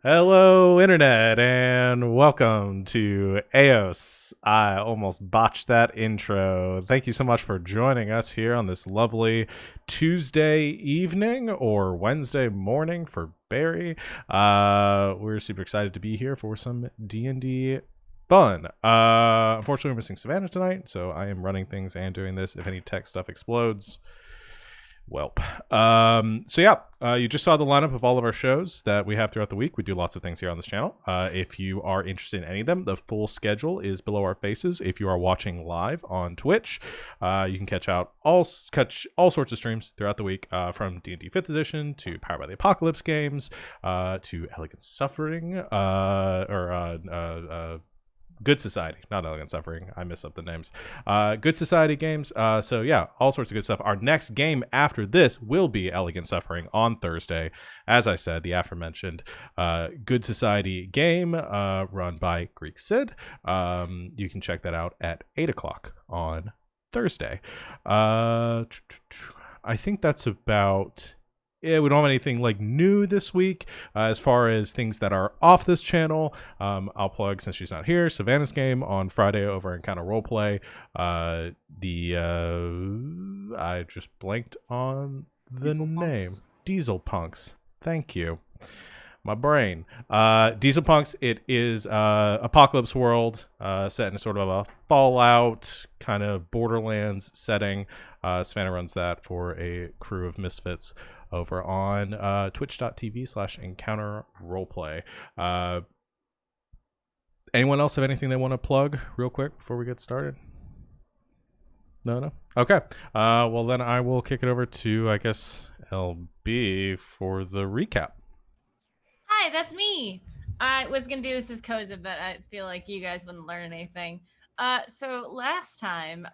Hello, Internet, and welcome to Aeos. I almost botched that intro. Thank you so much for joining us here on this lovely Tuesday evening or Wednesday morning for Barry. We're super excited to be here for some D&D fun. Unfortunately, we're missing Savannah tonight, so I am running things and doing this. If any tech stuff explodes, Welp. You just saw the lineup of all of our shows that we have throughout the week. We do lots of things here on this channel. If you are interested in any of them, the full schedule is below our faces. If you are watching live on Twitch, you can catch all sorts of streams throughout the week, from D&D 5th Edition to Power by the Apocalypse games, to Elegant Suffering, Good Society, not Elegant Suffering. I mess up the names. Good Society games. All sorts of good stuff. Our next game after this will be Elegant Suffering on Thursday. As I said, the aforementioned Good Society game run by Greek Sid. You can check that out at 8 o'clock on Thursday. I think that's about... Yeah, we don't have anything like new this week. As far as things that are off this channel, I'll plug, since she's not here, Savannah's game on Friday over in Encounter Roleplay. I just blanked on the Diesel name. Punks. Diesel Punks. Thank you. My brain. Diesel Punks. It is Apocalypse World, set in sort of a Fallout kind of Borderlands setting. Savannah runs that for a crew of misfits over on twitch.tv/encounter roleplay. Anyone else have anything they want to plug real quick before we get started? No? Okay. Well, then I will kick it over to, I guess, LB for the recap. Hi, that's me. I was going to do this as Koza, but I feel like you guys wouldn't learn anything. So last time,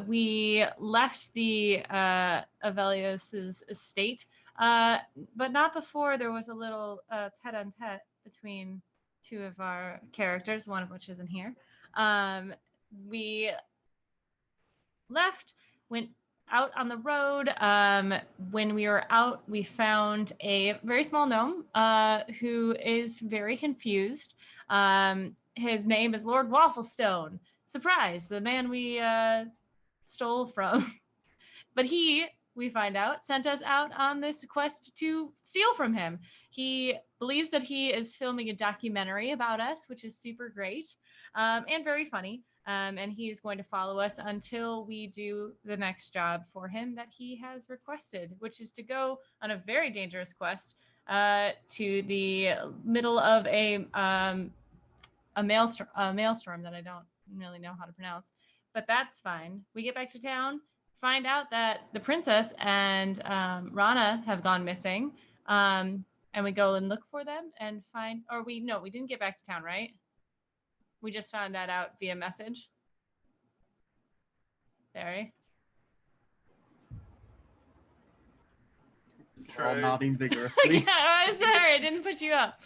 we left the Aeos' estate, but not before there was a little tete-a-tete between two of our characters, one of which isn't here. We left, went out on the road. When we were out, we found a very small gnome who is very confused. His name is Lord Wafflestone. Surprise, the man we stole from. But we find out, sent us out on this quest to steal from him. He believes that he is filming a documentary about us, which is super great and very funny. And he is going to follow us until we do the next job for him that he has requested, which is to go on a very dangerous quest to the middle of a maelstrom that I don't really know how to pronounce. But that's fine. We get back to town, find out that the princess and Rana have gone missing. And we go and look for them and we didn't get back to town, right? We just found that out via message. Barry? All nodding vigorously. I'm sorry, I didn't put you up.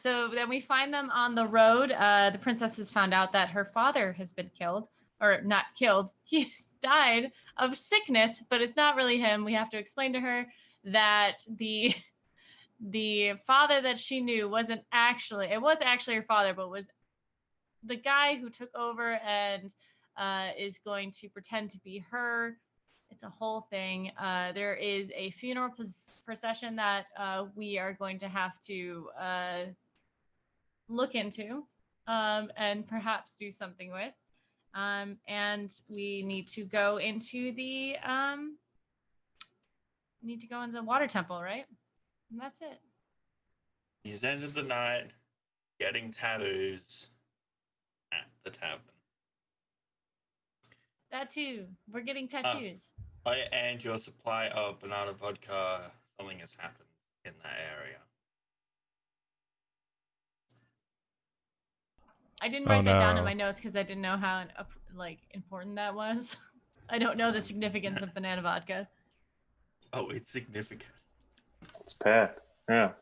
So then we find them on the road. The princess has found out that her father has been killed. Or not killed. He's died of sickness, but it's not really him. We have to explain to her that the father that she knew was actually her father, but was the guy who took over and is going to pretend to be her. It's a whole thing. There is a funeral procession that we are going to have to look into and perhaps do something with. And we need to go into the water temple, right? And that's it. He's ended the night getting tattoos at the tavern. That too. We're getting tattoos. And your supply of banana vodka, something has happened in that area. I didn't write that down in my notes because I didn't know how important that was. I don't know the significance of banana vodka. Oh, it's significant. It's bad. Yeah.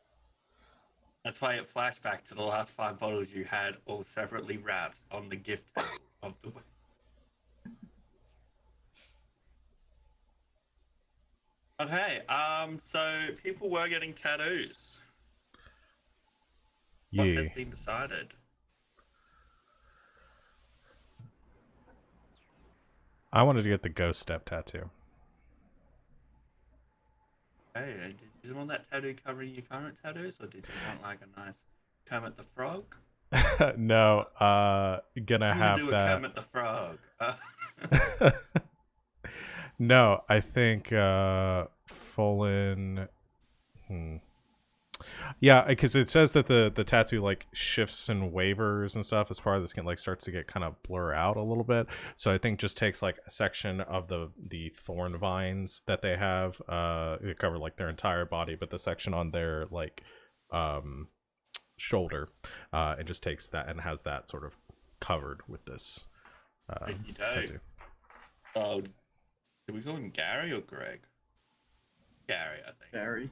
That's why it flashed back to the last 5 bottles you had all separately wrapped on the gift table of the... Okay, so people were getting tattoos. What has Yee. been decided? I wanted to get the ghost step tattoo. Hey, did you want that tattoo covering your current tattoos, or did you want like a nice Kermit the Frog? No, gonna I'm gonna have do a that. Kermit the Frog. No, I think full in. Yeah, because it says that the tattoo like shifts and wavers and stuff as part of the skin, like starts to get kind of blur out a little bit. So I think just takes like a section of the thorn vines that they have. They cover like their entire body, but the section on their like shoulder, it just takes that and has that sort of covered with this tattoo. Oh, did we call him Gary or Greg? Gary, I think. Gary.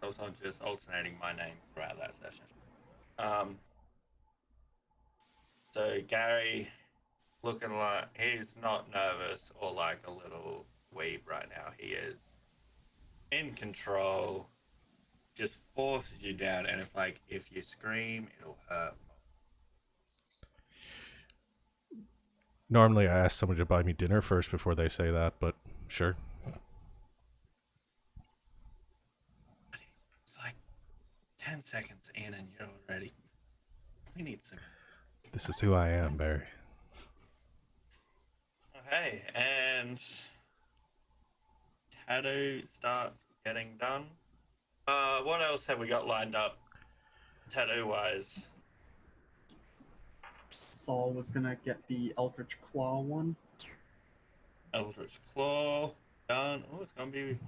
I was on just alternating my name throughout that session. So Gary, looking like he's not nervous or like a little weeb right now. He is in control. Just forces you down, and if you scream, it'll hurt. Normally, I ask somebody to buy me dinner first before they say that, but sure. It's like 10 seconds in, and you're already. We need some. This is who I am, Barry. Okay, and tattoo starts getting done. What else have we got lined up, tattoo-wise? Saul was gonna get the Eldritch Claw one. Eldritch Claw, done. Oh, it's gonna be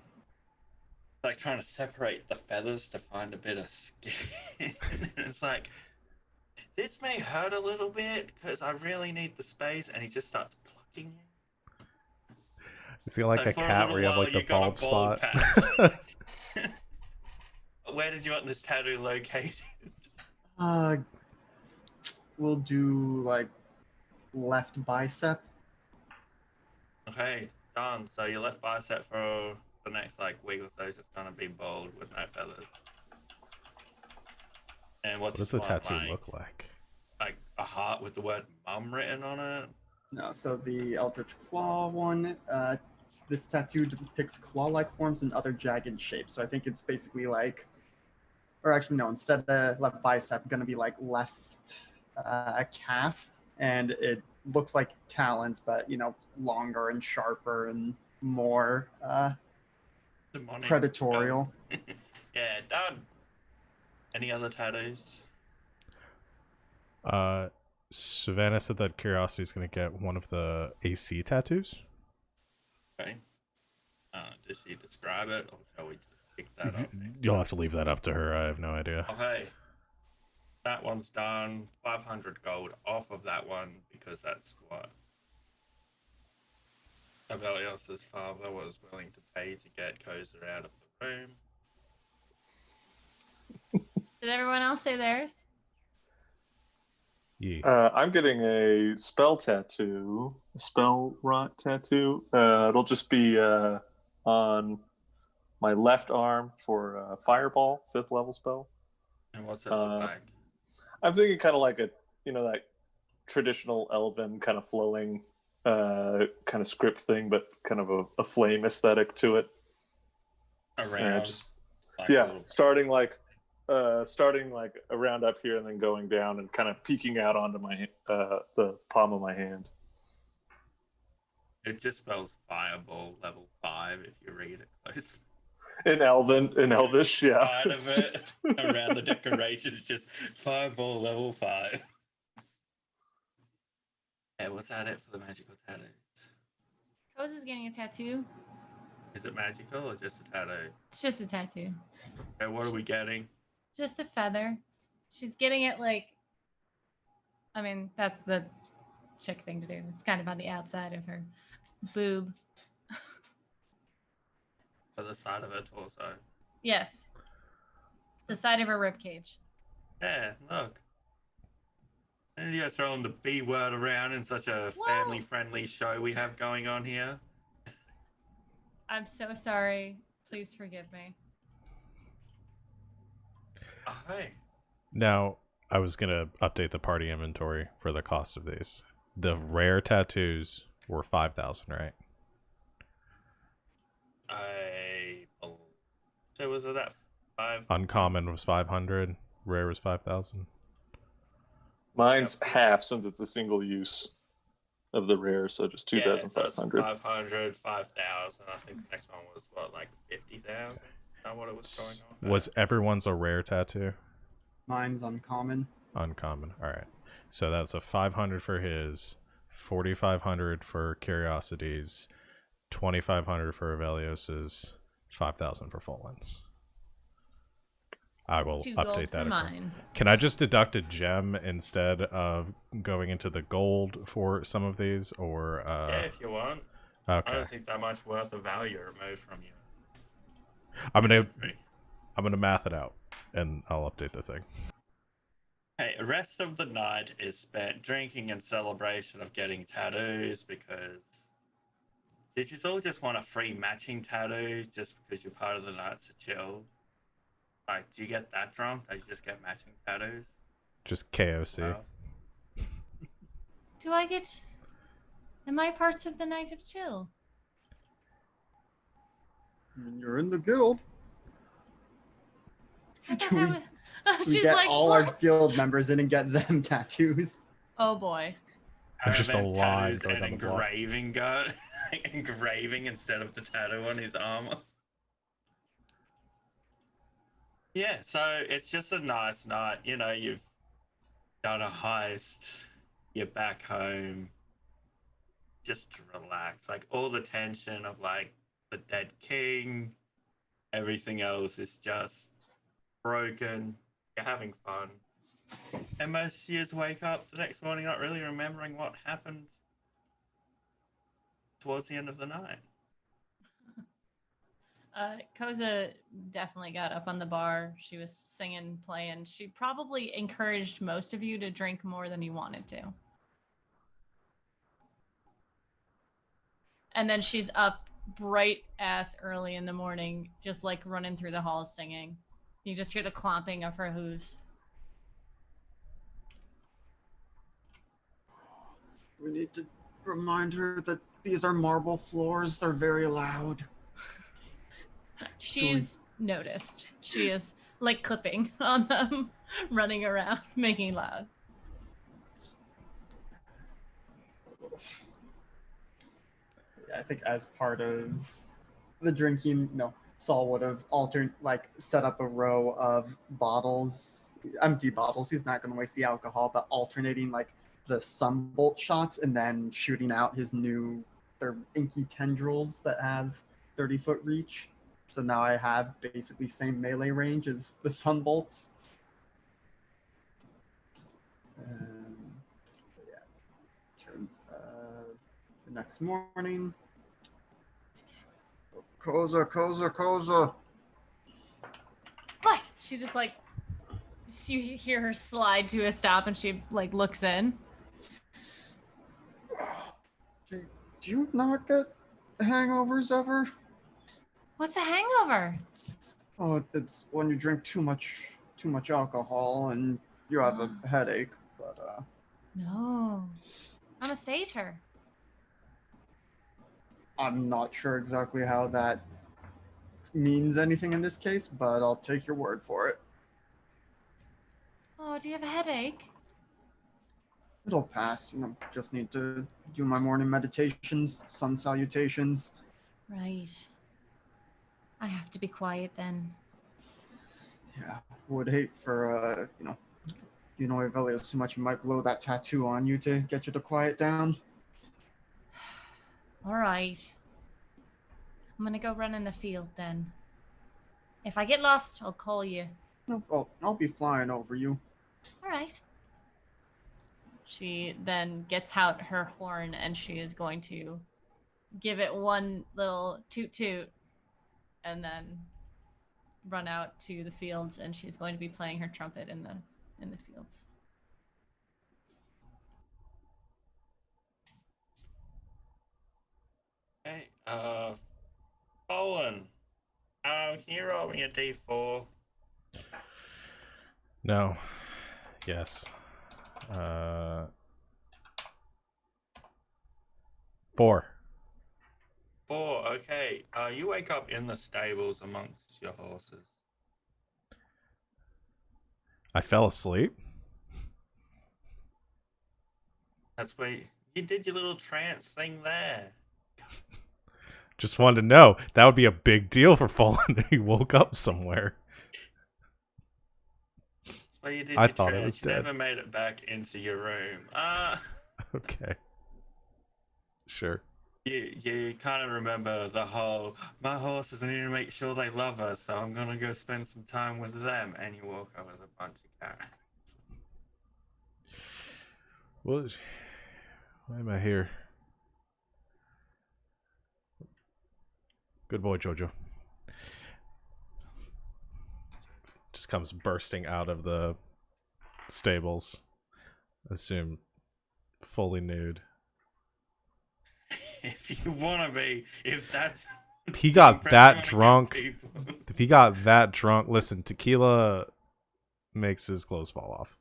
like trying to separate the feathers to find a bit of skin. It's like, this may hurt a little bit because I really need the space, and he just starts plucking you. Is he like So a for cat little where you have while, like the you got a bald spot? patch. Where did you want this tattoo located? We'll do like left bicep. Okay, done. So your left bicep for the next like week or so is just gonna be bald with no feathers. And What does the tattoo look like? Like a heart with the word mum written on it. No, so the Eldritch Claw one, this tattoo depicts claw-like forms and other jagged shapes. So I think it's basically like, or actually no, instead of left bicep, going to be like left calf, and it looks like talons, but longer and sharper and more Demonic. predatorial. Yeah, done. Any other tattoos? Savannah said that Curiosity is going to get one of the AC tattoos. Okay. Does she describe it, or shall we just pick that up? You'll have to leave that up to her. I have no idea. Okay. That one's done. 500 gold off of that one because that's what Aeos's father was willing to pay to get Koza out of the room. Did everyone else say theirs? Yeah. I'm getting a spell tattoo, a spell rot tattoo. It'll just be on my left arm for Fireball, 5th level spell. And what's it look like? I'm thinking kind of like that traditional elven kind of flowing kind of script thing, but kind of a flame aesthetic to it. Around. Starting around up here and then going down and kind of peeking out onto my the palm of my hand. It just spells Fireball level 5 if you read it close. In Elvish, yeah. Part of it around the decoration is just Fireball level 5. Yeah, was that it for the magical tattoos? Koza's getting a tattoo. Is it magical or just a tattoo? It's just a tattoo. Okay, what are we getting? Just a feather. She's getting it that's the chick thing to do. It's kind of on the outside of her boob. For the side of her torso. Yes. The side of her rib cage. Yeah, look. And you're throwing the B word around in such a family-friendly show we have going on here. I'm so sorry. Please forgive me. Oh, hey. Now, I was going to update the party inventory for the cost of these. The rare tattoos were 5,000, right? So was it that 5? Uncommon was 500. Rare was 5,000. Mine's half since it's a single use of the rare, so just 2,500. 500, 5,000. I think the next one was what, like 50,000? Is that what it was going on? Was everyone's a rare tattoo? Mine's uncommon. Uncommon. All right. So that's a 500 for his, 4,500 for Curiosities, 2,500 for Aeos's, 5,000 for Fallen's. I will 2 gold update for that. mine. Can I just deduct a gem instead of going into the gold for some of these, or Yeah, if you want. okay? I don't think that much worth of value removed from you. I'm gonna math it out, and I'll update the thing. Hey, the rest of the night is spent drinking in celebration of getting tattoos because. Did you all just want a free matching tattoo just because you're part of the Knights of Chill? Like, do you get that drunk that you just get matching tattoos? Just KOC. Well, Do I get? Am I parts of the Night of Chill? I mean, you're in the guild. I thought Do I we, was. we She's get like, all our what? guild members in and get them tattoos? Oh boy. There's just a Araven's line tattoos going and on the block. engraving gun, engraving instead of the tattoo on his armor. Yeah, so it's just a nice night. You know, you've done a heist, you're back home, just to relax. Like all the tension of like the dead king, everything else is just broken. You're having fun. And most of you wake up the next morning not really remembering what happened towards the end of the night. Koza definitely got up on the bar. She was singing, playing. She probably encouraged most of you to drink more than you wanted to. And then she's up bright ass early in the morning, just like running through the halls singing. You just hear the clomping of her hooves. We need to remind her that these are marble floors. They're very loud. She's noticed. She is like clipping on them, running around, making loud. I think as part of the drinking, Saul would have set up a row of bottles, empty bottles. He's not going to waste the alcohol, but alternating like the sunbolt shots and then shooting out their inky tendrils that have 30-foot reach. So now I have basically same melee range as the sunbolts. Yeah, in terms of the next morning. Koza. What? She just like, you hear her slide to a stop and she like looks in. Do you not get hangovers ever? What's a hangover? Oh, it's when you drink too much alcohol and you have a headache. But No. I'm a satyr. I'm not sure exactly how that means anything in this case, but I'll take your word for it. Oh, do you have a headache? It'll pass. Just need to do my morning meditations, sun salutations. Right. I have to be quiet then. Yeah, would hate for Aeos too much, you might blow that tattoo on you to get you to quiet down. All right. I'm gonna go run in the field then. If I get lost, I'll call you. No, I'll be flying over you. All right. She then gets out her horn and she is going to give it one little toot toot and then run out to the fields, and she's going to be playing her trumpet in the fields. Hey, Olin, can you roll me a d4? No, Yes. 4. 4. Okay. You wake up in the stables amongst your horses. I fell asleep. That's where you did your little trance thing there. Just wanted to know. That would be a big deal for Fallen if he woke up somewhere. That's where you did I your thought it trance. was You dead. never made it back into your room. Okay. Sure. You kind of remember the whole, my horses, I need to make sure they love us, so I'm going to go spend some time with them. And you walk up with a bunch of carrots. Why am I here? Good boy, Jojo. Just comes bursting out of the stables. Assume fully nude. If you want to be, if that's... He got the that impression you wanna drunk. give people. If he got that drunk, listen, tequila makes his clothes fall off.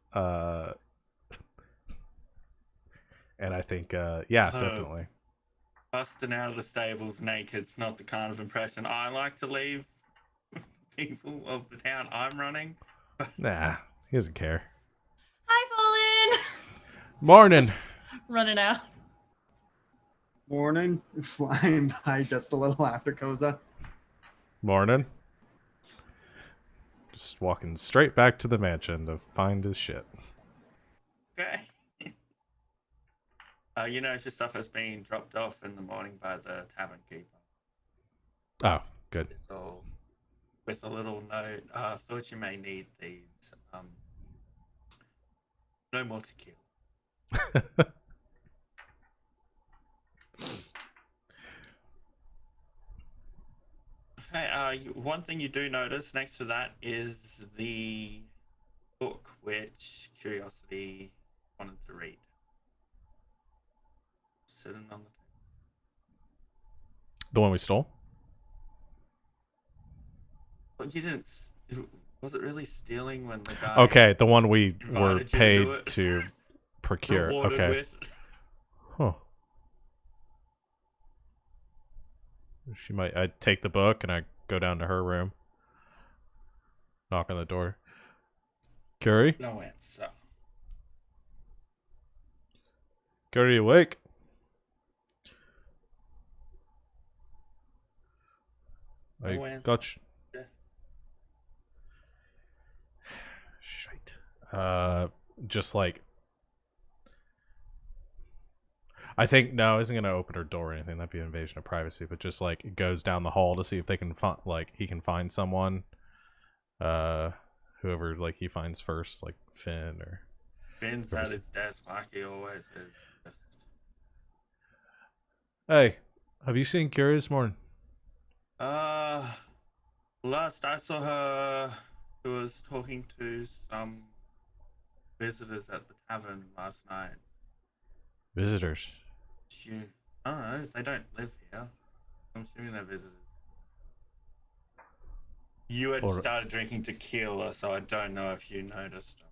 And I think, yeah, definitely. Busting out of the stables naked's not the kind of impression I like to leave people of the town I'm running. Nah, he doesn't care. Hi, Fallen. Morning. Running out. Morning. Flying by just a little after Koza. Morning. Just walking straight back to the mansion to find his shit. Okay. You notice your stuff has been dropped off in the morning by the tavern keeper. Oh, good. So, with a little note, thought you may need these. No more tequila. Hey, one thing you do notice next to that is the book which Curiosity wanted to read. Sitting on the table. The one we stole? But you didn't. Was it really stealing when the guy? Okay, the one we were invited you to do paid it? to procure. Rewarded Okay. with? Huh. She might. I take the book and I go down to her room. Knock on the door. Curry? No answer. Curry, awake? I No answer. got you. Yeah. Shite. Just like. I think no, isn't gonna open her door or anything. That'd be an invasion of privacy. But just like it goes down the hall to see if they can find, like he can find someone, whoever like he finds first, like Finn or. Finn's at his desk like he always is. Hey, have you seen Curie this morning? Last I saw her, she was talking to some visitors at the tavern last night. Visitors. I don't know, they don't live here. I'm assuming they're visitors. You had started drinking tequila, so I don't know if you noticed them.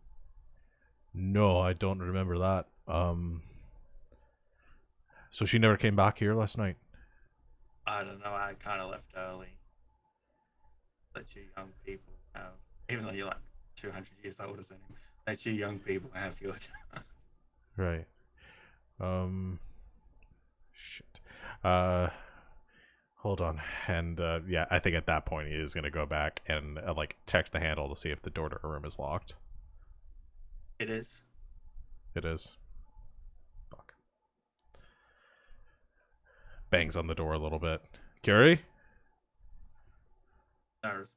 No, I don't remember that. So she never came back here last night? I don't know, I kind of left early. Let you young people have, even though you're like 200 years older than him, let you young people have your time. Right. Shit. Hold on. And, yeah, I think at that point he is going to go back and, like, check the handle to see if the door to her room is locked. It is. It is. Fuck. Bangs on the door a little bit. Curie? No response.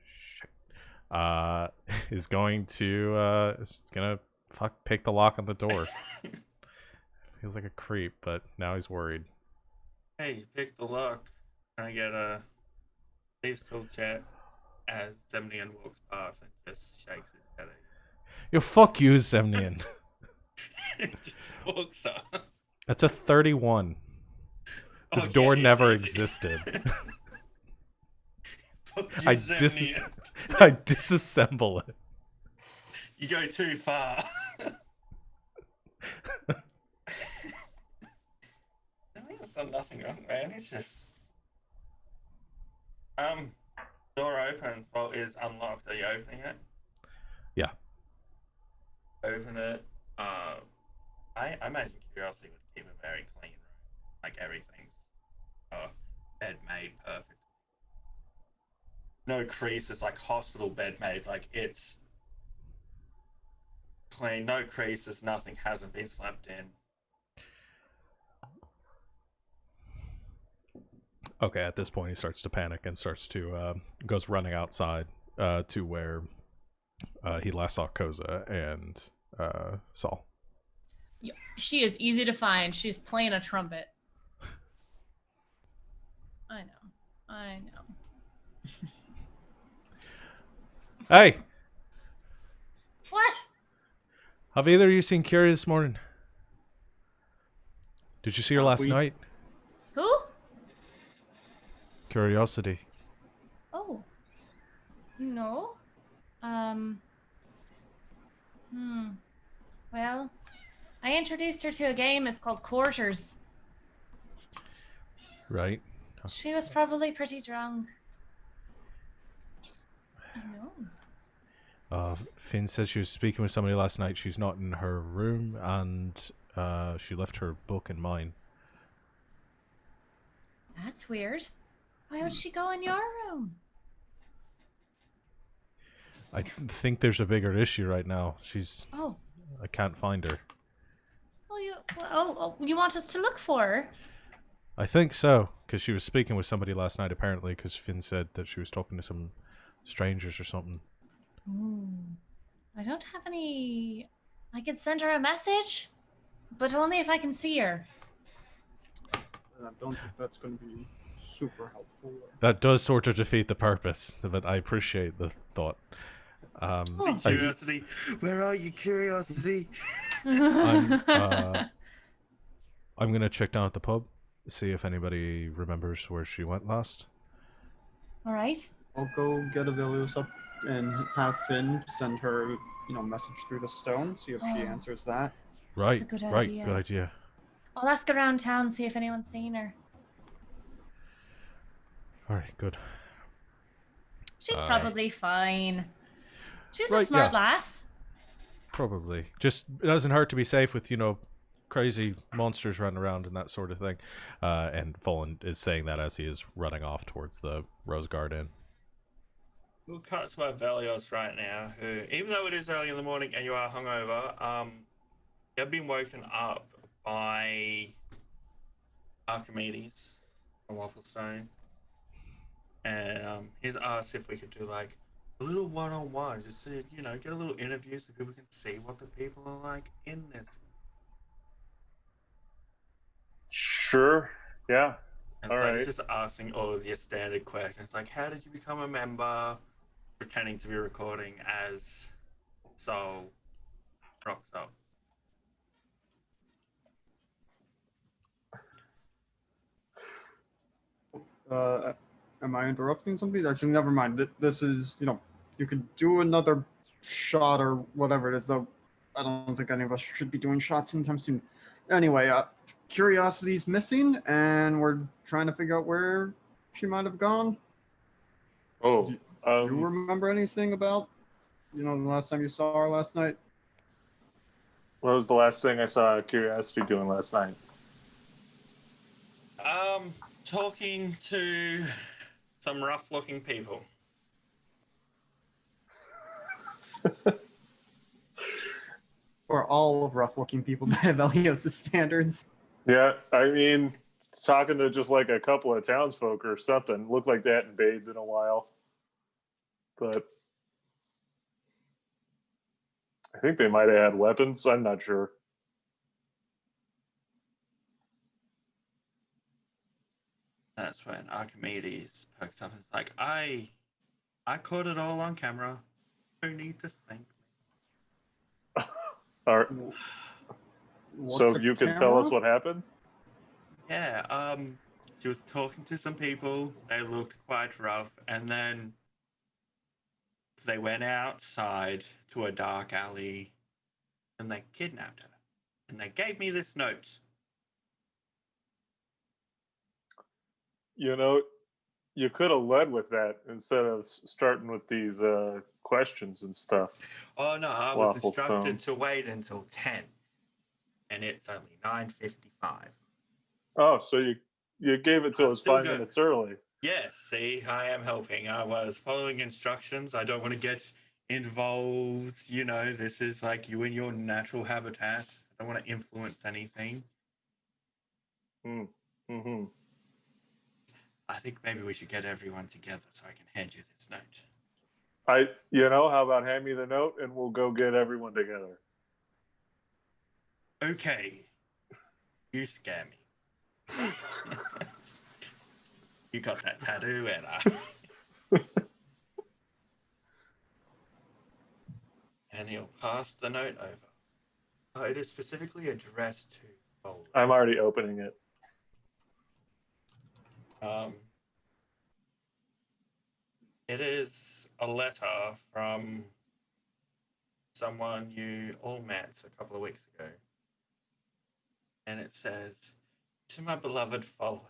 Shit. Is going to, pick the lock on the door. Feels like a creep, but now he's worried. Hey, pick the lock. Can I get a Steve's tool chat as Semnian walks past and just shakes his head? Yo, fuck you, Semnian. Just walks up. That's a 31. This Okay, door never it's- existed. Fuck you, I Semnian. I disassemble it. You go too far. I mean, it's done nothing wrong, man. It's just door opens. Well, is unlocked. Are you opening it? Yeah. Open it. I imagine Curiosity would keep a very clean room, like everything's bed made perfect. No creases, like hospital bed made, like it's clean, no creases, nothing hasn't been slept in. Okay, at this point he starts to panic and starts to goes running outside to where he last saw Koza and Saul. She is easy to find. She's playing a trumpet. I know. Hey! What? Have either of you seen Curie this morning? Did you see her last night? Who? Curiosity. Oh. No. Well, I introduced her to a game. It's called Quarters. Right. She was probably pretty drunk. I know. Finn says she was speaking with somebody last night. She's not in her room, and she left her book in mine. That's weird. Why would she go in your room? I think there's a bigger issue right now. Oh. I can't find her. You want us to look for her? I think so, because she was speaking with somebody last night, apparently, because Finn said that she was talking to some strangers or something. Ooh. I don't have any... I could send her a message, but only if I can see her. I don't think that's going to be super helpful. That does sort of defeat the purpose, but I appreciate the thought. Curiosity, where are you, Curiosity? I'm going to check down at the pub, see if anybody remembers where she went last. All right. I'll go get Avilius up and have Finn send her, message through the stone, see if she answers that. Right, That's a good right, idea. good idea. I'll ask around town, see if anyone's seen her. All right, good. She's probably fine. She's a Right, smart yeah. lass. Probably. Just, it doesn't hurt to be safe with, crazy monsters running around and that sort of thing. And Fallen is saying that as he is running off towards the Rose Garden. We'll cut to our Velios right now, who, even though it is early in the morning and you are hungover, you've been woken up by Archimedes from Wafflestone. And he's asked if we could do like a little one-on-one, just to, get a little interview so people can see what the people are like in this. Sure. Yeah. And all so right. he's just asking all of your standard questions, like how did you become a member, pretending to be recording as Soul rocks up. Am I interrupting something? Actually, never mind. This is, you could do another shot or whatever it is, though I don't think any of us should be doing shots anytime soon. Anyway, Curiosity's missing, and we're trying to figure out where she might have gone. Oh, Do you remember anything about, the last time you saw her last night? what was the last thing I saw Curiosity doing last night? Talking to some rough-looking people. Or all of rough-looking people by Velios' standards. Yeah, I mean, talking to just like a couple of townsfolk or something. Looked like they hadn't bathed in a while. But I think they might have had weapons. I'm not sure. That's when Archimedes perks up and is like, I caught it all on camera. No need to thank me. All right. So What's a you can tell us camera? what happened? Yeah, she was talking to some people. They looked quite rough, and then They went outside to a dark alley and they kidnapped her. And they gave me this note. You know, you could have led with that instead of starting with these questions and stuff. Oh no, I was Waffle instructed Stone. to wait until 10. And it's only 9:55. Oh, so you gave it to I'm us still 5 minutes early. Yes, see, I am helping. I was following instructions. I don't want to get involved. You know, this is like you in your natural habitat. I don't want to influence anything. Mm-hmm. I think maybe we should get everyone together so I can hand you this note. How about hand me the note and we'll go get everyone together. Okay. You scare me. You got that tattoo and and he'll pass the note over. It is specifically addressed to Bold. I'm already opening it. It is a letter from someone you all met a couple of weeks ago. And it says, "To my beloved Fallen,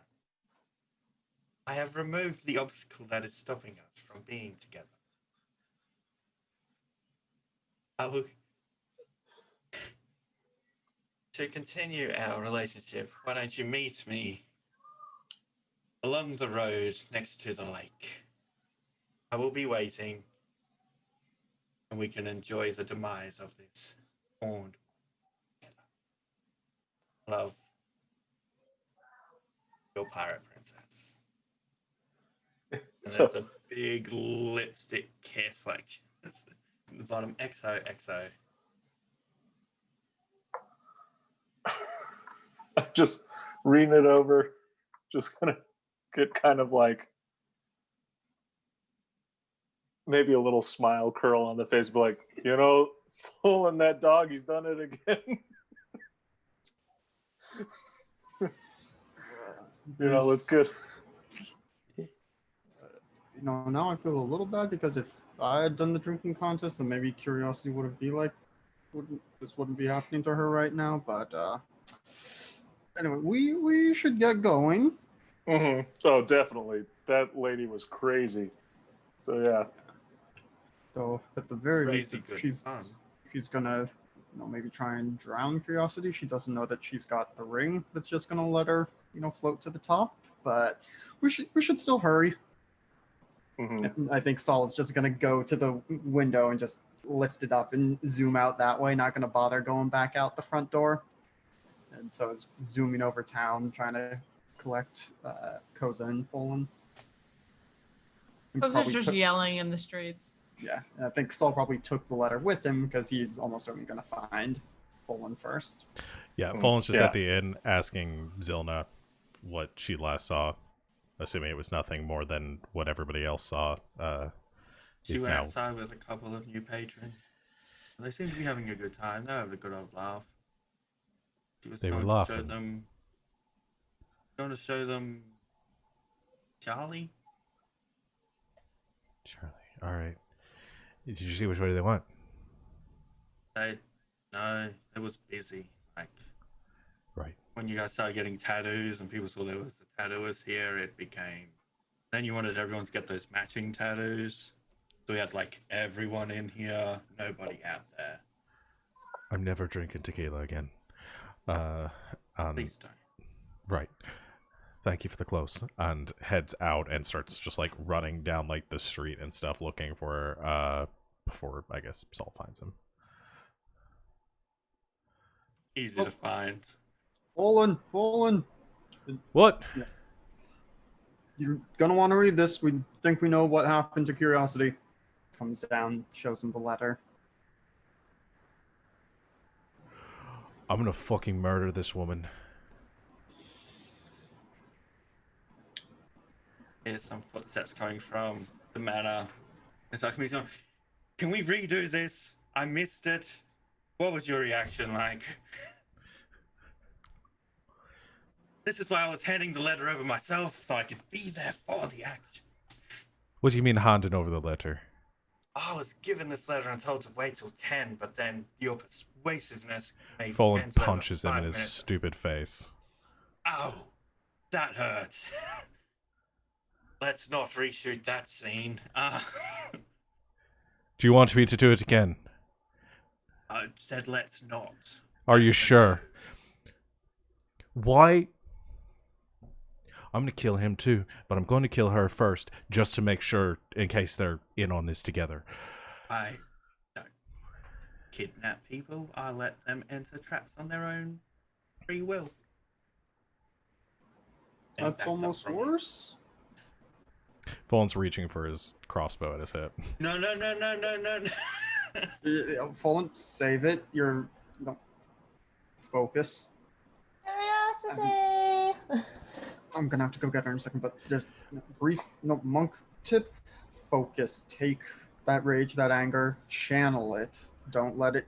I have removed the obstacle that is stopping us from being together. I will... To continue our relationship, why don't you meet me along the road next to the lake? I will be waiting, and we can enjoy the demise of this horned together. Love, your pirate princess." And there's a big lipstick kiss like this. At the bottom, XOXO. Just reading it over, just gonna get kind of like maybe a little smile curl on the face, but like, fooling that dog, he's done it again. It's good. Now I feel a little bad because if I had done the drinking contest, then maybe curiosity wouldn't be happening to her right now. But anyway, we should get going. Mm-hmm. Oh, definitely. That lady was crazy. So yeah. So at the very least, Crazy if good she's gonna, maybe try and drown curiosity. She doesn't know that she's got the ring that's just gonna let her, float to the top. But we should still hurry. Mm-hmm. And I think Saul's just gonna go to the window and just lift it up and zoom out that way. Not gonna bother going back out the front door. And so it's zooming over town, trying to collect Koza and Folan. Those are just yelling in the streets. Yeah, and I think Saul probably took the letter with him because he's almost certainly going to find Folan first. Yeah, Folan's just at the inn asking Zilna what she last saw, assuming it was nothing more than what everybody else saw. She went outside with a couple of new patrons. They seem to be having a good time. They're having a good old laugh. They were laughing. Going to show them Charlie. All right. Did you see which way do they went? No, it was busy. Right. When you guys started getting tattoos and people saw there was a tattooist here, it became... Then you wanted everyone to get those matching tattoos. So we had everyone in here, nobody out there. I'm never drinking tequila again. Please don't. Right. Thank you for the close. And heads out and starts just running down the street and stuff looking for before I guess Saul finds him. Easy to find. Folan. What? Yeah. You're gonna want to read this. We think we know what happened to Curiosity. Comes down, shows him the letter. I'm gonna fucking murder this woman. Here's some footsteps coming from the manor. It's like, can we redo this? I missed it. What was your reaction like? This is why I was handing the letter over myself, so I could be there for the action. What do you mean handing over the letter? I was given this letter and told to wait till 10, but then your persuasiveness made Fallen ends over punches him 5 in his minutes. stupid face. Ow, that hurts. Let's not reshoot that scene. Do you want me to do it again? I said let's not. Are you That's a sure? Why? I'm gonna kill him too, but I'm going to kill her first, just to make sure, in case they're in on this together. I don't kidnap people. I let them enter traps on their own free will. And That's backs up almost from it. worse. Fallen's reaching for his crossbow at his hip. No. Fallen, save it. No, focus. Curiosity. I'm gonna have to go get her in a second, but just brief, monk tip. Focus. Take that rage, that anger, channel it. Don't let it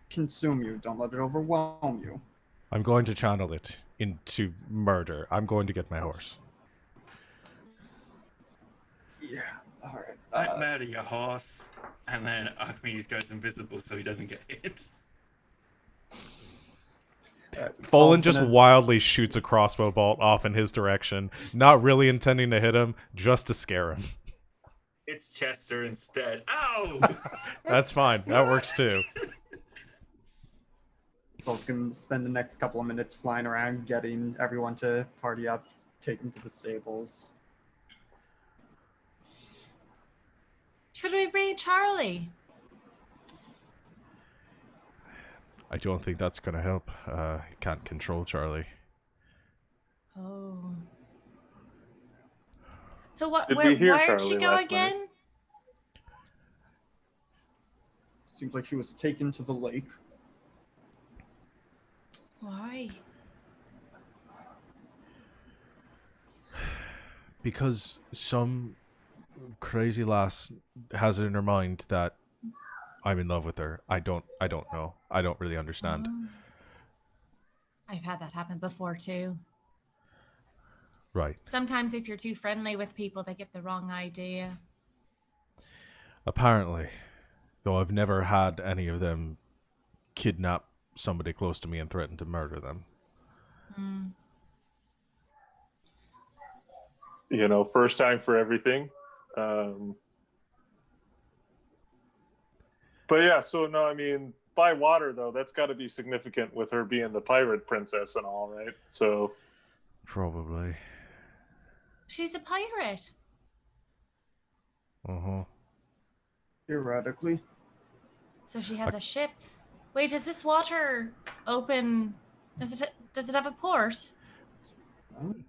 consume you. Don't let it overwhelm you. I'm going to channel it into murder. I'm going to get my horse. Yeah. All right. Don't murder your horse, and then Archimedes goes invisible so he doesn't get hit. Fallen just wildly shoots a crossbow bolt off in his direction, not really intending to hit him, just to scare him. It's Chester instead. Ow! That's fine. That works too. Saul's gonna spend the next couple of minutes flying around, getting everyone to party up, take them to the stables. Should we bring Charlie? I don't think that's going to help. Can't control Charlie. Oh. So what? Did Where? we hear Where'd she Charlie go last night? again? Seems like she was taken to the lake. Why? Because some crazy lass has it in her mind that I'm in love with her. I don't know. I don't really understand. Oh. I've had that happen before too. Right. Sometimes if you're too friendly with people, they get the wrong idea. Apparently. Though I've never had any of them kidnap somebody close to me and threaten to murder them. Hmm. You know, first time for everything. But yeah, so no, I mean, by water though, that's got to be significant with her being the pirate princess and all, right? So Probably. She's a pirate. Uh-huh. Theoretically. So she has a ship. Wait, is this water open? Does it have a port?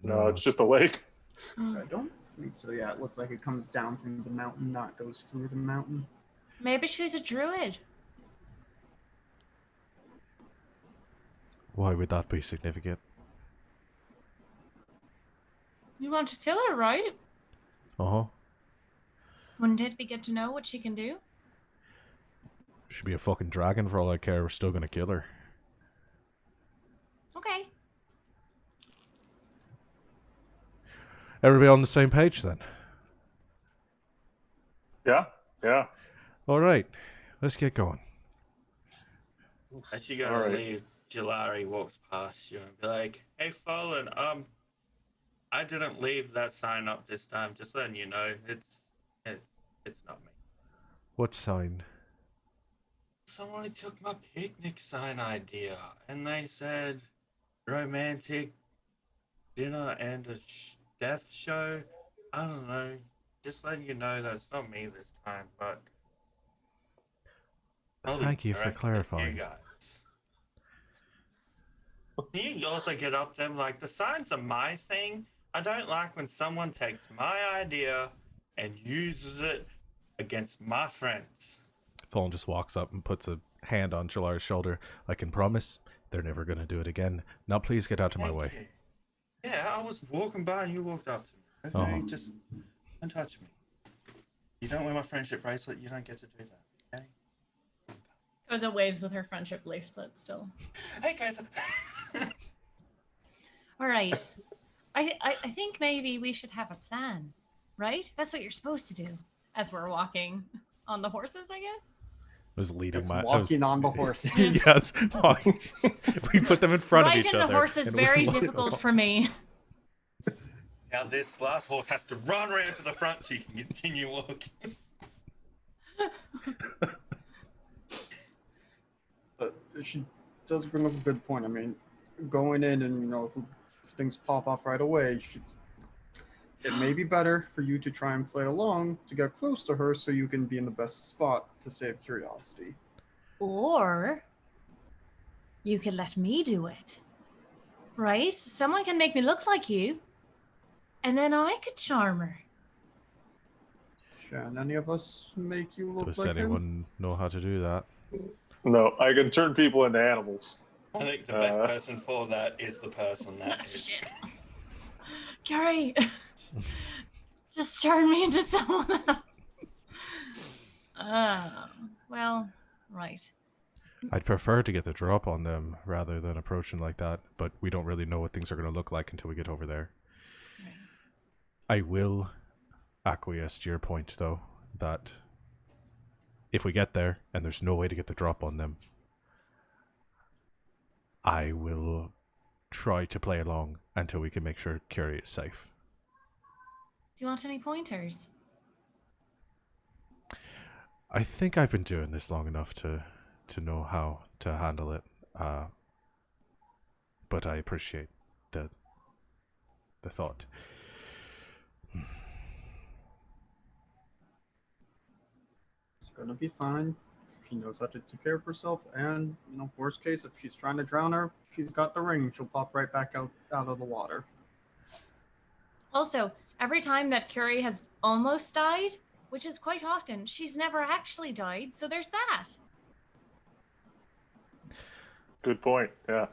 no, it's just a lake. I don't think so. Yeah, it looks like it comes down from the mountain, not goes through the mountain. Maybe she's a druid. Why would that be significant? You want to kill her, right? Uh-huh. Wouldn't it be good to know what she can do? Should be a fucking dragon for all I care. We're still gonna kill her. Okay. Everybody on the same page then? Yeah, yeah. All right. Let's get going. As you go All to right. leave, Jalari walks past you and be like, "Hey, Fallen, I didn't leave that sign up this time. Just letting you know, it's not me. What sign? Someone took my picnic sign idea, and they said romantic dinner and a death show. I don't know. Just letting you know that it's not me this time, but I'll Thank be you for directing clarifying. You guys. Can you also get up them like the signs are my thing? I don't like when someone takes my idea and uses it against my friends. Fallen just walks up and puts a hand on Jalar's shoulder. I can promise they're never going to do it again. Now please get out of my Thank way. you. Yeah, I was walking by and you walked up to me. Okay, Uh-huh. just don't touch me. You don't wear my friendship bracelet, you don't get to do that. Okay? Koza waves with her friendship bracelet still. Hey guys. All right. I think maybe we should have a plan, right? That's what you're supposed to do as we're walking. on the horses, I guess. Was leading It's my walking on the horses. Yes, walking. We put them in front of each Riding other. the horse is and we're very loading difficult them. for me. Now this last horse has to run around to the front so you can continue walking. But she does bring up a good point. I mean, going in and if things pop off right away, it may be better for you to try and play along to get close to her so you can be in the best spot to save curiosity. Or you could let me do it. Right? Someone can make me look like you. And then I could charm her. Can any of us make you look Does like him? anyone know how to do that? No, I can turn people into animals. I think the best person for that is the person that is. Shit. Carrie, just turn me into someone else. Well, right. I'd prefer to get the drop on them rather than approaching like that, but we don't really know what things are going to look like until we get over there. Right. I will acquiesce to your point, though, that if we get there and there's no way to get the drop on them, I will try to play along until we can make sure Curie is safe. Do you want any pointers? I think I've been doing this long enough to know how to handle it, but I appreciate the thought. It's gonna be fine. She knows how to take care of herself, and worst case, if she's trying to drown her, she's got the ring. She'll pop right back out of the water. Also, every time that Curie has almost died, which is quite often, she's never actually died, so there's that. Good point. Yeah.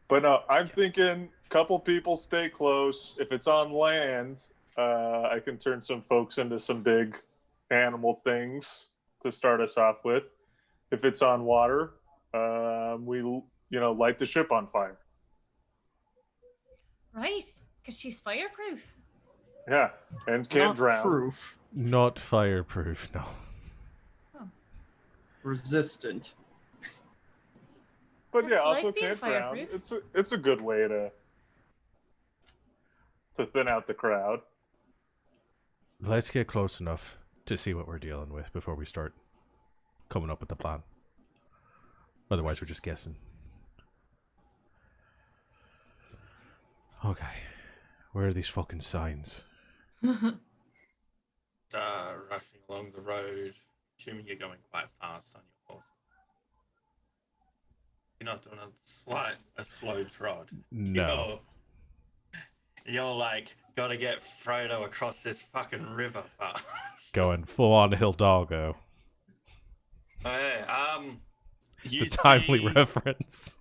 But no, I'm thinking couple people stay close. If it's on land, I can turn some folks into some big animal things to start us off with. If it's on water, we light the ship on fire. Right, because she's fireproof. Yeah, and can't Not drown. proof. Not fireproof, no. Resistant. But It's yeah, like also being can't drown. fireproof. It's a good way to thin out the crowd. Let's get close enough to see what we're dealing with before we start coming up with the plan. Otherwise, we're just guessing. Okay. Where are these fucking signs? Rushing along the road, assuming you're going quite fast on your horse. You're not doing a slow trot. No. You're like, gotta get Frodo across this fucking river fast. Going full on Hidalgo. Okay, It's a timely reference.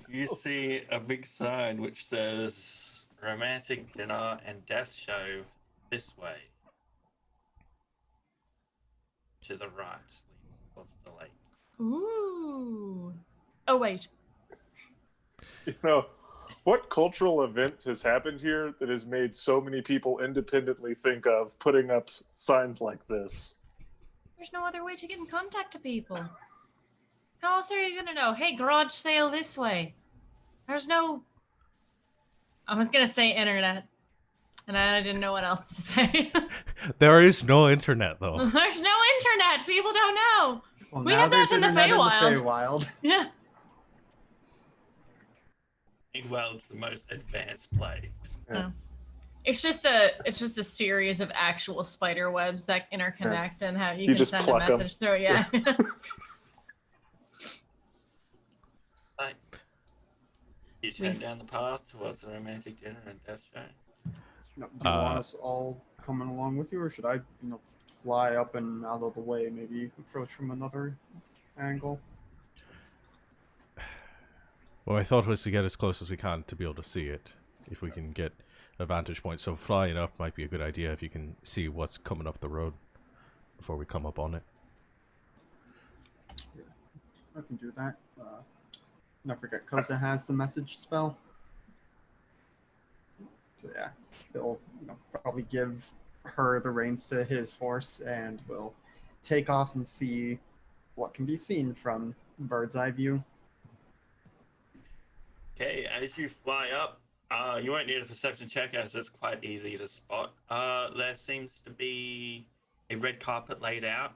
You see a big sign which says romantic dinner and death show this way. To the right, leading towards the lake. Ooh. Oh, wait. What cultural event has happened here that has made so many people independently think of putting up signs like this? There's no other way to get in contact with people. How else are you going to know? Hey, garage sale this way. There's no... I was going to say internet, and I didn't know what else to say. There is no internet, though. There's no internet. People don't know. Well, We now have that there's in the internet Feywild. Feywild. Yeah. Meanwhile, the most advanced place. Yeah. Oh. It's just a series of actual spider webs that interconnect and how you can just send a pluck 'em. message through. Yeah. Right. You turn down the path towards the romantic dinner and death show. No, do you want us all coming along with you, or should I, fly up and out of the way, maybe approach from another angle? What I thought was to get as close as we can to be able to see it, if we can get a vantage point. So flying up might be a good idea if you can see what's coming up the road before we come up on it. Yeah, I can do that. And I forget, Koza has the message spell So yeah, he'll probably give her the reins to his horse, and will take off and see what can be seen from bird's eye view. Okay, as you fly up, you won't need a perception check as it's quite easy to spot. There seems to be a red carpet laid out,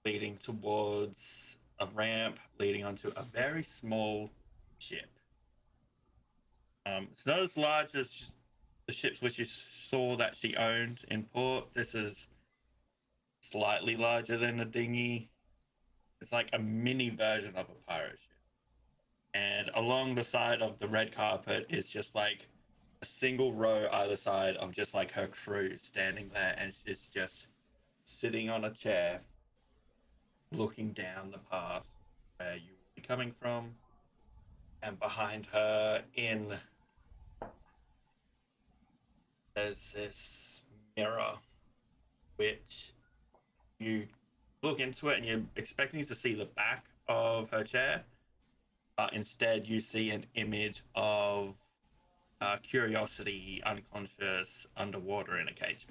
leading towards a ramp leading onto a very small ship. It's not as large as the ships which you saw that she owned in port. This is slightly larger than a dinghy. It's like a mini version of a pirate ship. And along the side of the red carpet is just like a single row either side of just like her crew standing there, and she's just sitting on a chair looking down the path where you will be coming from. And behind her there's this mirror which you look into it and you're expecting to see the back of her chair, but instead you see an image of Curiosity unconscious underwater in a cage.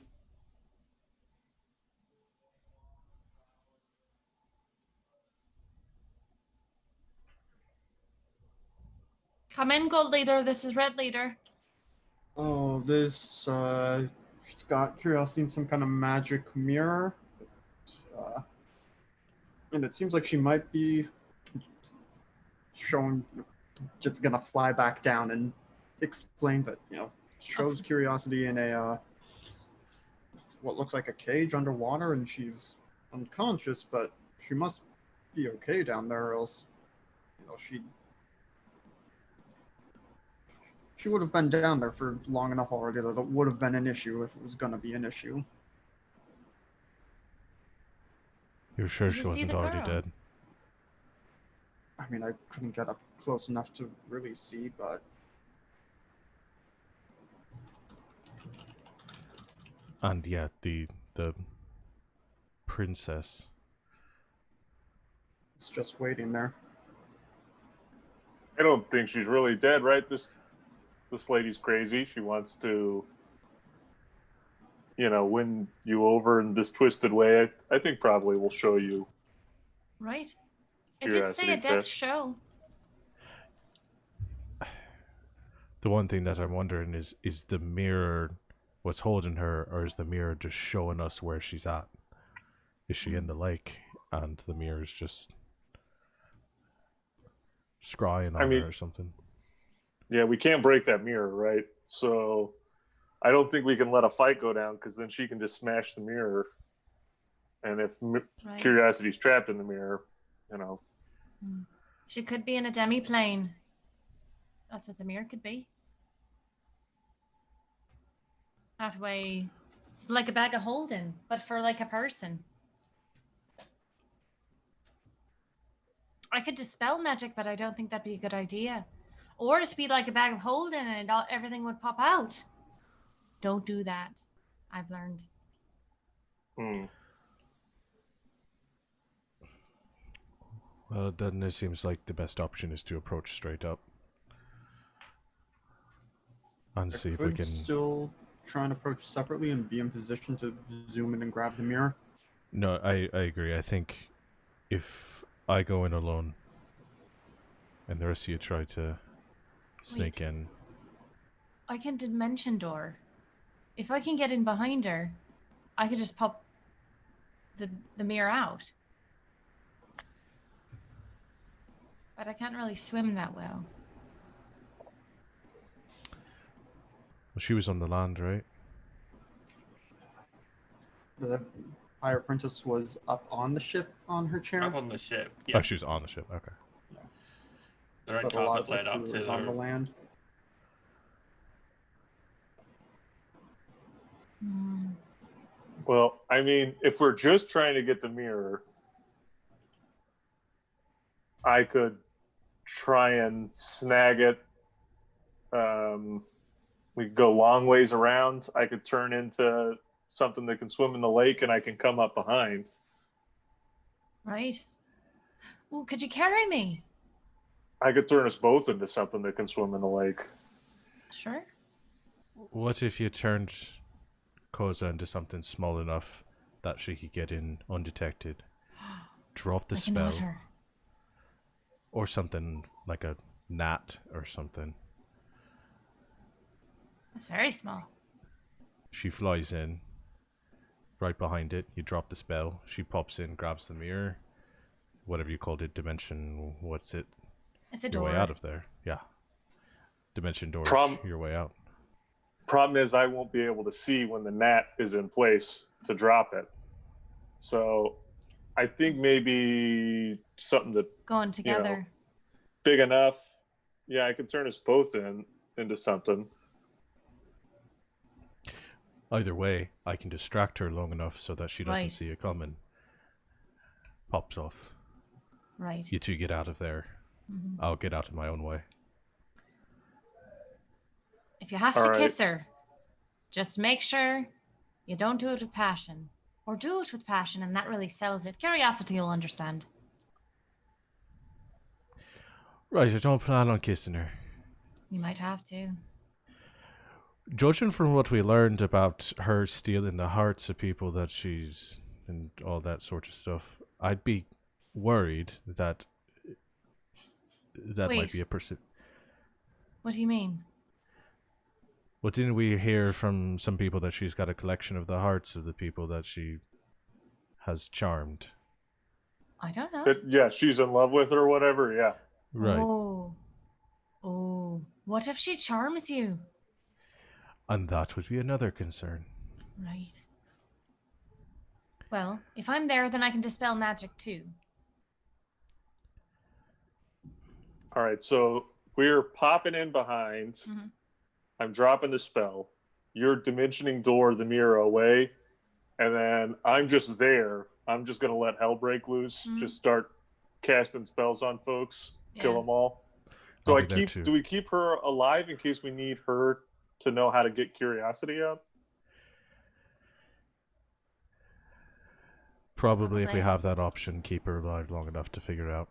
Come in, Gold Leader. This is Red Leader. Oh, this she's got Curiosity in some kind of magic mirror. And it seems like she might be just gonna fly back down and explain that, shows Curiosity in a what looks like a cage underwater, and she's unconscious, but she must be okay down there, or else she would have been down there for long enough already that it would have been an issue if it was gonna be an issue. You're sure Did she you see wasn't the already girl? dead? I mean, I couldn't get up close enough to really see, but And yeah, the princess. it's just waiting there. I don't think she's really dead, right? This lady's crazy. She wants to, win you over in this twisted way. I think probably we'll show you. Right. It did say a Curiosity's death death. show. The one thing that I'm wondering is the mirror what's holding her, or is the mirror just showing us where she's at? Is she in the lake and the mirror's just scrying on her or something? Yeah, we can't break that mirror, right? So I don't think we can let a fight go down, because then she can just smash the mirror. And if Right. Curiosity's trapped in the mirror, She could be in a demi-plane. That's what the mirror could be. That way, it's like a bag of holding, but for like a person. I could dispel magic, but I don't think that'd be a good idea. Or just be like a bag of holding and everything would pop out. Don't do that. I've learned. Well, then it seems like the best option is to approach straight up and see if we can. Still try and approach separately and be in position to zoom in and grab the mirror. No, I agree. I think if I go in alone and the rest of you try to sneak Wait. in. I can dimension door. If I can get in behind her, I could just pop the mirror out. But I can't really swim that well. Well, she was on the land, right? The pirate princess was up on the ship on her chair, Up on the ship. Oh, Yeah. she was on the ship. Okay. The red but a lot carpet of the led up crew to was on the the. land. well, I mean, if we're just trying to get the mirror, I could try and snag it. We could go long ways around. I could turn into something that can swim in the lake, and I can come up behind. Right? Ooh, could you carry me? I could turn us both into something that can swim in the lake. Sure. What if you turned Koza into something small enough that she could get in undetected? Drop the Like an spell. otter. Or something like a gnat or something. That's very small. She flies in. Right behind it, you drop the spell. She pops in, grabs the mirror. Whatever you called it, dimension, what's it? It's a Your door. way out of there. Yeah. Dimension doors, your way out. Problem is, I won't be able to see when the gnat is in place to drop it. So I think maybe something that Going together. big enough. Yeah, I could turn us both into something. Either way, I can distract her long enough so that she doesn't Right. see it coming. Pops off. Right. You two get out of there. Mhm. I'll get out of my own way. If you have All to right. kiss her, just make sure you don't do it with passion. Or do it with passion, and that really sells it. Curiosity will understand. Right, I don't plan on kissing her. You might have to. Judging from what we learned about her stealing the hearts of people that she's and all that sort of stuff, I'd be worried that might Wait. be a person. What do you mean? Well, didn't we hear from some people that she's got a collection of the hearts of the people that she has charmed? I don't know. Yeah, she's in love with or whatever. Yeah. Right. Oh. Oh. What if she charms you? And that would be another concern. Right. Well, if I'm there, then I can dispel magic too. All right, so we're popping in behind. Mhm. I'm dropping the spell. You're dimensioning door the mirror away, and then I'm just there. I'm just gonna let hell break loose. Mhm. Just start casting spells on folks. Kill Yeah. them all. I'll be there too. Do we keep her alive in case we need her to know how to get curiosity up? Probably if we Probably. have that option, keep her alive long enough to figure out.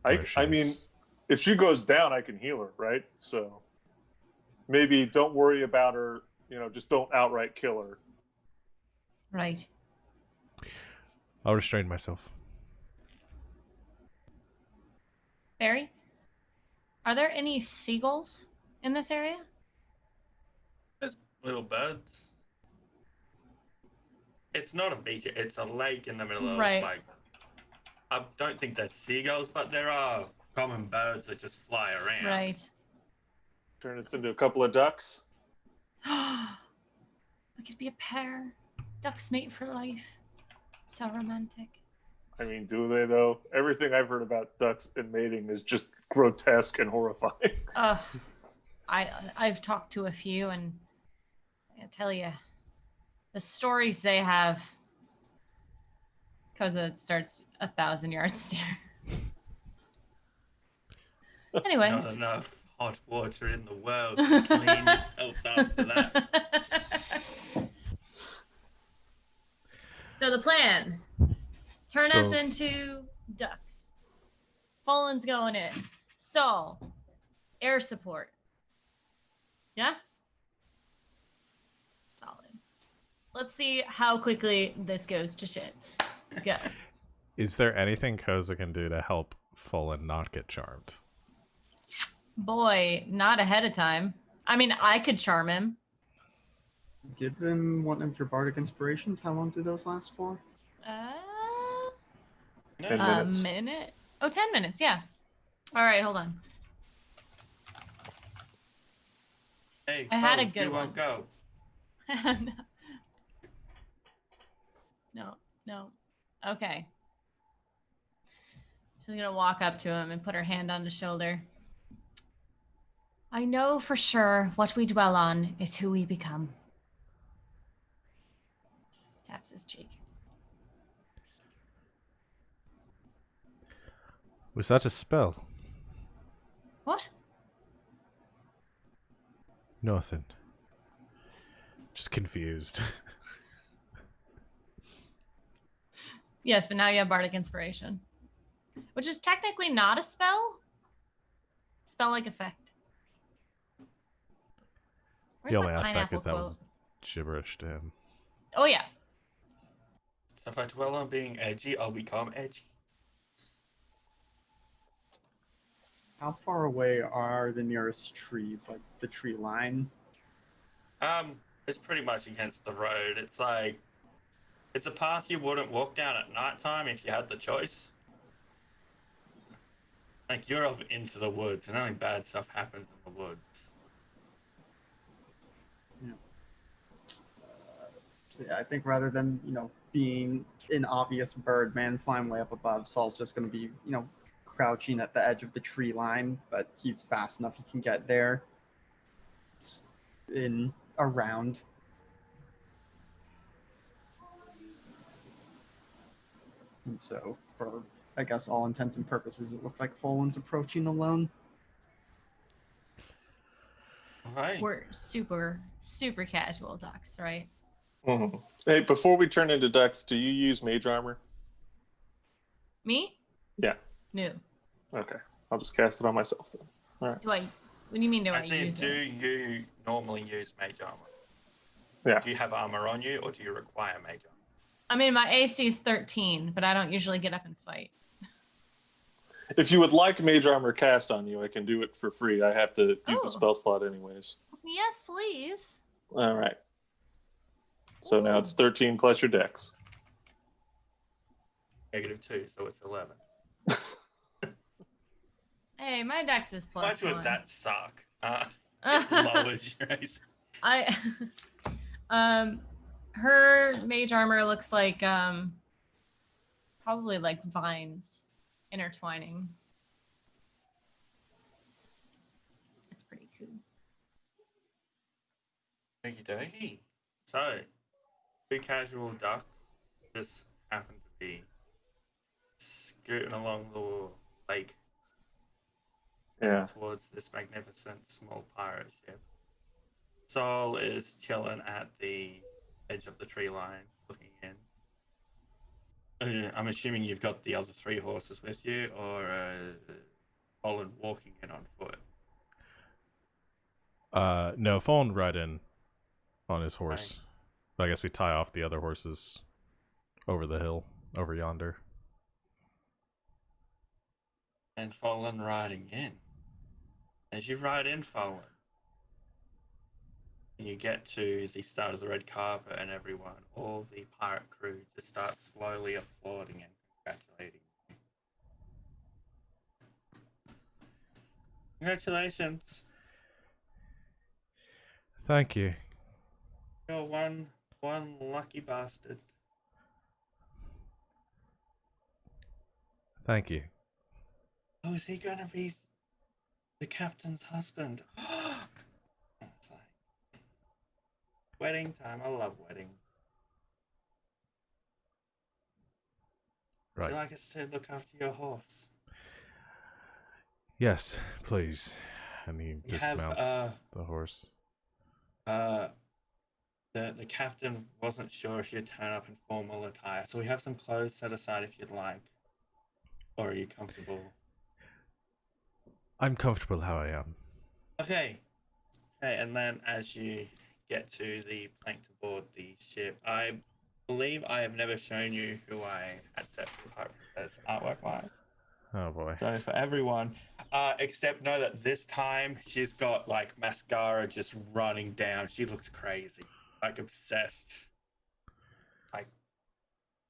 I where she mean, is. if she goes down, I can heal her, right? So maybe don't worry about her. Just don't outright kill her. Right. I'll restrain myself. Barry? Are there any seagulls in this area? There's little birds. It's not a beach, it's a lake in the middle of, Right. I don't think there's seagulls, but there are common birds that just fly around. Right. Turn us into a couple of ducks. We could be a pair. Ducks mate for life. So romantic. I mean, do they though? Everything I've heard about ducks and mating is just grotesque and horrifying. I've talked to a few, and I tell you, the stories they have. Because it starts 1,000 yard stare. Anyways. Not enough hot water in the world to clean yourself after that. So the plan. Turn So- us into ducks. Fallen's going in. Saul. Air support. Yeah? Solid. Let's see how quickly this goes to shit. Go. Is there anything Koza can do to help Fallen not get charmed? Boy, not ahead of time. I mean, I could charm him. Give him one of your bardic inspirations. How long do those last for? 10 A minutes. minute? Oh, 10 minutes, yeah. All right, hold on. Hey, I had a you good won't one. go. No. Okay. She's gonna walk up to him and put her hand on his shoulder. I know for sure what we dwell on is who we become. Taps his cheek. Was that a spell? What? Nothing. Just confused. Yes, but now you have bardic inspiration, which is technically not a spell. Spell-like effect. Where's He only my asked that pineapple because that quote? was gibberish to him. Oh yeah. So if I dwell on being edgy, I'll become edgy. How far away are the nearest trees, like the tree line? It's pretty much against the road. It's like it's a path you wouldn't walk down at nighttime if you had the choice. Like you're off into the woods, and only bad stuff happens in the woods. So yeah, I think rather than being an obvious bird man flying way up above, Saul's just going to be crouching at the edge of the tree line, but he's fast enough he can get there. In around. And so, for I guess all intents and purposes, it looks like Folan's approaching alone. Right. We're super, super casual ducks, right? Mhm. Hey, before we turn into ducks, do you use mage armor? Me? Yeah. No. Okay. I'll just cast it on myself then. All right. Do I? What do you mean? Do I As in, use do it? you normally use mage armor? Yeah. Do you have armor on you, or do you require mage armor? I mean, my AC is 13, but I don't usually get up and fight. If you would like mage armor cast on you, I can do it for free. I have to use the Oh. spell slot anyways. Yes, please. All right. So now Ooh. it's 13 plus your dex. -2, so it's 11. Hey, my dex is Why plus would one. that suck? It lowers your AC. Her mage armor looks like probably like vines intertwining. It's pretty cool. Okie dokie. So, two casual ducks just happen to be scooting along the lake Yeah. towards this magnificent small pirate ship. Sol is chilling at the edge of the tree line, looking in. I'm assuming you've got the other 3 horses with you, or Olin walking in on foot. No, phone right in on his horse. But I guess we tie off the other horses over the hill, over yonder. And Fallen riding in. As you ride in, Fallen, and you get to the start of the red carpet, and everyone, all the pirate crew, just starts slowly applauding and congratulating you. Congratulations! Thank you. You're one lucky bastard. Thank you. Oh, is he gonna be the captain's husband? It's like wedding time. I love weddings. Would Right. you like us to look after your horse? Yes, please. And he We have, dismounts the horse. The captain wasn't sure if you'd turn up in formal attire, so we have some clothes set aside if you'd like. Or are you comfortable? I'm comfortable how I am. Okay. Okay, and then as you get to the plank to board the ship, I believe I have never shown you who I had set for the Pirate Princess artwork-wise. Oh boy. So for everyone, except know that this time she's got like mascara just running down. She looks crazy, like obsessed. Like,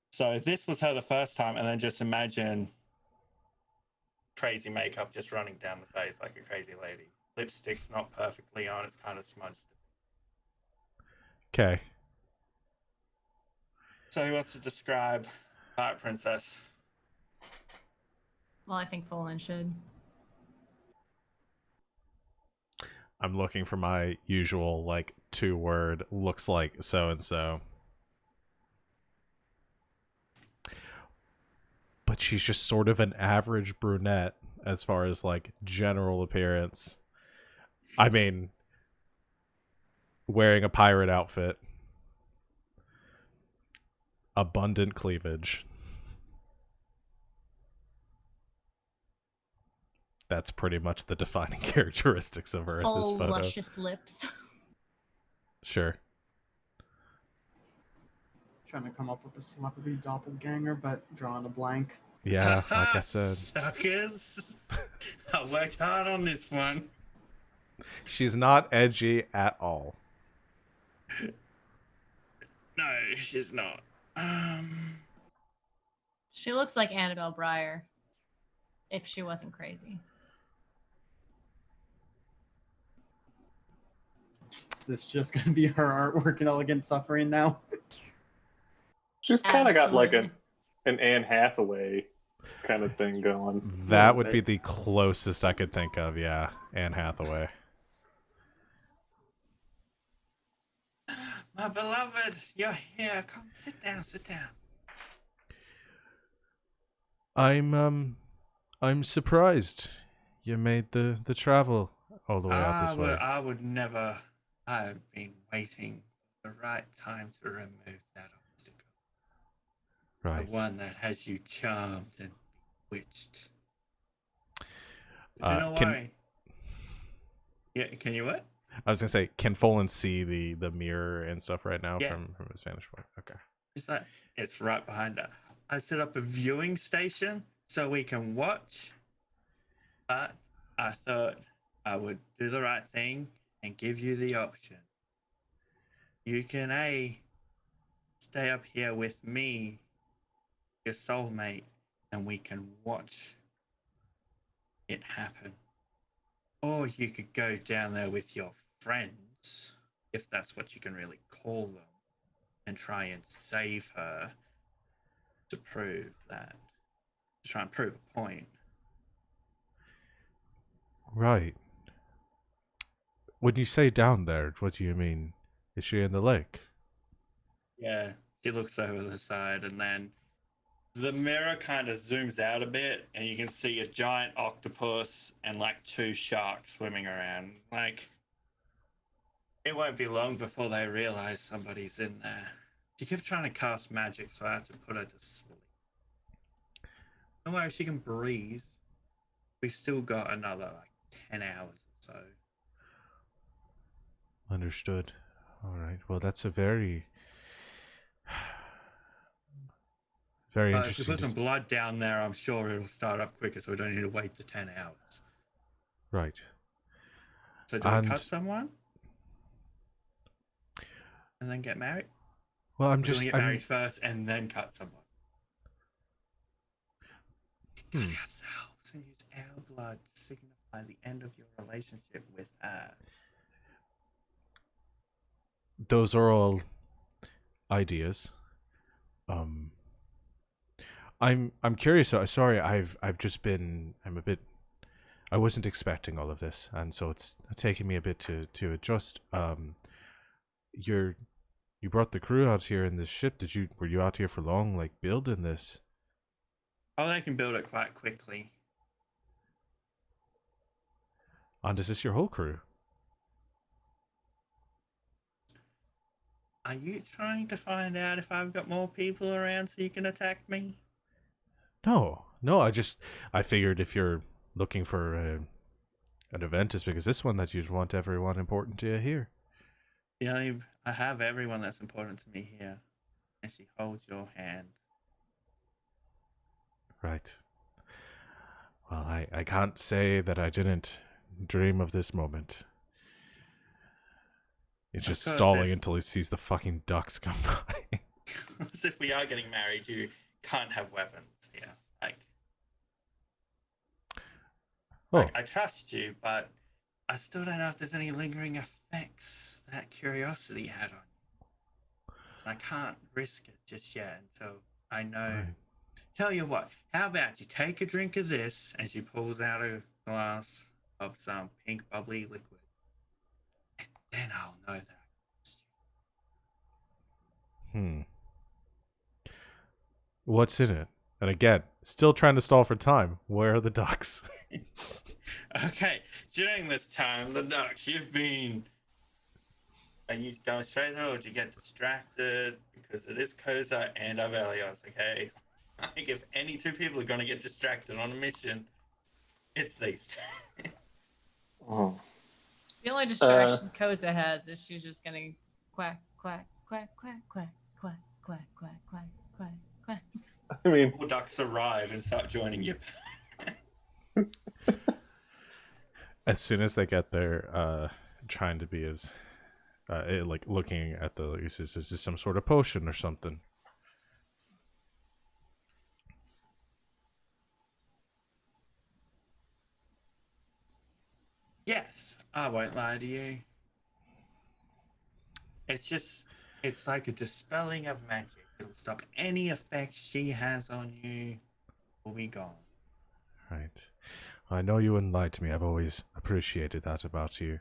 so this was her the first time, and then just imagine crazy makeup just running down the face like a crazy lady. Lipstick's not perfectly on; it's kind of smudged. Okay. So who wants to describe Pirate Princess? Well, I think Folan should. I'm looking for my usual, like, 2-word, looks like so-and-so. But she's just sort of an average brunette as far as, like, general appearance. I mean, wearing a pirate outfit. Abundant cleavage. That's pretty much the defining characteristics of her in this Full photo. luscious lips. Sure. Trying to come up with a celebrity doppelganger, but drawing a blank. Yeah, like I said, Suckers. I worked hard on this one. she's not edgy at all. No, she's not. She looks like Annabelle Breyer, if she wasn't crazy. Is this just gonna be her artwork in Elegant Suffering now? She's kind of got like Absolutely. an Anne Hathaway kind of thing going. That would be the closest I could think of, yeah. Anne Hathaway. My beloved, you're here. Come sit down, sit down. I'm surprised you made the travel all the way out this way. I would never. I've been waiting for the right time to remove that obstacle. Right. The one that has you charmed and bewitched. Do not worry. Yeah, can you what? I was gonna say, can Folan see the mirror and stuff right now Yeah. from his vantage point? Okay. It's right behind her. I set up a viewing station so we can watch. But I thought I would do the right thing and give you the option. You can stay up here with me, your soulmate, and we can watch it happen. Or you could go down there with your friends, if that's what you can really call them, and try and save her to prove that. To try and prove a point. Right. When you say down there, what do you mean? Is she in the lake? Yeah, she looks over the side, and then the mirror kind of zooms out a bit, and you can see a giant octopus and like 2 sharks swimming around. Like, it won't be long before they realize somebody's in there. She kept trying to cast magic, so I had to put her to sleep. Don't worry, she can breathe. We've still got another like 10 hours or so. Understood. All right. Well, that's a very If you interesting. put some blood down there, I'm sure it'll start up quicker, so we don't need to wait to 10 hours. Right. So do we cut someone? And then get married? Well, I'm Or do just we get married first and then cut someone? Cut ourselves and use our blood to signify the end of your relationship with her. Those are all ideas. I'm curious. Sorry, I've just been. I wasn't expecting all of this, and so it's taking me a bit to adjust. You brought the crew out here in this ship. Were you out here for long, like building this? Oh, they can build it quite quickly. And is this your whole crew? Are you trying to find out if I've got more people around so you can attack me? No. I figured if you're looking for an event as big as this one, that you'd want everyone important to you here. Yeah, I have everyone that's important to me here, and she holds your hand. Right. Well, I can't say that I didn't dream of this moment. It's just stalling until he sees the fucking ducks come by. As if we are getting married, you can't have weapons. Yeah, I trust you, but I still don't know if there's any lingering effects that curiosity had on you. I can't risk it just yet until I know. Right. Tell you what, how about you take a drink of this as she pulls out a glass of some pink bubbly liquid. And then I'll know that. What's in it? And again, still trying to stall for time. Where are the ducks? Okay, during this time, the ducks, you've been... Are you going straight there, or did you get distracted? Because it is Koza and Aeos, okay? Like, if any 2 people are going to get distracted on a mission, it's these. The only distraction Koza has is she's just going to quack, quack, quack, quack, quack, quack, quack, quack, quack, quack, quack. I mean, All ducks arrive and start joining you. As soon as they get there, trying to be as like looking at the is this some sort of potion or something? Yes, I won't lie to you. It's like a dispelling of magic. It'll stop any effect she has on you. Will be gone. Right. I know you wouldn't lie to me. I've always appreciated that about you.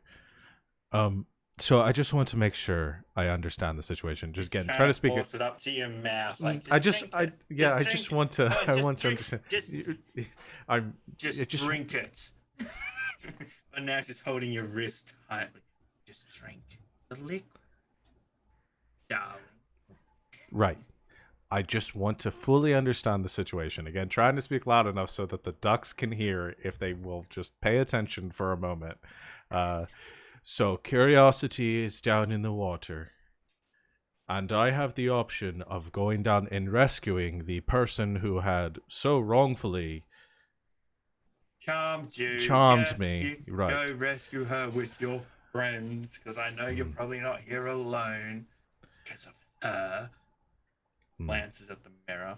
So I just want to make sure I understand the situation. Just again, try to speak force it up to your mouth. Like, I just want to Oh, just want to drink- understand. just- Just drink it. But now she's holding your wrist tightly. Just drink the liquid, darling. Right. I just want to fully understand the situation. Again, trying to speak loud enough so that the ducks can hear if they will just pay attention for a moment. So Curiosity is down in the water. And I have the option of going down and rescuing the person who had so wrongfully Charmed you. Charmed Yes, me, You right. Go rescue her with your friends, because I know you're probably not here alone because of her. Glances at the mirror.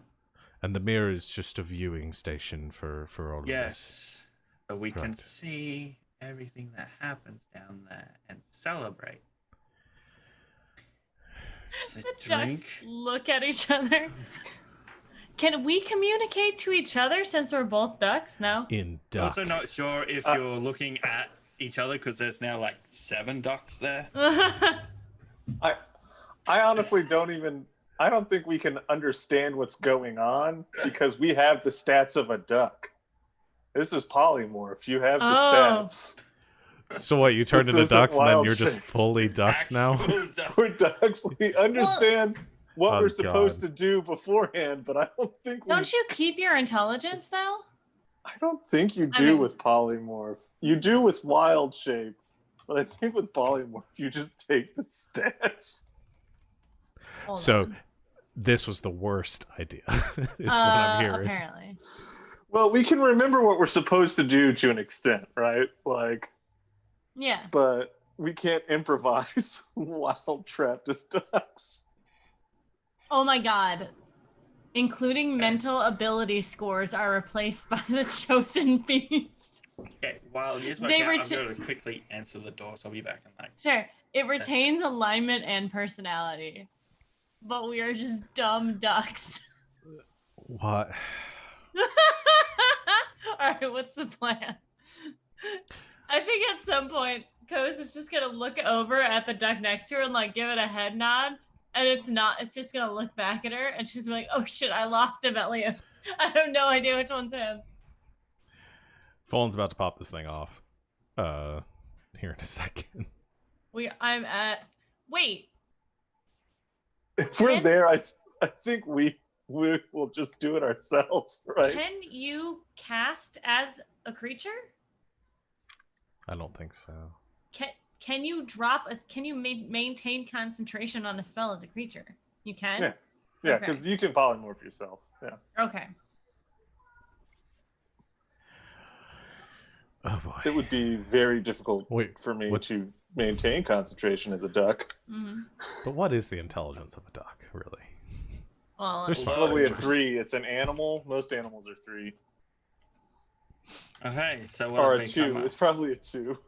And the mirror is just a viewing station for all of this. Yes. So we can Right. see everything that happens down there and celebrate. So The drink. ducks look at each other. Can we communicate to each other since we're both ducks? No. In duck. Also not sure if you're looking at each other because there's now like 7 ducks there. I honestly I don't think we can understand what's going on because we have the stats of a duck. This is polymorph. You have the Oh. stats. So what, you turned This into isn't ducks and then wild you're just shape. fully ducks now? Actual duck. We're ducks. We understand what Oh, we're supposed God. to do beforehand, but I don't think Don't you keep your intelligence now? I don't think you I do mean- with polymorph. You do with wild shape, but I think with polymorph you just take the stats. Hold So on. this was the worst idea, is what I'm hearing. Apparently. Well, we can remember what we're supposed to do to an extent, right? Like, Yeah. but we can't improvise wild trapped as ducks. Oh my god. Including mental ability scores are replaced by the chosen beast. Okay, while you work They out, were I'm t- going to quickly answer the door, so I'll be back in like. Sure. It retains alignment and personality. But we are just dumb ducks. What? Alright, what's the plan? I think at some point, Coase is just gonna look over at the duck next to her and like give it a head nod. And it's just gonna look back at her and she's gonna be like, oh shit, I lost him at Leos. I have no idea which one's him. Fallen's about to pop this thing off. Here in a second. I'm at wait. If we're Can- there, I think we will just do it ourselves, right? Can you cast as a creature? I don't think so. Can you maintain concentration on a spell as a creature? You can? Yeah. Yeah, Okay. because you can polymorph yourself. Yeah. Okay. Oh boy. It would be very difficult Wait, for me what's- to maintain concentration as a duck. Mm-hmm. But what is the intelligence of a duck, really? Well, There's smart Probably a creatures. 3. It's an animal. Most animals are 3. Okay, so what Or have a we come 2. up? It's probably a 2.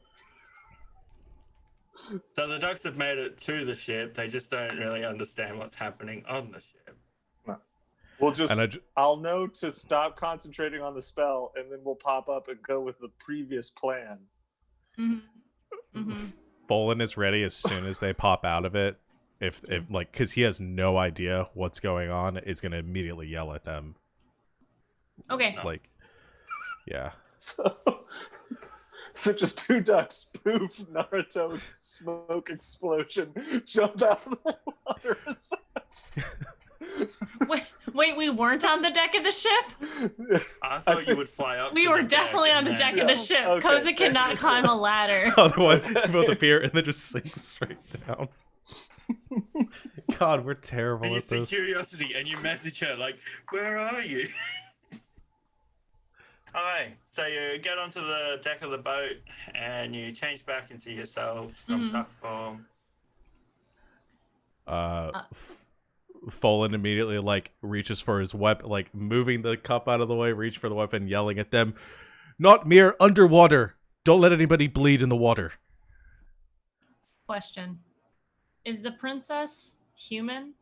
So the ducks have made it to the ship. They just don't really understand what's happening on the ship. We'll just And I'll know to stop concentrating on the spell, and then we'll pop up and go with the previous plan. mm-hmm. Mm-hmm. Fallen is ready as soon as they pop out of it. If like, because he has no idea what's going on, is going to immediately yell at them. Okay. No. Like, yeah. So just 2 ducks, poof, Naruto smoke explosion, jump out of the water. Wait, we weren't on the deck of the ship? I thought you would fly up. We to were the deck definitely on and the then- deck Yeah. of the ship. Okay, Koza cannot thanks. climb a ladder. Otherwise, you both appear and then just sink straight down. God, we're terrible And you at see this. Curiosity and you message her like, where are you? Alright, so you get onto the deck of the boat and you change back into yourselves from Mhm. duck form. Folan immediately like reaches for his weapon, like moving the cup out of the way, reach for the weapon, yelling at them, "Not mere underwater! Don't let anybody bleed in the water." Question: is the princess human,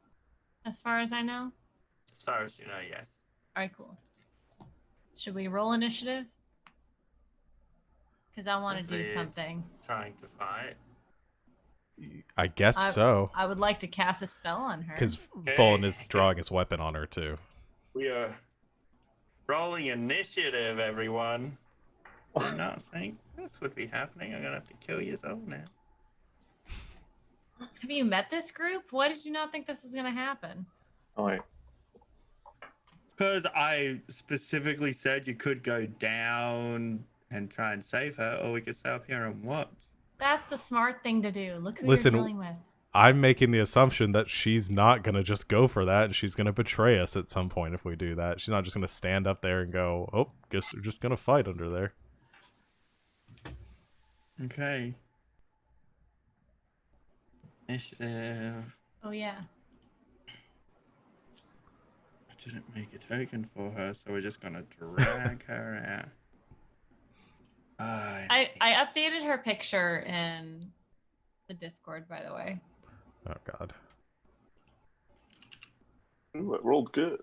as far as I know? As far as you know, yes. All right, cool. Should we roll initiative? Because I want to do Weird. something. Trying to fight. I guess so, I would like to cast a spell on her. because Okay. Folan is drawing his weapon on her too. We are rolling initiative, everyone. Did not think this would be happening. I'm gonna have to kill yourself now. Have you met this group? Why did you not think this was going to happen? Oh, wait. Because I specifically said you could go down and try and save her, or we could stay up here and watch. That's the smart thing to do. Look who Listen, you're dealing with. I'm making the assumption that she's not gonna just go for that, and she's gonna betray us at some point if we do that. She's not just gonna stand up there and go, "Oh, guess they're just gonna fight under there." Okay. Initiative. Oh, yeah. I didn't make a token for her, so we're just gonna drag her out. I updated her picture in the Discord, by the way. Oh God. Ooh, it rolled good.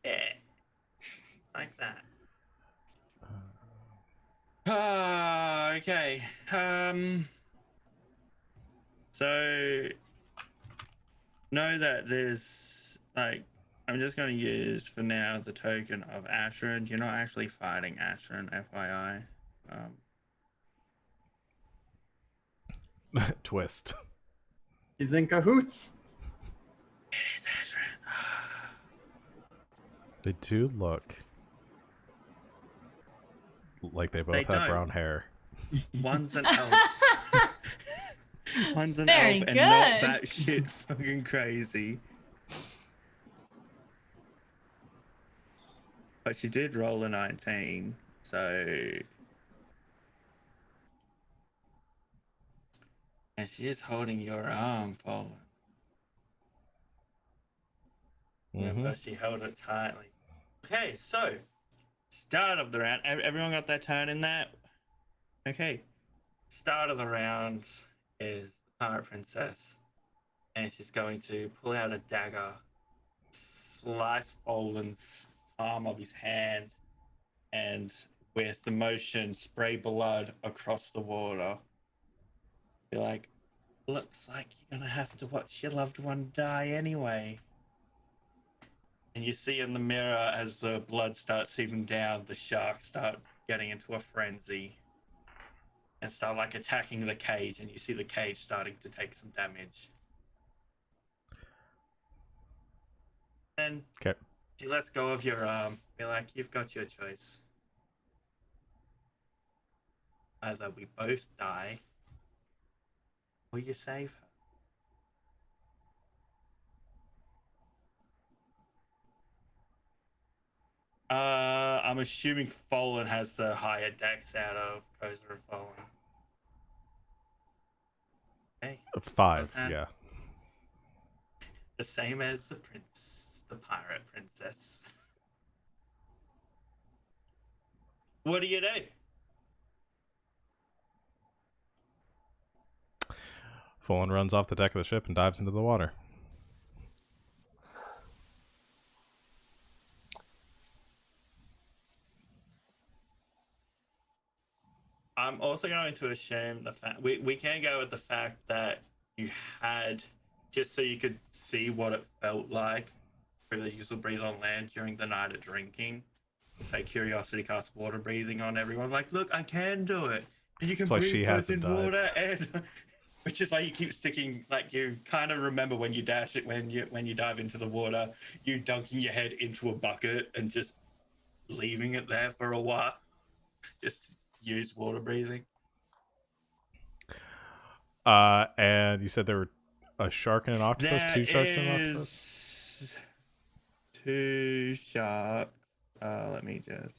Yeah. Like that. Okay. So know that there's like I'm just gonna use for now the token of Ashran. You're not actually fighting Ashran, FYI. Twist. He's in cahoots. It is Ashran. They do look like they both They have don't. brown hair. One's an elf. One's an Very elf and not good. batshit fucking crazy. But she did roll a 19, so. And she is holding your arm, Fallen. Remember, she held it tightly. Okay, so. Start of the round. Everyone got their turn in that? Okay. Start of the round is the Pirate Princess. And she's going to pull out a dagger, slice Folan's arm of his hand, and with the motion, spray blood across the water. Be like, looks like you're gonna have to watch your loved one die anyway. And you see in the mirror as the blood starts seeping down, the sharks start getting into a frenzy and start like attacking the cage, and you see the cage starting to take some damage. And Okay. she lets go of your arm. Be like, you've got your choice. Either we both die, or you save her. I'm assuming Fallen has the higher dex out of Koza and Fallen. Okay. 5, Okay. yeah. The same as the pirate princess. What do you do? Folan runs off the deck of the ship and dives into the water. I'm also going to assume the fact we can go with the fact that you had just so you could see what it felt like for the use of breathe on land during the night of drinking. Say Curiosity cast water breathing on everyone. Like, look, I can do it. And you can That's why breathe she both in hasn't died. water and Which is why you keep sticking. Like you kind of remember when you dash it, when you dive into the water, you dunking your head into a bucket and just leaving it there for a while. Just use water breathing. And you said there were a shark and an octopus, There two sharks and an octopus? is 2 sharks. Let me just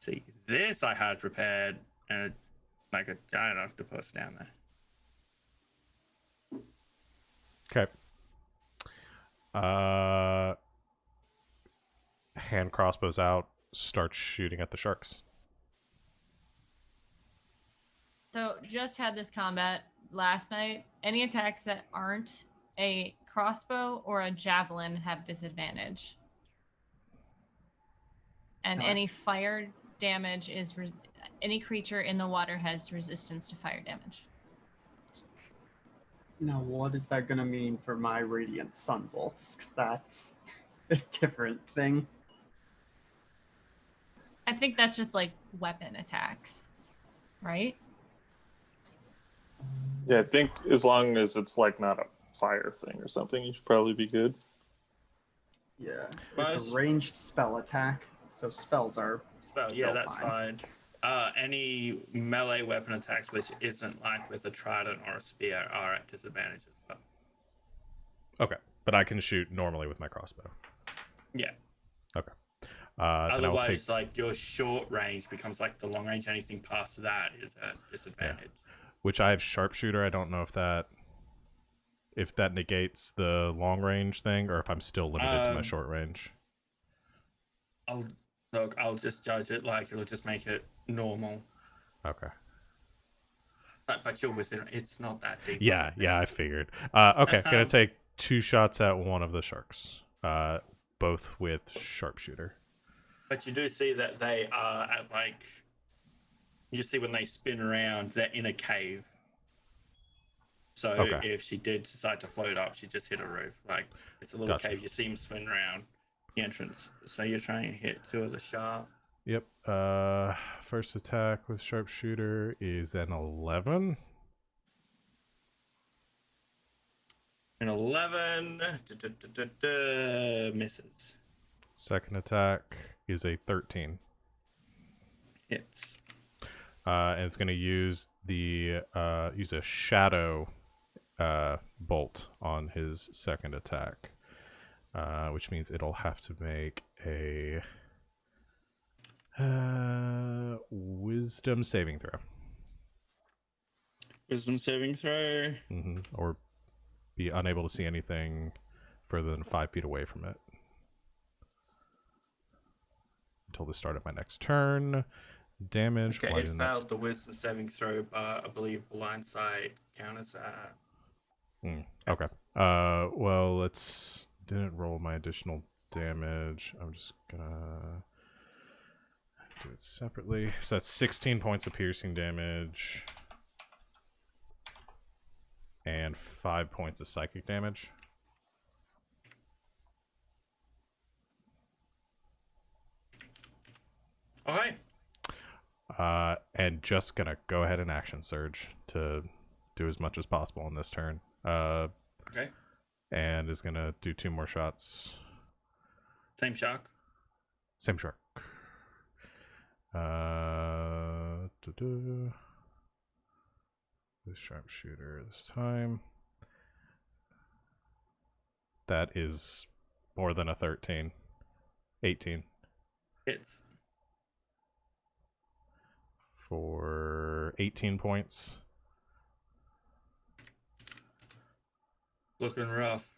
see. This I had prepared, and like a giant octopus down there. Okay. Hand crossbows out, start shooting at the sharks. So just had this combat last night. Any attacks that aren't a crossbow or a javelin have disadvantage. And Alright. any fire damage is any creature in the water has resistance to fire damage. Now, what is that gonna mean for my radiant sunbolts? Because that's a different thing. I think that's just like weapon attacks, right? Yeah, I think as long as it's like not a fire thing or something, you should probably be good. Yeah, Well, it's a ranged spell attack, so spells are Well, yeah, still that's fine. Any melee weapon attacks which isn't like with a trident or a spear are at disadvantage as well. Okay. But I can shoot normally with my crossbow. Yeah. Okay. Then I will Otherwise, take... like your short range becomes like the long range. Anything past that is at disadvantage. Which I have sharpshooter. I don't know if that negates the long range thing, or if I'm still limited to my short range. I'll just judge it like it'll just make it normal. Okay. But you're within. It's not that deep. Yeah, I figured. Okay, gonna take 2 shots at one of the sharks. Both with sharpshooter. But you do see that they are at like. You see when they spin around, they're in a cave. So Okay. if she did decide to float up, she just hit a roof. Like it's a little Gotcha. cave. You see them spin around the entrance. So you're trying to hit 2 of the sharks. Yep. First attack with sharpshooter is an 11. An 11 misses. Second attack is a 13. Hits. And it's going to use use a shadow bolt on his second attack, which means it'll have to make a wisdom saving throw. Wisdom saving throw. Or be unable to see anything further than 5 feet away from it until the start of my next turn. Damage. Okay, it failed the wisdom saving throw, but I believe blindside counters that. Okay. Well, let's didn't roll my additional damage. I'm just gonna do it separately. So that's 16 points of piercing damage and 5 points of psychic damage. Okay. And just gonna go ahead and action surge to do as much as possible in this turn. Okay. And is gonna do 2 more shots. Same shark. Same shark. This sharpshooter this time. That is more than a 13. 18. Hits. For 18 points. Looking rough.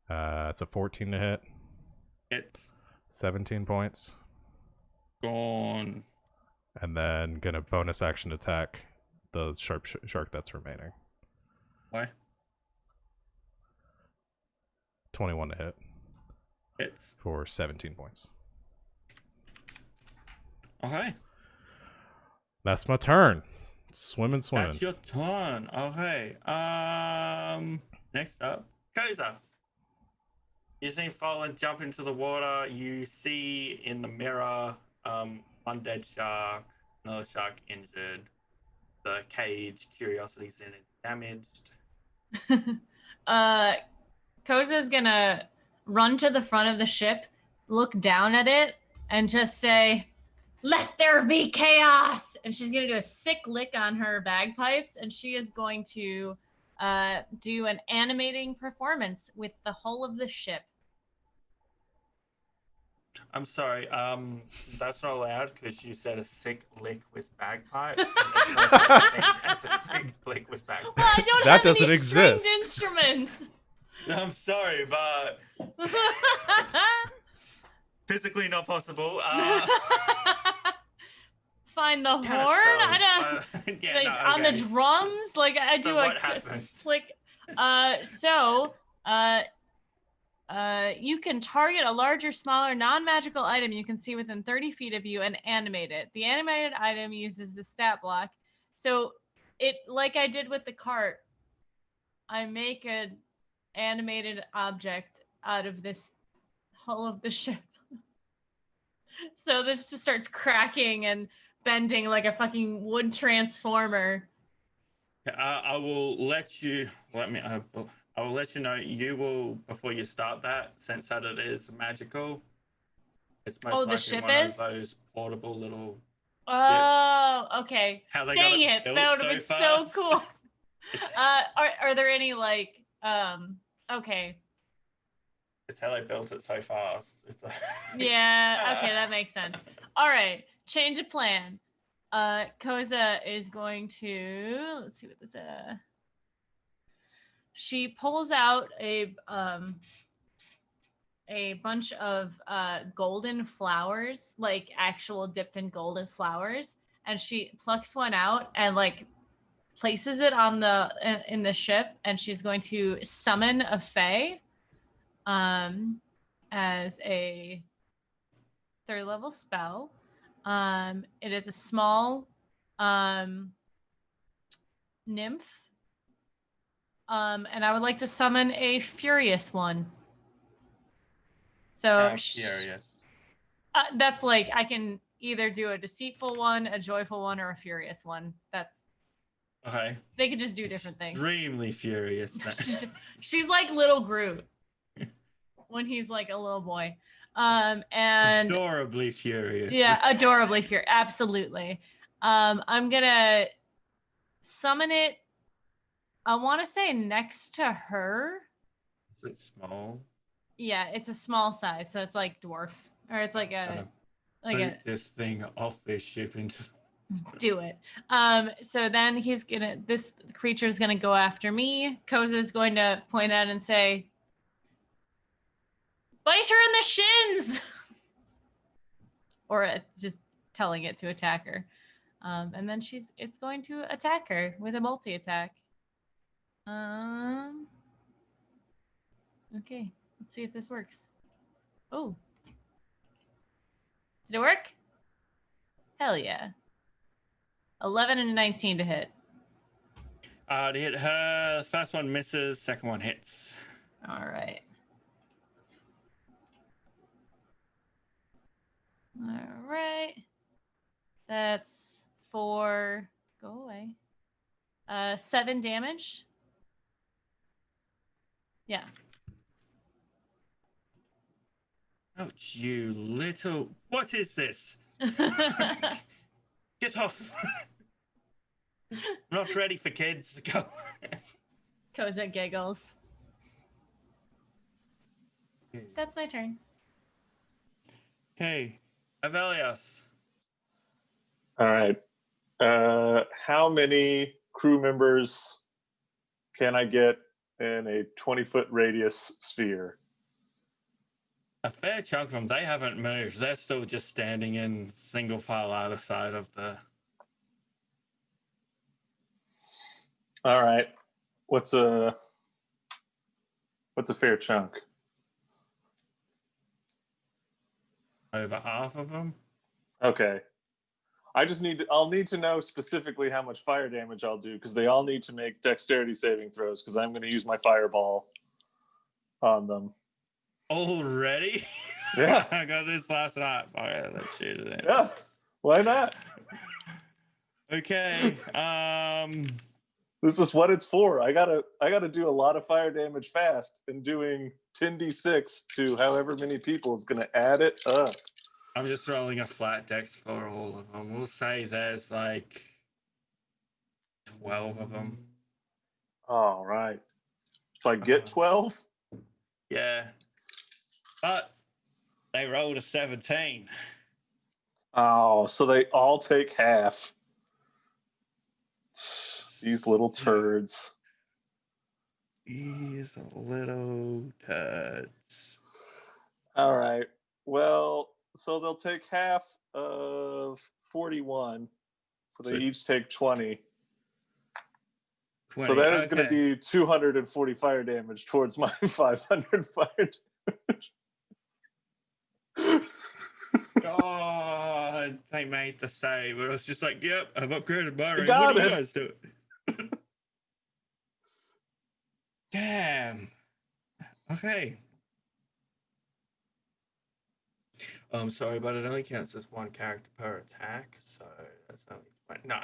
It's a 14 to hit. Hits. 17 points. Gone. And then gonna bonus action attack the shark that's remaining. Why? 21 to hit. Hits. For 17 points. Okay. That's my turn. Swimming. That's your turn. Okay. Next up, Koza. You see Fallen jump into the water. You see in the mirror, one dead shark, another shark injured. the cage Curiosity's in is damaged. Koza's gonna run to the front of the ship, look down at it, and just say, "Let there be chaos!" And she's gonna do a sick lick on her bagpipes, and she is going to do an animating performance with the hull of the ship. I'm sorry, that's not allowed because you said a sick lick with bagpipe. It's a sick lick with bagpipe. Well, I don't That have doesn't any exist. stringed instruments. I'm sorry, but physically not possible. Find the horn. Kinda I spelled. don't. Yeah, Like, no, on the okay. drums, like I So do what a happens? slick. You can target a larger, smaller, non-magical item you can see within 30 feet of you and animate it. The animated item uses the stat block. So it, like I did with the cart, I make an animated object out of this hull of the ship. So this just starts cracking and bending like a fucking wood transformer. I will let you. I will let you know. You will, before you start that, since that it is magical. It's most The likely ship one is? of those portable little. Oh, okay. How they Dang got it, built that would have been so fast. cool. Are there any like okay. It's how they built it so fast. It's like... Yeah, okay, that makes sense. All right, change of plan. Koza is going to, let's see what this she pulls out a bunch of golden flowers, like actual dipped in golden flowers, and she plucks one out and like places it on in the ship, and she's going to summon a fae as a 3rd level spell. It is a small nymph. And I would like to summon a furious one. So furious. That's like, I can either do a deceitful one, a joyful one, or a furious one. That's Okay. They could just do different things. Extremely furious. She's like little Groot when he's like a little boy. And adorably furious. Yeah, adorably furious. Absolutely. I'm gonna summon it. I want to say next to her. Is it small? Yeah, it's a small size, so it's like dwarf, or it's like this thing off this ship into. Do it. So then this creature is gonna go after me. Koza is going to point out and say, "Bite her in the shins," or just telling it to attack her. And then it's going to attack her with a multi-attack. Okay, let's see if this works. Oh. Did it work? Hell yeah. 11 and 19 to hit. To hit her, first one misses, second one hits. All right. All right. That's 4. Go away. 7 damage. Yeah. Ouch, you little. What is this? Get off. Not ready for kids. Go. Koza giggles. That's my turn. Hey, Aeos. All right. How many crew members can I get in a 20-foot radius sphere? A fair chunk of them. They haven't moved. They're still just standing in single file either side of the. All right. What's a fair chunk? Over half of them. Okay. I'll need to know specifically how much fire damage I'll do, because they all need to make dexterity saving throws, because I'm going to use my fireball on them. Already? Yeah. I got this last night. Oh, yeah, let's shoot it in. Yeah. Why not? Okay. This is what it's for. I gotta do a lot of fire damage fast, and doing 10d6 to however many people is gonna add it up. I'm just rolling a flat dex for all of them. We'll say there's like 12 of them. All right. So I get 12. Yeah. But they rolled a 17. Oh, so they all take half. These little turds. These little turds. All right. Well, so they'll take half of 41. So they each take 20. So that is going to be 240 fire damage towards my 500 fire damage. God, they made the save. But I was just like, yep, I've upgraded my range. Got What do it. you guys do? Damn. Okay. I'm sorry, but it only counts as one character per attack, so that's only no.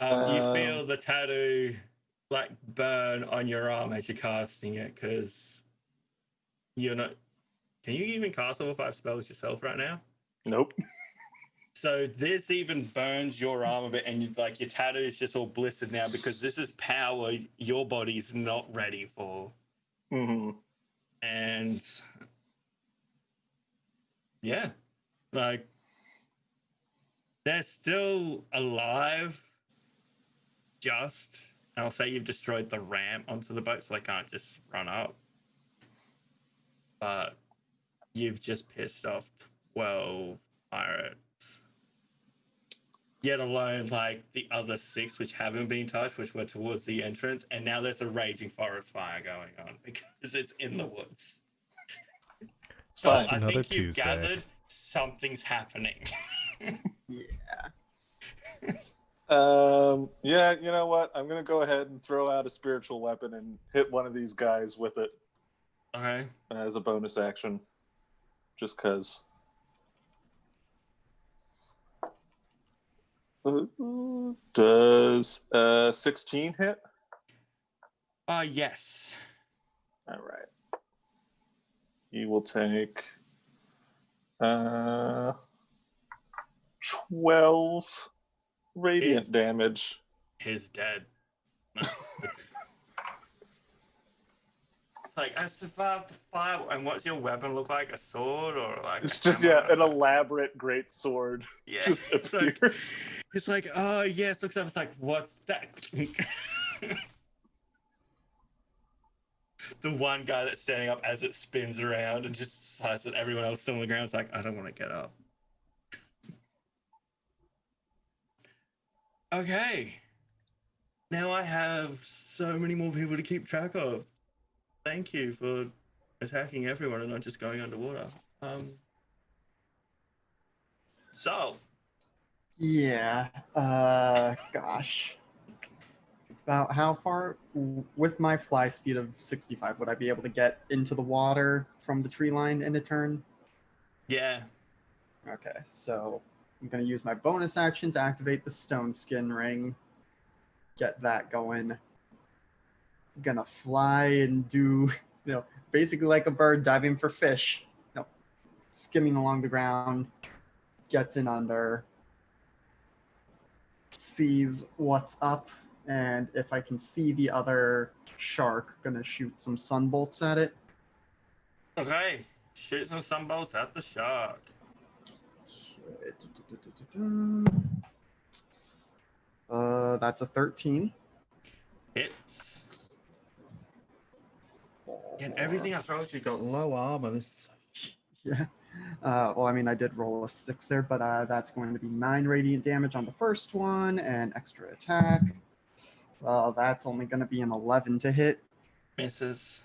You feel the tattoo like burn on your arm as you're casting it, because you're not. Can you even cast level 5 spells yourself right now? Nope. So this even burns your arm a bit, and like your tattoo is just all blistered now because this is power your body's not ready for. Mm-hmm. And yeah, like they're still alive. I'll say you've destroyed the ramp onto the boat, so they can't just run up. But you've just pissed off 12 pirates. Yet alone, like the other 6 which haven't been touched, which were towards the entrance, and now there's a raging forest fire going on because it's in the woods. So Just I another think you've Tuesday. gathered something's happening. Yeah. Yeah, you know what? I'm gonna go ahead and throw out a spiritual weapon and hit one of these guys with it Okay. as a bonus action. Just cause. Does 16 hit? Yes. All right. He will take 12 radiant damage. He's dead. No. Like, I survived the fire. And what's your weapon look like? A sword or like? It's just an elaborate great sword. Yeah. Just appears. It's like, oh yes. Looks up. It's like, what's that? The one guy that's standing up as it spins around and just decides that everyone else still on the ground is like, I don't want to get up. Okay. Now I have so many more people to keep track of. Thank you for attacking everyone and not just going underwater. So. Yeah. Gosh. About how far, with my fly speed of 65, would I be able to get into the water from the tree line in a turn? Yeah. Okay, so I'm going to use my bonus action to activate the stone skin ring. Get that going. Gonna fly and do, basically like a bird diving for fish. Skimming along the ground, gets in under, sees what's up, and if I can see the other shark, gonna shoot some sunbolts at it. Okay. Shoot some sunbolts at the shark. That's a 13. Hits. And everything I throw at you got low armor. Yeah. Well, I mean, I did roll a 6 there, but that's going to be 9 radiant damage on the first one and extra attack. Well, that's only going to be an 11 to hit. Misses.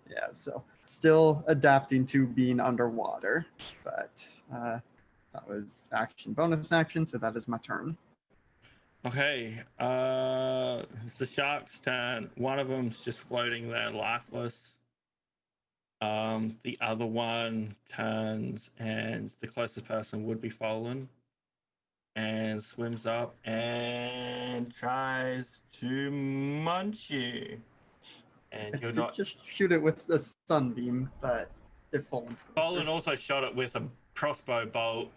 Yeah, so still adapting to being underwater, but that was action bonus action, so that is my turn. Okay. It's the shark's turn. One of them's just floating there, lifeless. The other one turns, and the closest person would be Fallen, and swims up and tries to munch you. And I you're did not. just shoot it with the sunbeam, but if Fallen's closer. Fallen also shot it with a crossbow bolt.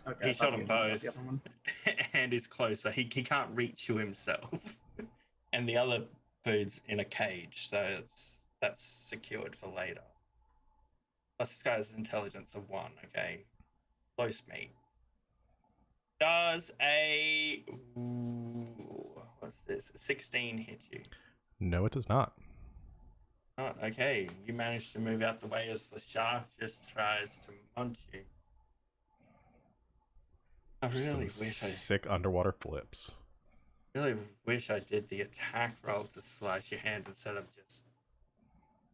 Okay, He I thought shot them you were talking about both, the other one. and is closer. He can't reach you himself. And the other bird's in a cage, so that's secured for later. Plus, this guy has intelligence of 1. Okay, close meet. Does a what's this? 16 hit you? No, it does not. Oh, okay. You managed to move out the way as the shark just tries to munch you. I really Some wish sick underwater flips. really wish I did the attack roll to slice your hand instead of just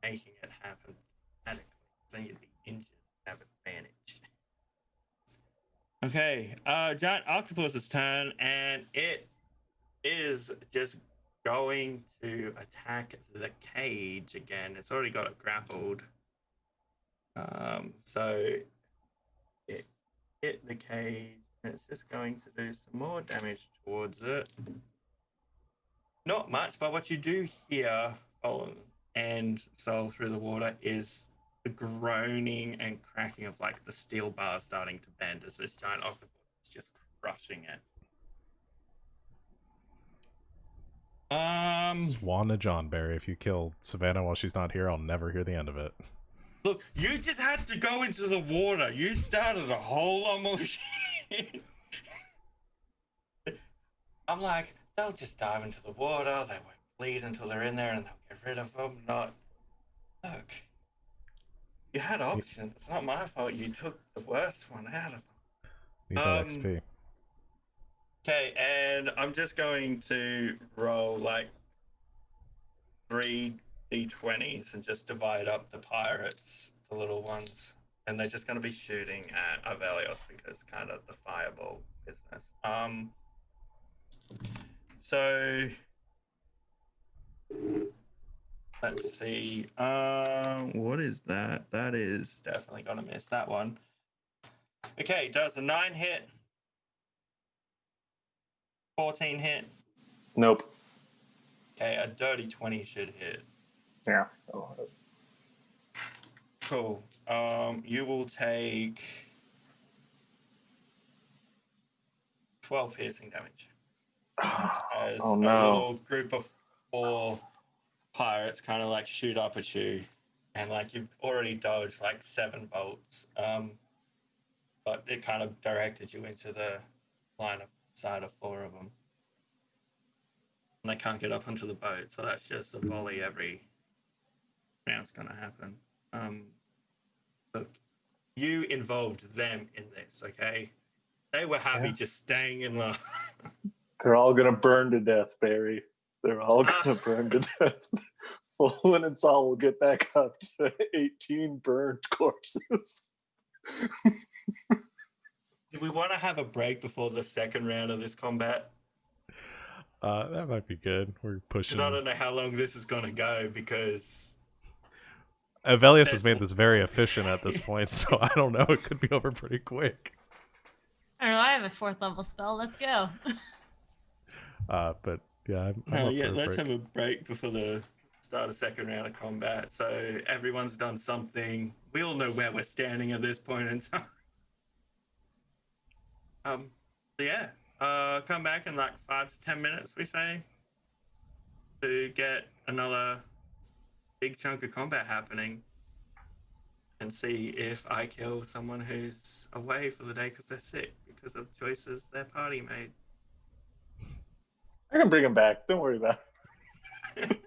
making it happen automatically. Then you'd be injured and have advantage. Okay, giant octopus's turn, and it is just going to attack the cage again. It's already got it grappled. So it hit the cage, and it's just going to do some more damage towards it. Not much, but what you do hear, and Soul through the water, is the groaning and cracking of like the steel bars starting to bend as this giant octopus is just crushing it. Swan to Johnberry. If you kill Savannah while she's not here, I'll never hear the end of it. Look, you just had to go into the water. You started a whole lot more shit. I'm like, they'll just dive into the water. They won't bleed until they're in there, and they'll get rid of them. Not, look, you had options. It's not my fault you took the worst one out of them. Need that XP. Okay, and I'm just going to roll like 3 d20s and just divide up the pirates, the little ones, and they're just going to be shooting at Aeos because kind of the fireball business. So let's see. What is that? That is definitely going to miss that one. Okay, does a 9 hit? 14 hit? Nope. Okay, a dirty 20 should hit. Yeah. Oh. Cool. You will take 12 piercing damage. As Oh a no. little group of 4 pirates kind of like shoot up at you, and like you've already dodged like 7 bolts. But it kind of directed you into the line of sight of 4 of them. And they can't get up onto the boat, so that's just a volley every round's gonna happen. Look, you involved them in this, okay? They were happy just staying in the. They're all gonna burn to death, Barry. They're all gonna burn to death. Fallen and Saul will get back up to 18 burned corpses. Do we want to have a break before the second round of this combat? That might be good. We're pushing. Because I don't know how long this is going to go, because Aeos has made this very efficient at this point, so I don't know. It could be over pretty quick. I don't know. I have a 4th level spell. Let's go. But yeah, let's have a break before the start of second round of combat. So everyone's done something. We all know where we're standing at this point in time. So yeah, come back in like 5 to 10 minutes, we say, to get another big chunk of combat happening, and see if I kill someone who's away for the day because they're sick because of choices their party made. I can bring him back. Don't worry about it.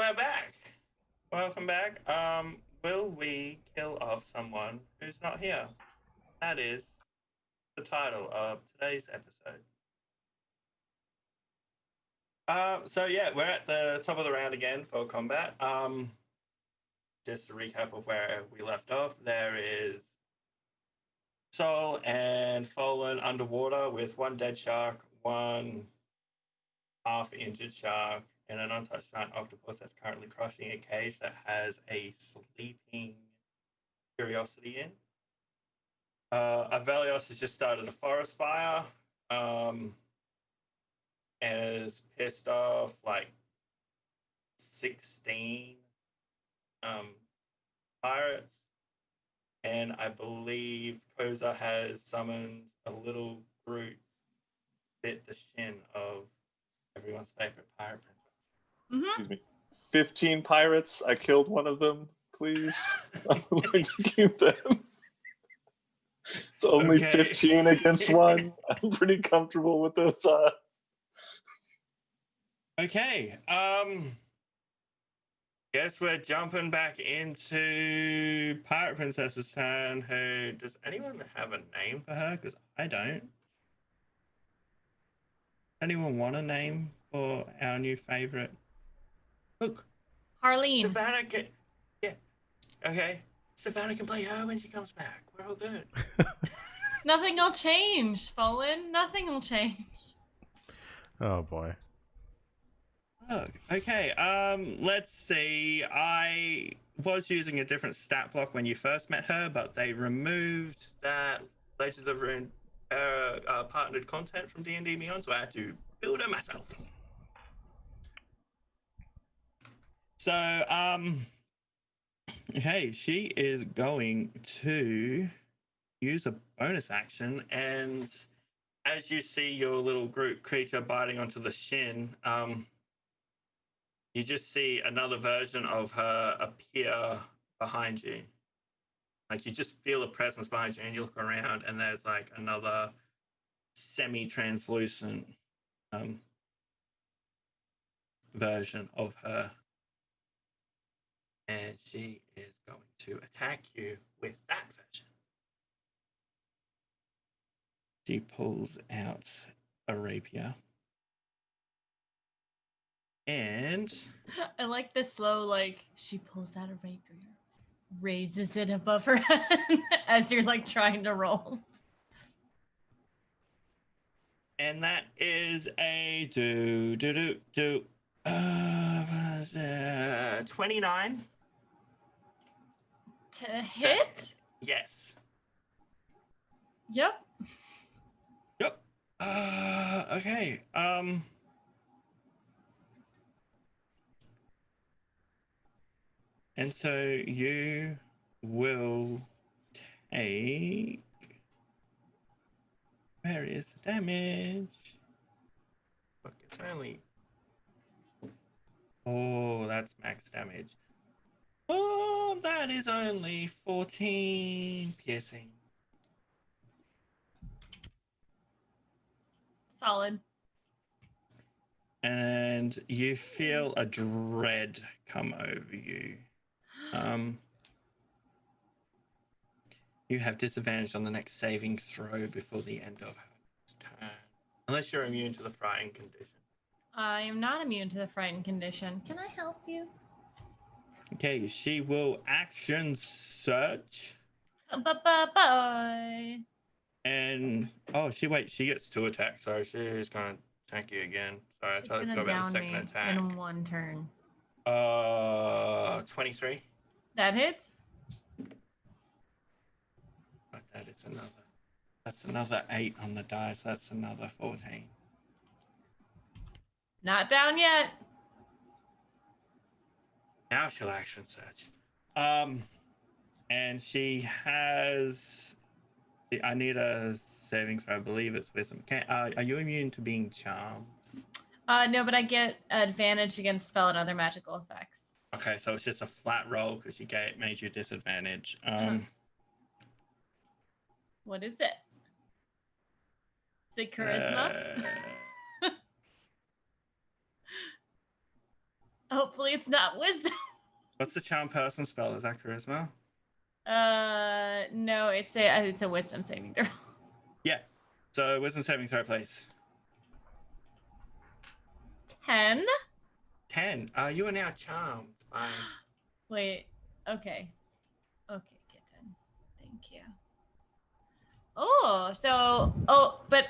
we're back. Welcome back. Will we kill off someone who's not here? That is the title of today's episode. So yeah, we're at the top of the round again for combat. Just a recap of where we left off. There is Soul and Fallen underwater with one dead shark, one half-injured shark, and an untouched giant octopus that's currently crushing a cage that has a sleeping curiosity in. Avelios has just started a forest fire, and is pissed off like 16 pirates. And I believe Koza has summoned a little Groot bit the shin of everyone's favorite pirate princess. Excuse me. 15 pirates. I killed one of them. Please. I would like to keep them. It's only Okay. 15 against one. I'm pretty comfortable with those odds. Okay. Guess we're jumping back into Pirate Princess's turn. Who does anyone have a name for her? Because I don't. Anyone want a name for our new favorite? Look, Harleen. Savannah can. Yeah. Okay. Savannah can play her when she comes back. We're all good. Nothing will change, Fallen. Nothing will change. Oh boy. Oh, okay. Let's see. I was using a different stat block when you first met her, but they removed that Legends of Runeterra partnered content from D&D Beyond, so I had to build it myself. So, okay, she is going to use a bonus action, and as you see your little Groot creature biting onto the shin, you just see another version of her appear behind you. Like you just feel a presence behind you and you look around and there's like another semi-translucent version of her. And she is going to attack you with that version. She pulls out a rapier. And I like the slow, like, she pulls out a rapier, raises it above her head as you're, like, trying to roll. And that is a 29. To hit? Yes. Yep. Yep. Okay. And so you will take. Where is the damage? Look, it's only. Oh, that's max damage. Oh, that is only 14 piercing. Solid. And you feel a dread come over you. You have disadvantage on the next saving throw before the end of her turn. Unless you're immune to the frightened condition. I am not immune to the frightened condition. Can I help you? Okay, she will action search. Bye. And she gets 2 attacks, so she's gonna attack you again. Sorry, I She's totally gonna forgot about the down second me attack. in one turn. 23. That hits? But that is another. That's another 8 on the dice. That's another 14. Not down yet. Now she'll action search. And she has. I need a savings throw. I believe it's wisdom. Are you immune to being charmed? No, but I get advantage against spell and other magical effects. Okay, so it's just a flat roll because she made you disadvantage. What is it? Is it charisma? Hopefully it's not wisdom. What's the charm person spell? Is that charisma? No, it's a wisdom saving throw. Yeah. So wisdom saving throw, please. 10. 10. You are now charmed by. Wait. Okay. Okay, kitten. Thank you. But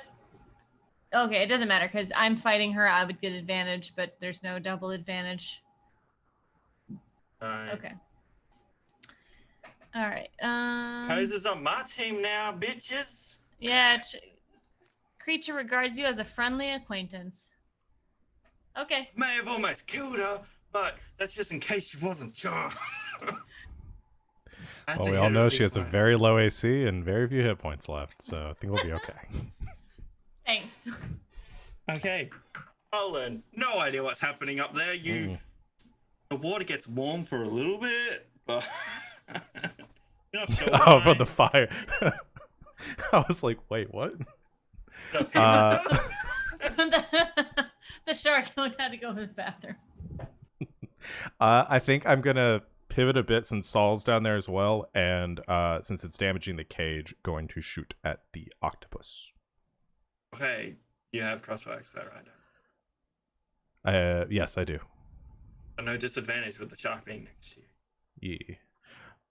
okay, it doesn't matter because I'm fighting her. I would get advantage, but there's no double advantage. Okay. All right. Poses on my team now, bitches. Yeah. Creature regards you as a friendly acquaintance. Okay. May have almost killed her, but that's just in case she wasn't charmed. Well, we all know she has a very low AC and very few hit points left, so I think we'll be okay. Thanks. Okay. Olin, no idea what's happening up there. The water gets warm for a little bit, but you're not sure Oh, why. for the fire. I was like, wait, what? The shark had to go to the bathroom. I think I'm gonna pivot a bit since Saul's down there as well, and since it's damaging the cage, going to shoot at the octopus. Okay, you have crossbow expert right now. Yes, I do. No disadvantage with the shark being next to you.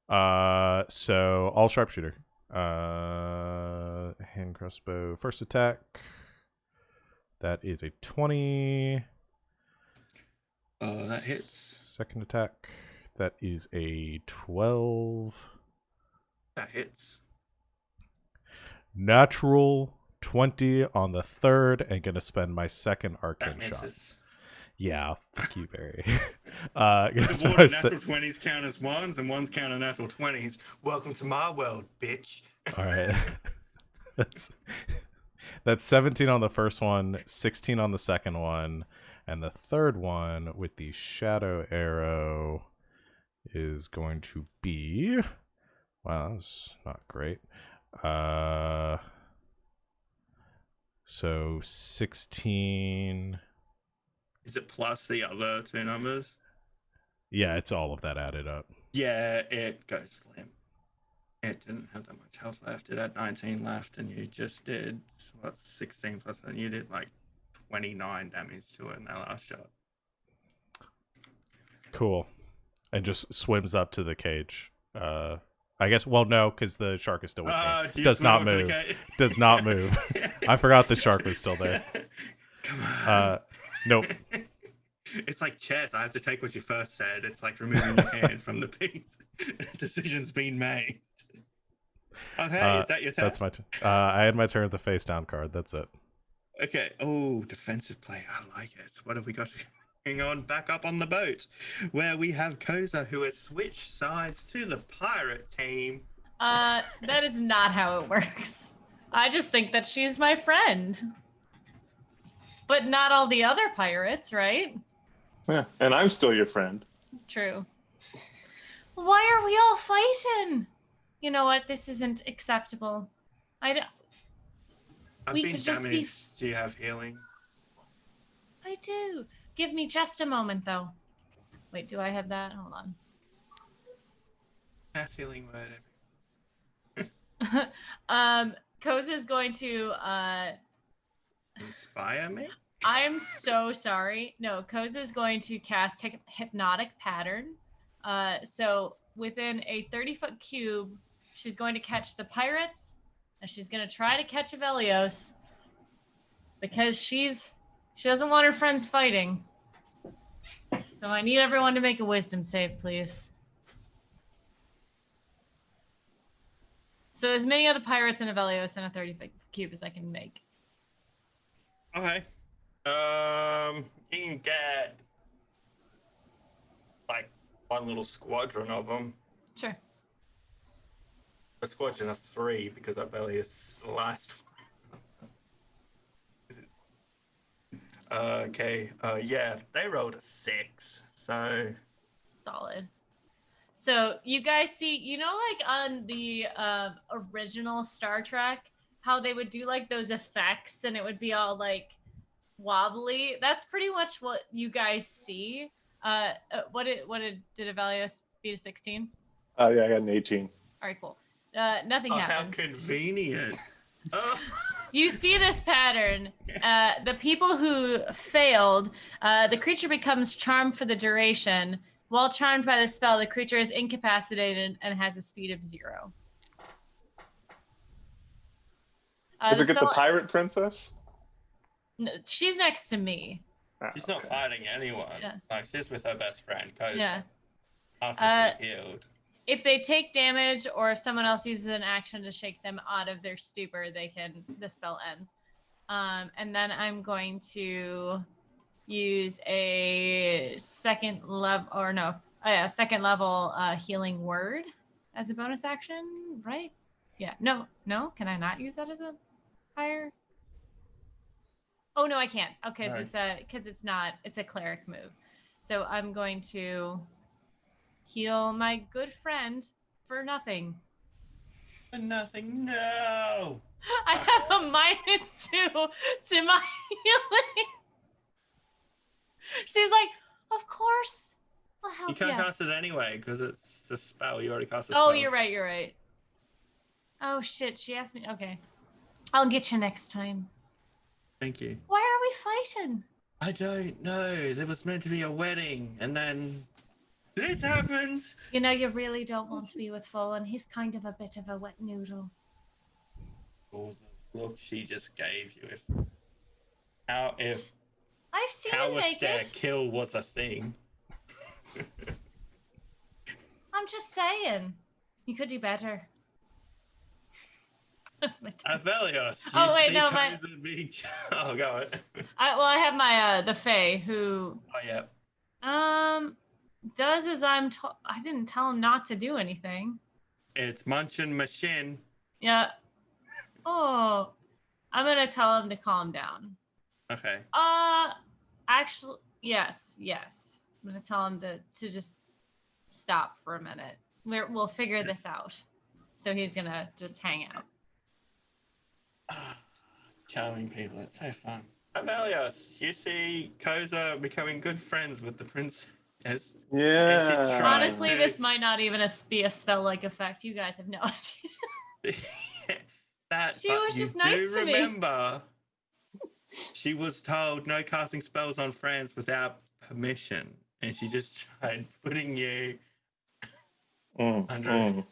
Yeah. So all sharpshooter. Hand crossbow. First attack. That is a 20. That hits. Second attack. That is a 12. That hits. Natural 20 on the third, and gonna spend my second arcane That shot. misses. Yeah, fuck you, Barry. The water natural 20s count as ones, and ones count as natural 20s. Welcome to my world, bitch. All right. That's 17 on the first one, 16 on the second one, and the third one with the shadow arrow is going to be, wow, that's not great. So 16. Is it plus the other two numbers? Yeah, it's all of that added up. Yeah, it goes limp. It didn't have that much health left. It had 19 left, and you just did, 16 plus, and you did like 29 damage to it in that last shot. Cool. And just swims up to the cage. I guess, well, no, because the shark is still with me. Does not move. Does not move. I forgot the shark was still there. Come on. Nope. It's like chess. I have to take what you first said. It's like removing your hand from the piece. Decision's been made. Okay, is that your turn? That's my turn. I had my turn with the face down card. That's it. Okay. Oh, defensive play. I like it. What have we got going on back up on the boat? Where we have Koza, who has switched sides to the pirate team. That is not how it works. I just think that she's my friend. But not all the other pirates, right? Yeah, and I'm still your friend. True. Why are we all fighting? You know what? This isn't acceptable. I've We been could just be- damaged. Do you have healing? I do. Give me just a moment, though. Wait, do I have that? Hold Mass healing word. on. Koza is going to Inspire me? I'm so sorry. No, Koza is going to cast Hypnotic Pattern. So within a 30-foot cube, she's going to catch the pirates, and she's going to try to catch Aeos because she doesn't want her friends fighting. So I need everyone to make a wisdom save, please. So as many of the pirates and Aeos in a 30-foot cube as I can make. Okay. You can get like one little squadron of them. Sure. A squadron of 3 because I've only the last one. Okay. Yeah, they rolled a 6, so Solid. So you guys see, you know, like on the original Star Trek, how they would do like those effects and it would be all like wobbly. That's pretty much what you guys see. Did Avelios beat a 16? Yeah, I got an 18. All right, cool. Nothing Oh, how happens. convenient. Oh. You see this pattern. The people who failed, the creature becomes charmed for the duration. While charmed by the spell, the creature is incapacitated and has a speed of 0. Does it get the spell- pirate princess? No, she's next to me. She's not fighting anyone. Yeah. Like, she's with her best friend, Koza. Yeah. Asking to be healed. If they take damage or if someone else uses an action to shake them out of their stupor, the spell ends. And then I'm going to use a second level healing word as a bonus action, right? Yeah. No, can I not use that as a higher? Oh no, I can't. Okay, No. it's a cleric move. So I'm going to heal my good friend for nothing. For nothing, no. I have a -2 to my healing. She's like, of course, I'll help You can't cast it anyway because it's a spell. You already cast a spell. Oh, you're right. Oh shit, she asked me. Okay, I'll get you next time. Thank you. Why are we fighting? I don't know. There was meant to be a wedding, and then this happens. You know, you really don't want to be with Fallen. He's kind of a bit of a wet noodle. Oh, the look she just gave you. If I've seen how him was naked. their kill was a thing. I'm just saying. You could do better. That's my turn. Avelios. Oh, wait, no, Oh, go on. I have my the Fae who Oh, yeah. does as I didn't tell him not to do anything. It's Munchin Machine. Yeah. Oh, I'm gonna tell him to calm down. Okay. Actually, yes. I'm gonna tell him to just stop for a minute. We'll figure this out. So he's gonna just hang out. Charming people, it's so fun. Avelios, you see Koza becoming good friends with the princess. Yeah. Honestly, this might not even be a spell-like effect. You guys have no idea. She was just nice to me. Remember, she was told no casting spells on friends without permission, and she just tried putting you under.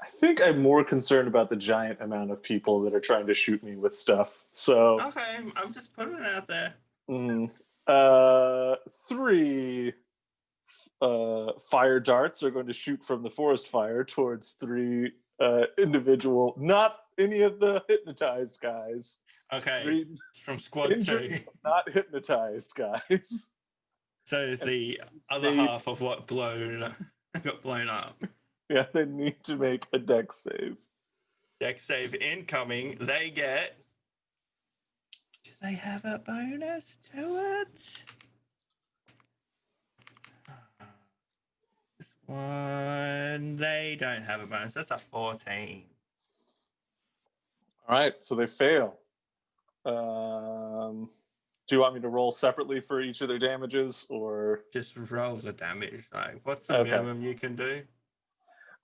I think I'm more concerned about the giant amount of people that are trying to shoot me with stuff. So Okay, I'm just putting it out there. 3 fire darts are going to shoot from the forest fire towards 3 individual, not any of the hypnotized guys. Okay, 3 from squad injured, 2. not hypnotized guys. So the other half of what got blown up. Yeah, they need to make a dex save. Dex save incoming. They get. Do they have a bonus to it? This one. They don't have a bonus. That's a 14. All right, so they fail. Do you want me to roll separately for each of their damages, or Just roll the damage. Like, what's the minimum you can do?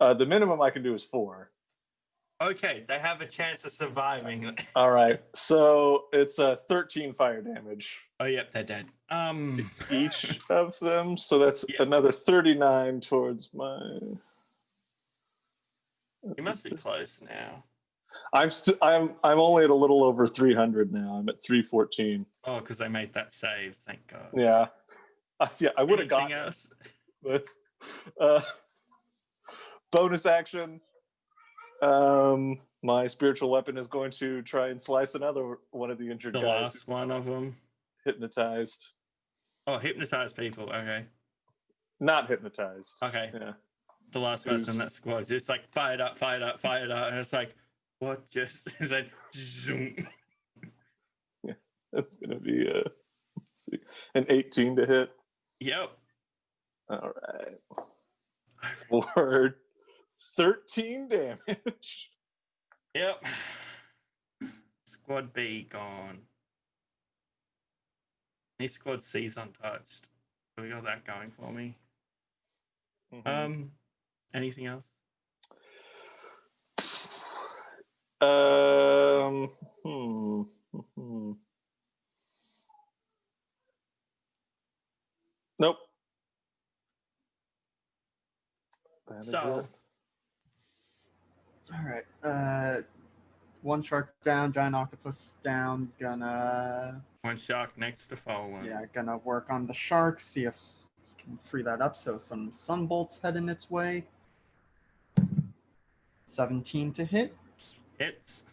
the minimum I can do is 4? Okay, they have a chance of surviving. All right, so it's 13 fire damage. Oh, yep, they're dead. Each of them, so that's another 39 towards my. You must be close now. I'm only at a little over 300 now. I'm at 314. Oh, because they made that save. Thank God. Yeah, I would have Anything gotten else? it. But bonus action. My spiritual weapon is going to try and slice another one of the injured The guys. last one of them. Hypnotized. Oh, hypnotize people. Okay. Not hypnotized. Okay. Yeah. The last person in that squad. It's like fired up. And it's like, what just is that? Zoom. Yeah, that's going to be let's see, an 18 to hit. Yep. All right. For 13 damage. Yep. Squad B gone. Any squad C's untouched. So we got that going for me. Mhm. Anything else? Um. Hmm. hmm. Nope. That is So, it. All right. One shark down, giant octopus down. Gonna one shark next to Fallen. gonna work on the shark. See if he can free that up. So some sunbolts heading its way. 17 to hit Hits.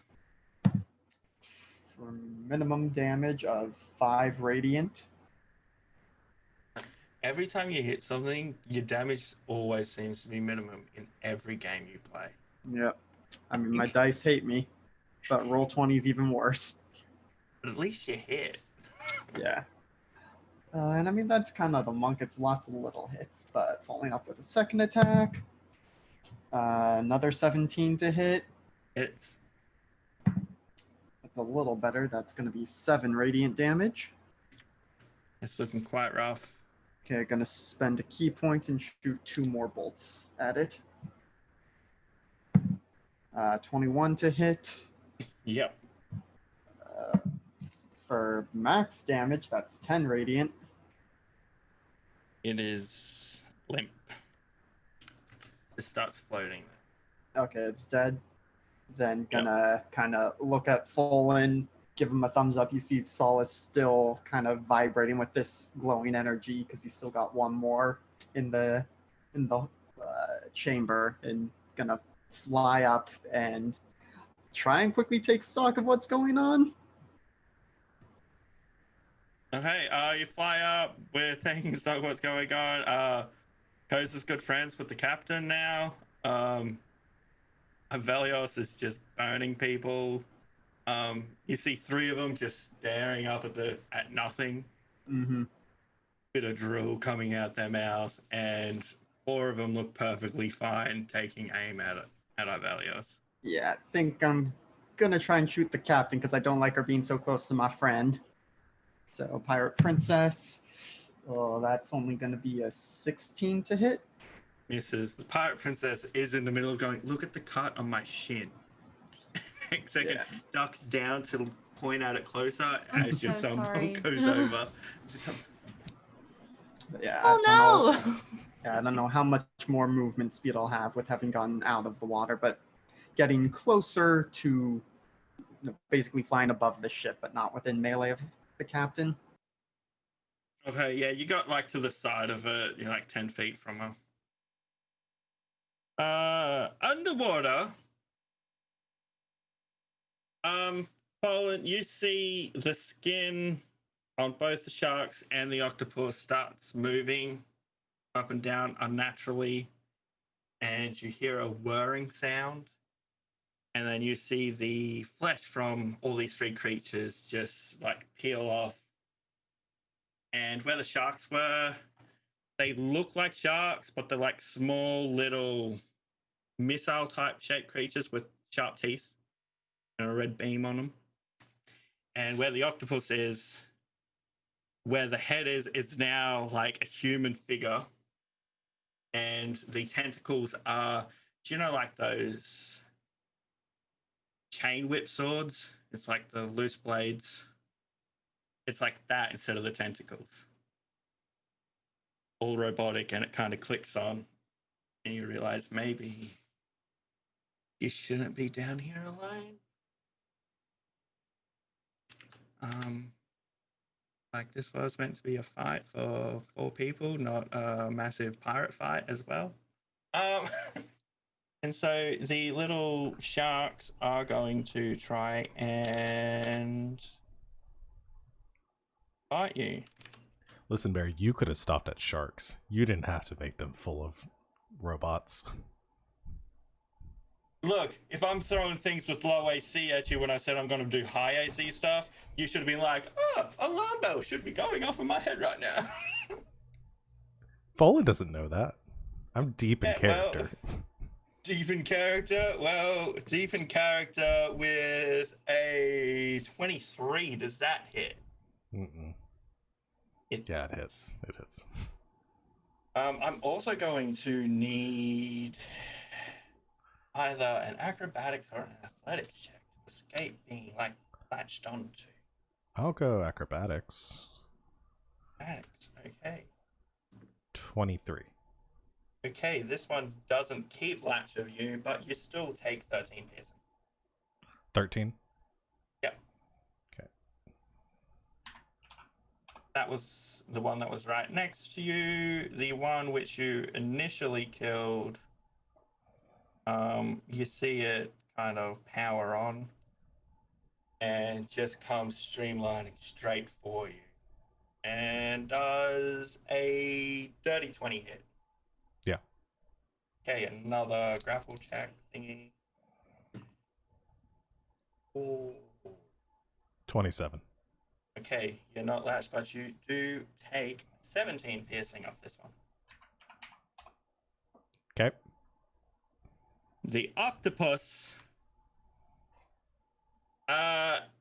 for minimum damage of 5 radiant. Every time you hit something, your damage always seems to be minimum in every game you play. Yep. I mean, my dice hate me, but roll 20 is even worse. But at least you hit. Yeah. And I mean, that's kind of the monk. It's lots of little hits, but following up with a second attack. Another 17 to hit. It's That's a little better. That's going to be 7 radiant damage. looking quite rough. Okay, gonna spend a key point and shoot 2 more bolts at it. 21 to hit. Yep. For max damage, that's 10 radiant. It is limp. It starts floating. Okay, it's dead. Then gonna kind of look at Fallen, give him a thumbs up. You see Solace still kind of vibrating with this glowing energy because he's still got one more in the chamber, and gonna fly up and try and quickly take stock of what's going on. Okay, you fly up. We're taking stock of what's going on. Koz is good friends with the captain now. Avelios is just burning people. You see 3 of them just staring up at nothing. Mm-hmm. Bit of drool coming out their mouth, and 4 of them look perfectly fine taking aim at Avelios. Yeah, I think I'm gonna try and shoot the captain because I don't like her being so close to my friend. So Pirate Princess. Oh, that's only gonna be a 16 to hit. Misses. The pirate princess is in the middle of going, look at the cut on my shin. Next second, ducks down to point at it closer I'm as so your sunbolt sorry. goes over. But yeah, Oh I don't know. no! Yeah, I don't know how much more movement speed I'll have with having gotten out of the water, but getting closer to basically flying above the ship, but not within melee of the captain. Okay, yeah, you got like to the side of it. You're like 10 feet from her. Underwater. Poland, you see the skin on both the sharks and the octopus starts moving up and down unnaturally, and you hear a whirring sound, and then you see the flesh from all these 3 creatures just like peel off. And where the sharks were, they look like sharks, but they're like small little missile type shaped creatures with sharp teeth and a red beam on them. And where the octopus is, where the head is now like a human figure. And the tentacles are, do you know, like those chain whip swords? It's like the loose blades. It's like that instead of the tentacles. All robotic, and it kind of clicks on. And you realize maybe you shouldn't be down here alone. Like this was meant to be a fight for 4 people, not a massive pirate fight as well. And so the little sharks are going to try and fight you. Listen, Barry, you could have stopped at sharks. You didn't have to make them full of robots. Look, if I'm throwing things with low AC at you when I said I'm going to do high AC stuff, you should have been like, oh, alarm bell should be going off in my head right now. Fallen doesn't know that. I'm deep in Yeah, character. well, deep in character? Well, deep in character with a 23. Does that hit? Mm-mm. Yeah, it hits. It hits. I'm also going to need either an acrobatics or an athletics check to escape being like latched onto. I'll go acrobatics. Acrobatics, okay. 23. Okay, this one doesn't keep latch of you, but you still take 13 piercing. 13. Yep. Okay. That was the one that was right next to you. The one which you initially killed, you see it kind of power on and just comes streamlining straight for you. And does a dirty 20 hit. Yeah. Okay, another grapple check thingy. Ooh. 27. Okay, you're not latched, but you do take 17 piercing off this one. Okay. The octopus,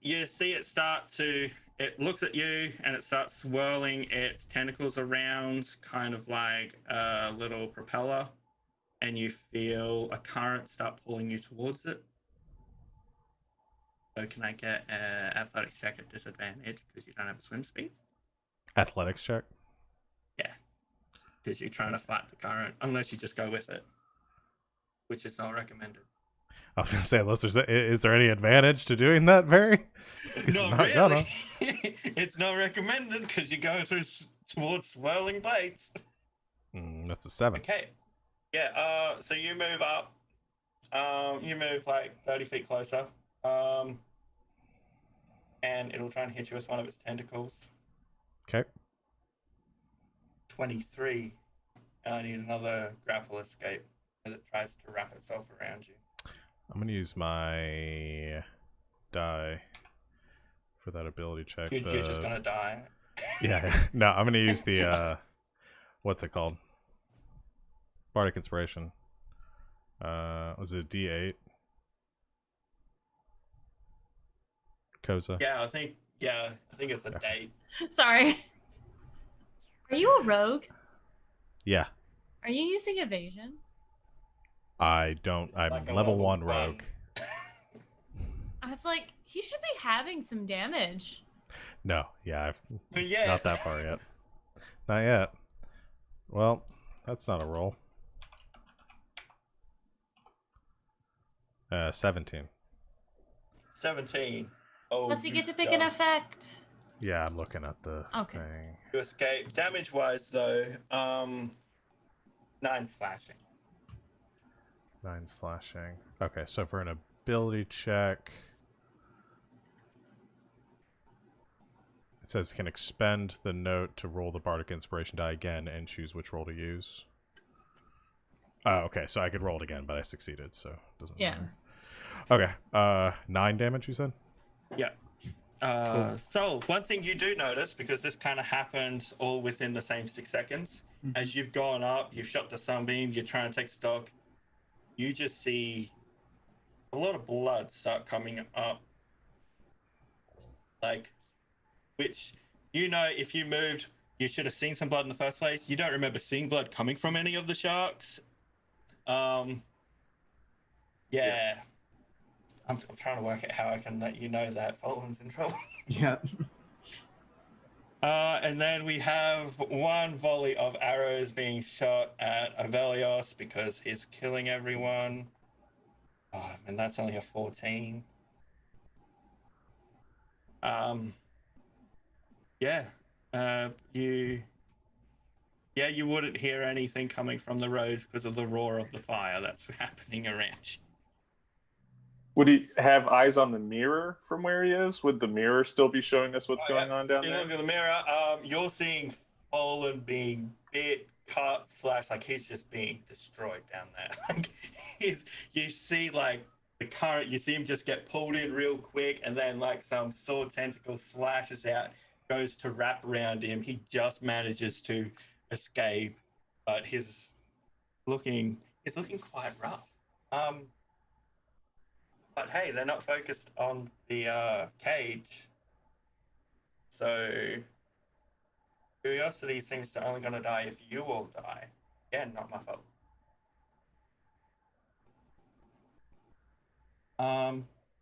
you see it start to, it looks at you and it starts swirling its tentacles around, kind of like a little propeller, and you feel a current start pulling you towards it. So can I get an athletics check at disadvantage because you don't have a swim speed? Athletics check. Yeah, because you're trying to fight the current, unless you just go with it, which is not recommended. I was gonna say, unless is there any advantage to doing that, Barry? Not really. Gonna. It's not recommended because you go towards swirling blades. That's a 7. Okay. Yeah. So you move up. You move like 30 feet closer. And it'll try and hit you with one of its tentacles. Okay. 23. And I need another grapple escape as it tries to wrap itself around you. I'm gonna use my die for that ability check. You're just gonna die. Yeah. No, I'm gonna use the what's it called? Bardic Inspiration. Was it a D8? Koza. Yeah, I think it's a date. Sorry. Are you a rogue? Yeah. Are you using evasion? I don't. I'm Like a level level 1 one. rogue. I was like, he should be having some damage. No. Yeah. Yeah. Not that far yet. Not yet. Well, that's not a roll. 17. 17. Oh, Plus, you get to pick an effect. Yeah, I'm looking at the Okay. thing. You escape. Damage wise, though, 9 slashing. 9 slashing. Okay, so for an ability check, it says can expend the note to roll the Bardic Inspiration die again and choose which roll to use. Oh, okay, so I could roll it again, but I succeeded, so it doesn't matter. Okay, 9 damage, you said? Yeah. Cool. So, one thing you do notice, because this kind of happens all within the same 6 seconds, as you've gone up, you've shot the sunbeam, you're trying to take stock, you just see a lot of blood start coming up. Like, which, if you moved, you should have seen some blood in the first place. You don't remember seeing blood coming from any of the sharks. Yeah. I'm trying to work out how I can let you know that Fulton's in trouble. Yeah. And then we have one volley of arrows being shot at Aeos because he's killing everyone. Oh, and that's only a 14. You wouldn't hear anything coming from the road because of the roar of the fire that's happening around you. Would he have eyes on the mirror from where he is? Would the mirror still be showing us what's going on down You there? look at the mirror, you're seeing Fallen being bit, cut, / like he's just being destroyed down there. Like you see like the current, you see him just get pulled in real quick, and then like some sword tentacle slashes out, goes to wrap around him. He just manages to escape, but he's looking quite rough. But hey, they're not focused on the cage. So Curiosity seems to only gonna die if you all die. Again, not my fault.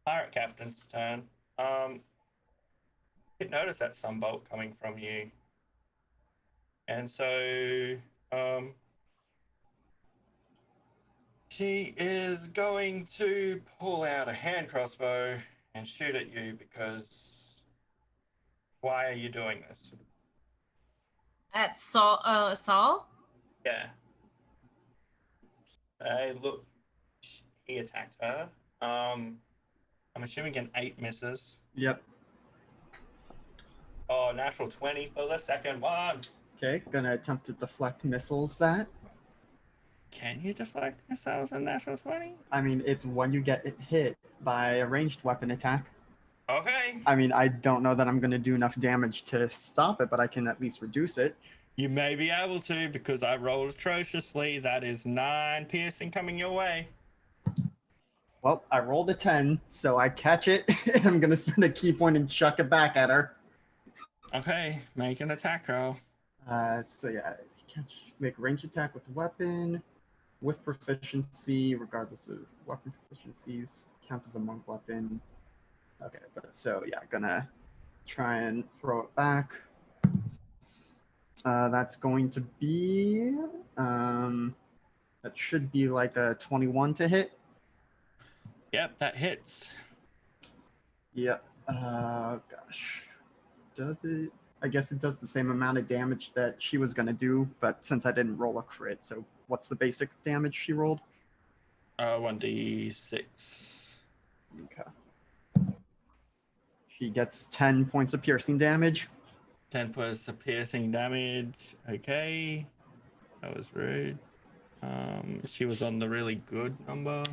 Pirate Captain's turn. You notice that sunbolt coming from you. And so, she is going to pull out a hand crossbow and shoot at you because why are you doing this? At Saul. Saul? Yeah. Look, he attacked her. I'm assuming an 8 misses. Yep. Oh, natural 20 for the second one. Okay, gonna attempt to deflect missiles that. Can you deflect missiles in natural 20? I mean, it's when you get hit by a ranged weapon attack. Okay. I mean, I don't know that I'm gonna do enough damage to stop it, but I can at least reduce it. You may be able to because I rolled atrociously. That is 9 piercing coming your way. Well, I rolled a 10, so I catch it, and I'm gonna spend a key point and chuck it back at her. Okay, make an attack roll. So yeah, make a range attack with the weapon, with proficiency, regardless of weapon proficiencies, counts as a monk weapon. Okay, but so yeah, gonna try and throw it back. That's going to be, that should be like a 21 to hit. Yep, that hits. Yep. Gosh. Does it? I guess it does the same amount of damage that she was going to do, but since I didn't roll a crit, so what's the basic damage she rolled? 1d6. Okay. She gets 10 points of piercing damage. 10 points of piercing damage. Okay. That was rude. She was on the really good number.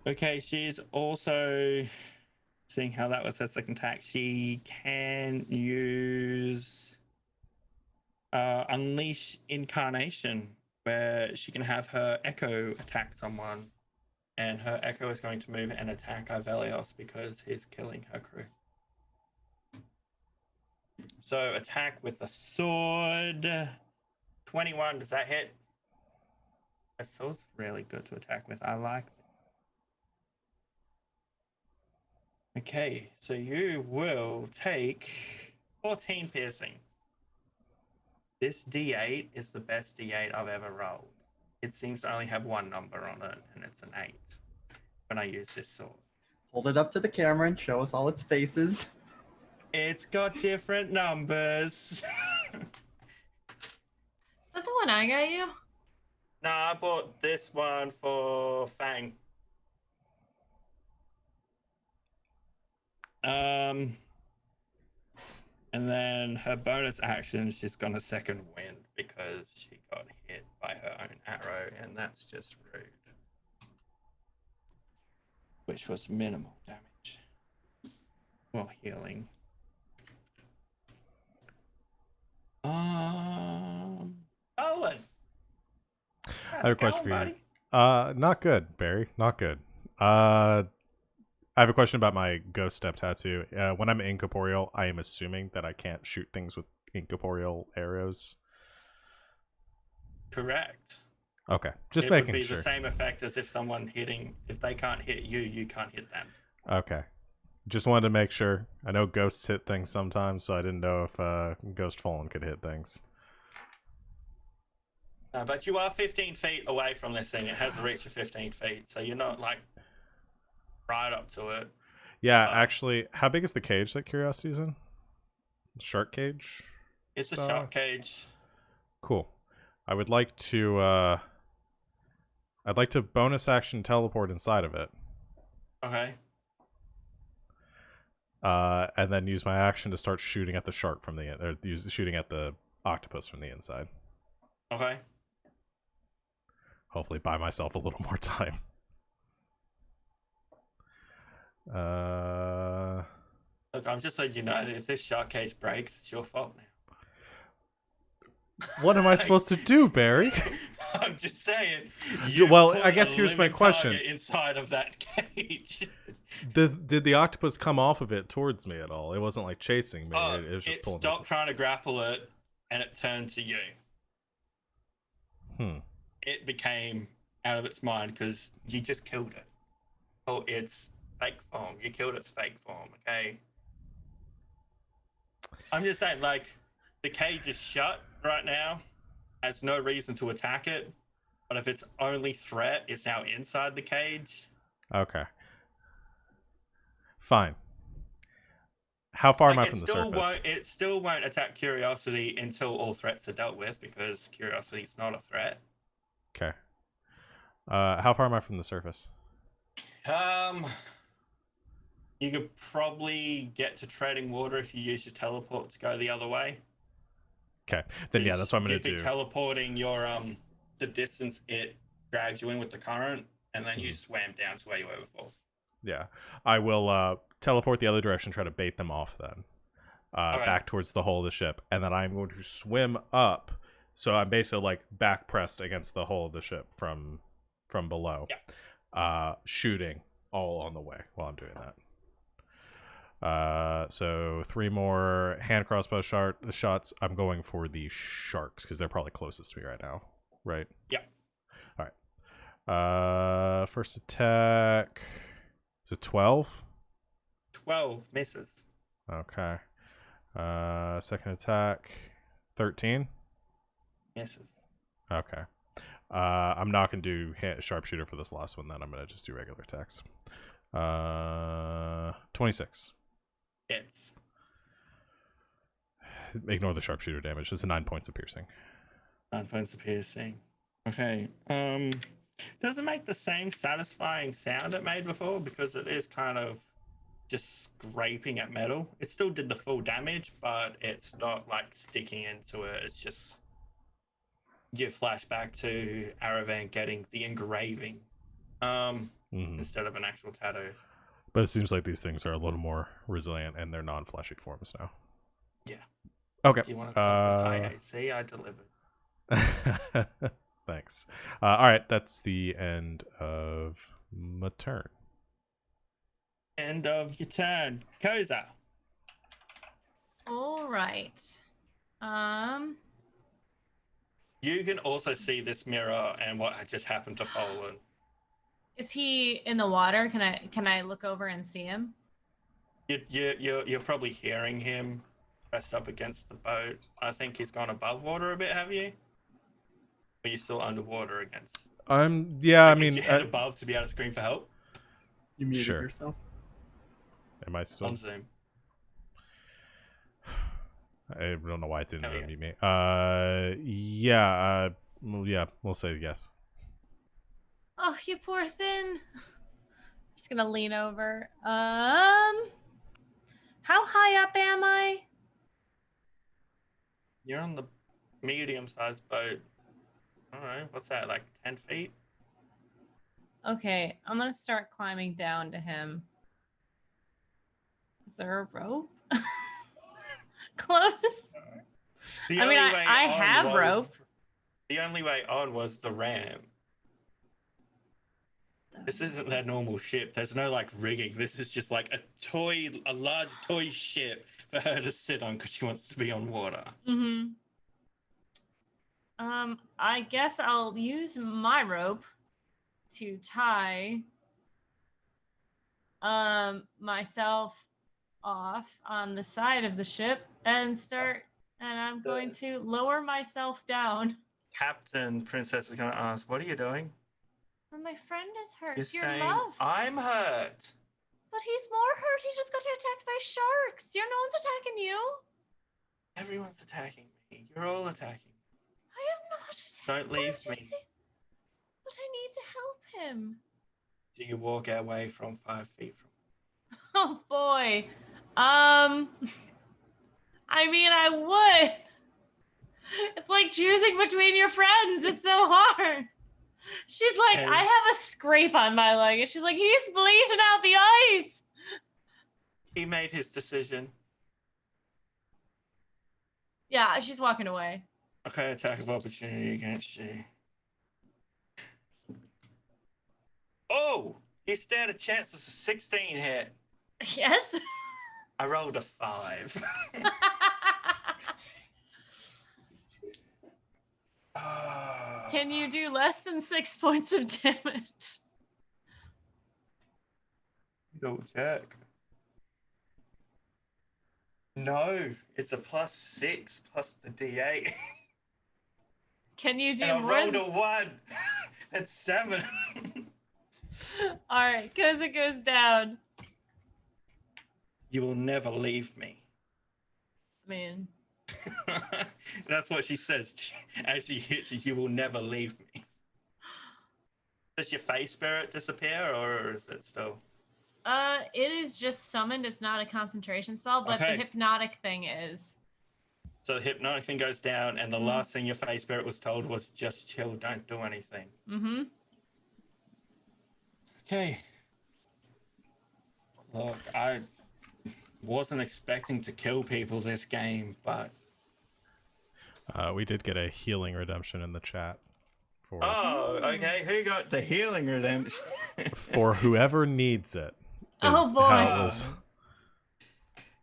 Okay, she's also, seeing how that was her second attack, she can use Unleash Incarnation, where she can have her Echo attack someone, and her Echo is going to move and attack Aeos because he's killing her crew. So attack with the sword. 21, does that hit? A sword's really good to attack with. I like it. Okay, so you will take 14 piercing. This D8 is the best D8 I've ever rolled. It seems to only have one number on it, and it's an 8 when I use this sword. Hold it up to the camera and show us all its faces. It's got different numbers. Is that the one I got you? Nah, I bought this one for Fang. And then her bonus action, she's gonna second wind because she got hit by her own arrow, and that's just rude. Which was minimal damage. Well, healing. Owen. I have a question for you. Not good, Barry. Not good. I have a question about my ghost step tattoo. When I'm incorporeal, I am assuming that I can't shoot things with incorporeal arrows. Correct. Okay, just it making would be sure. the same effect as if someone if they can't hit you, you can't hit them. Okay, just wanted to make sure. I know ghosts hit things sometimes, so I didn't know if Ghost Fallen could hit things. But you are 15 feet away from this thing. It has a reach of 15 feet, so you're not like right up to it. Yeah, actually, how big is the cage that Curiosity's in? Shark cage? It's a shark cage. Cool. I would like to I'd like to bonus action teleport inside of it. Okay. And then use my action to start shooting at the shark from the shooting at the octopus from the inside. Okay. Hopefully buy myself a little more time. Look, I'm just letting you know that if this shark cage breaks, it's your fault now. What am I supposed to do, Barry? I'm just saying. Well, put I guess a here's my living question. target inside of that cage. Did the octopus come off of it towards me at all? It wasn't like chasing me. It was just It pulling stopped trying to grapple it, and it turned to you. me. It became out of its mind because you just killed it. Oh, it's fake form. You killed its fake form, okay? I'm just saying, like, the cage is shut right now. Has no reason to attack it. But if its only threat is now inside the cage. Okay. Fine. How far am I Like, from the surface? it still won't attack curiosity until all threats are dealt with because curiosity is not a threat. Okay. How far am I from the surface? You could probably get to treading water if you use your teleport to go the other way. Okay. Then yeah, that's what I'm gonna You'd be do. teleporting your the distance it drags you in with the current, and then you swam down to where you were before. Yeah. I will teleport the other direction, try to bait them off then. Okay. Back towards the hull of the ship, and then I'm going to swim up. So I'm basically like back pressed against the hull of the ship from below. Yeah. Shooting all on the way while I'm doing that. So 3 more hand crossbow shots. I'm going for the sharks because they're probably closest to me right now. Right? Yeah. All right. First attack. Is it 12? 12 misses. Okay. Second attack. 13? Misses. Okay. I'm not going to do sharpshooter for this last one then. I'm going to just do regular attacks. 26. Hits. Ignore the sharpshooter damage. It's 9 points of piercing. 9 points of piercing. Okay. Does it make the same satisfying sound it made before? Because it is kind of just scraping at metal. It still did the full damage, but it's not like sticking into it. It's just you flash back to Aravan getting the engraving instead of an actual tattoo. But it seems like these things are a little more resilient and they're non-fleshy forms now. Yeah. Okay. If you want to suffer high AC, I delivered. Thanks. All right, that's the end of my turn. End of your turn. Koza. All right. You can also see this mirror and what had just happened to Fallen. Is he in the water? Can I look over and see him? You're probably hearing him pressed up against the boat. I think he's gone above water a bit, have you? Or you're still underwater against? Yeah, like, I mean, is your head above to be able to scream for help? You muted Sure. yourself. Am I still? On Zoom. I don't know why it didn't Oh, yeah. unmute me. Yeah, we'll say yes. Oh, you poor thing. Just gonna lean over. How high up am I? You're on the medium-sized boat. I don't know. What's that, like 10 feet? Okay, I'm gonna start climbing down to him. Is there a rope? Close. The I mean, only way I on have was- rope. The only way on was the ramp. This isn't their normal ship. There's no like rigging. This is just like a large toy ship for her to sit on because she wants to be on water. Mm-hmm. I guess I'll use my rope to tie myself off on the side of the ship and I'm going to lower myself down. Captain Princess is going to ask, "What are you doing?" But my friend is hurt. You're Your saying, love. "I'm hurt." But he's more hurt. He just got attacked by sharks. No one's attacking you. Everyone's attacking me. You're all attacking me. I am not attacking. Don't leave What did you me. say? But I need to help him. Do you walk away from 5 feet from? Oh boy. I mean, I would. It's like choosing between your friends. It's so hard. She's like, Okay. I have a scrape on my leg. And she's like, he's bleeding out the ice. He made his decision. Yeah, she's walking away. Okay, attack of opportunity against you. Oh, you stand a chance. It's a 16 hit. Yes. I rolled a 5. Can you do less than 6 points of damage? Double check. No, it's a +6 plus the D8. Can you do And I more? rolled a 1. That's 7. All right, because it goes down. You will never leave me. I mean, That's what she says as she hits you. You will never leave me. Does your face spirit disappear, or is it still? it is just summoned. It's not a concentration spell, but Okay. the hypnotic thing is. So the hypnotic thing goes down, and the last thing your face spirit was told was just chill, don't do anything. Mm-hmm. Okay. Look, I wasn't expecting to kill people this game, but We did get a healing redemption in the chat for okay. Who got the healing redemption? for whoever needs it. Oh, is boy. how it was.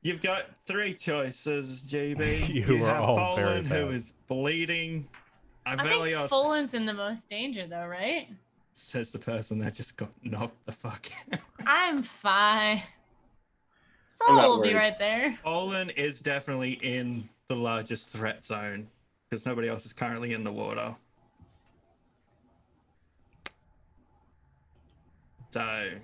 You've got 3 choices, GB. You are have all very Fallen, who bad. is bleeding. I think Avelios, Folan's in the most danger, though, right? says the person that just got knocked the fuck out. I'm fine. I'm Soul not will be worried. right there. Fallen is definitely in the largest threat zone because nobody else is currently in the water. So, I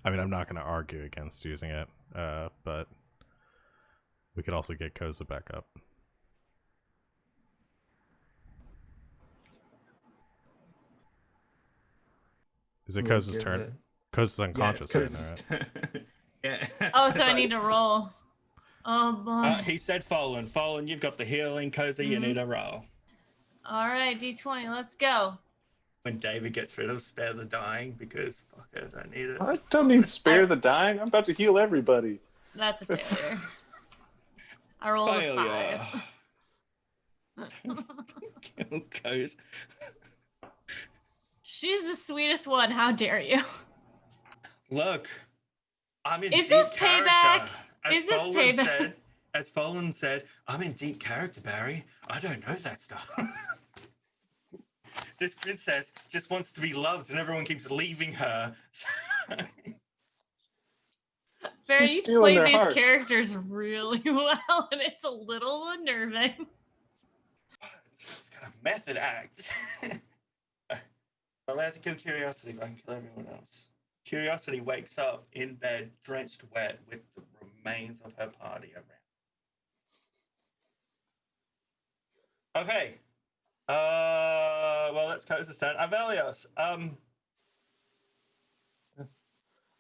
mean, I'm not going to argue against using it, but we could also get Koza back up. Is it we'll Koza's give turn? it- Koza's unconscious right it's now, right? Koza's- yeah. Oh, so I need to roll. Oh, boy. He said Fallen. Fallen, you've got the healing. Koza, you Mhm. need a roll. All right, D20, let's go. When David gets rid of Spare the Dying, because fuck it, I don't need it. I don't need spare the dying. I'm about to heal everybody. That's a That's- failure. I rolled a Failure. 5. Kill Koza. She's the sweetest one. How dare you? Look, I'm in Is deep this character. payback? As Is this Fallen payback? said, as Fallen said, I'm in deep character, Barry. I don't know that stuff. This princess just wants to be loved, and everyone keeps leaving her. Barry, Keep you stealing play their these hearts. characters really well, and it's a little unnerving. It's got a method act. I'm allowed to kill Curiosity, but I can kill everyone else. Curiosity wakes up in bed, drenched wet, with the remains of her party around. Okay. Well, let's close this down. Avelios. I'm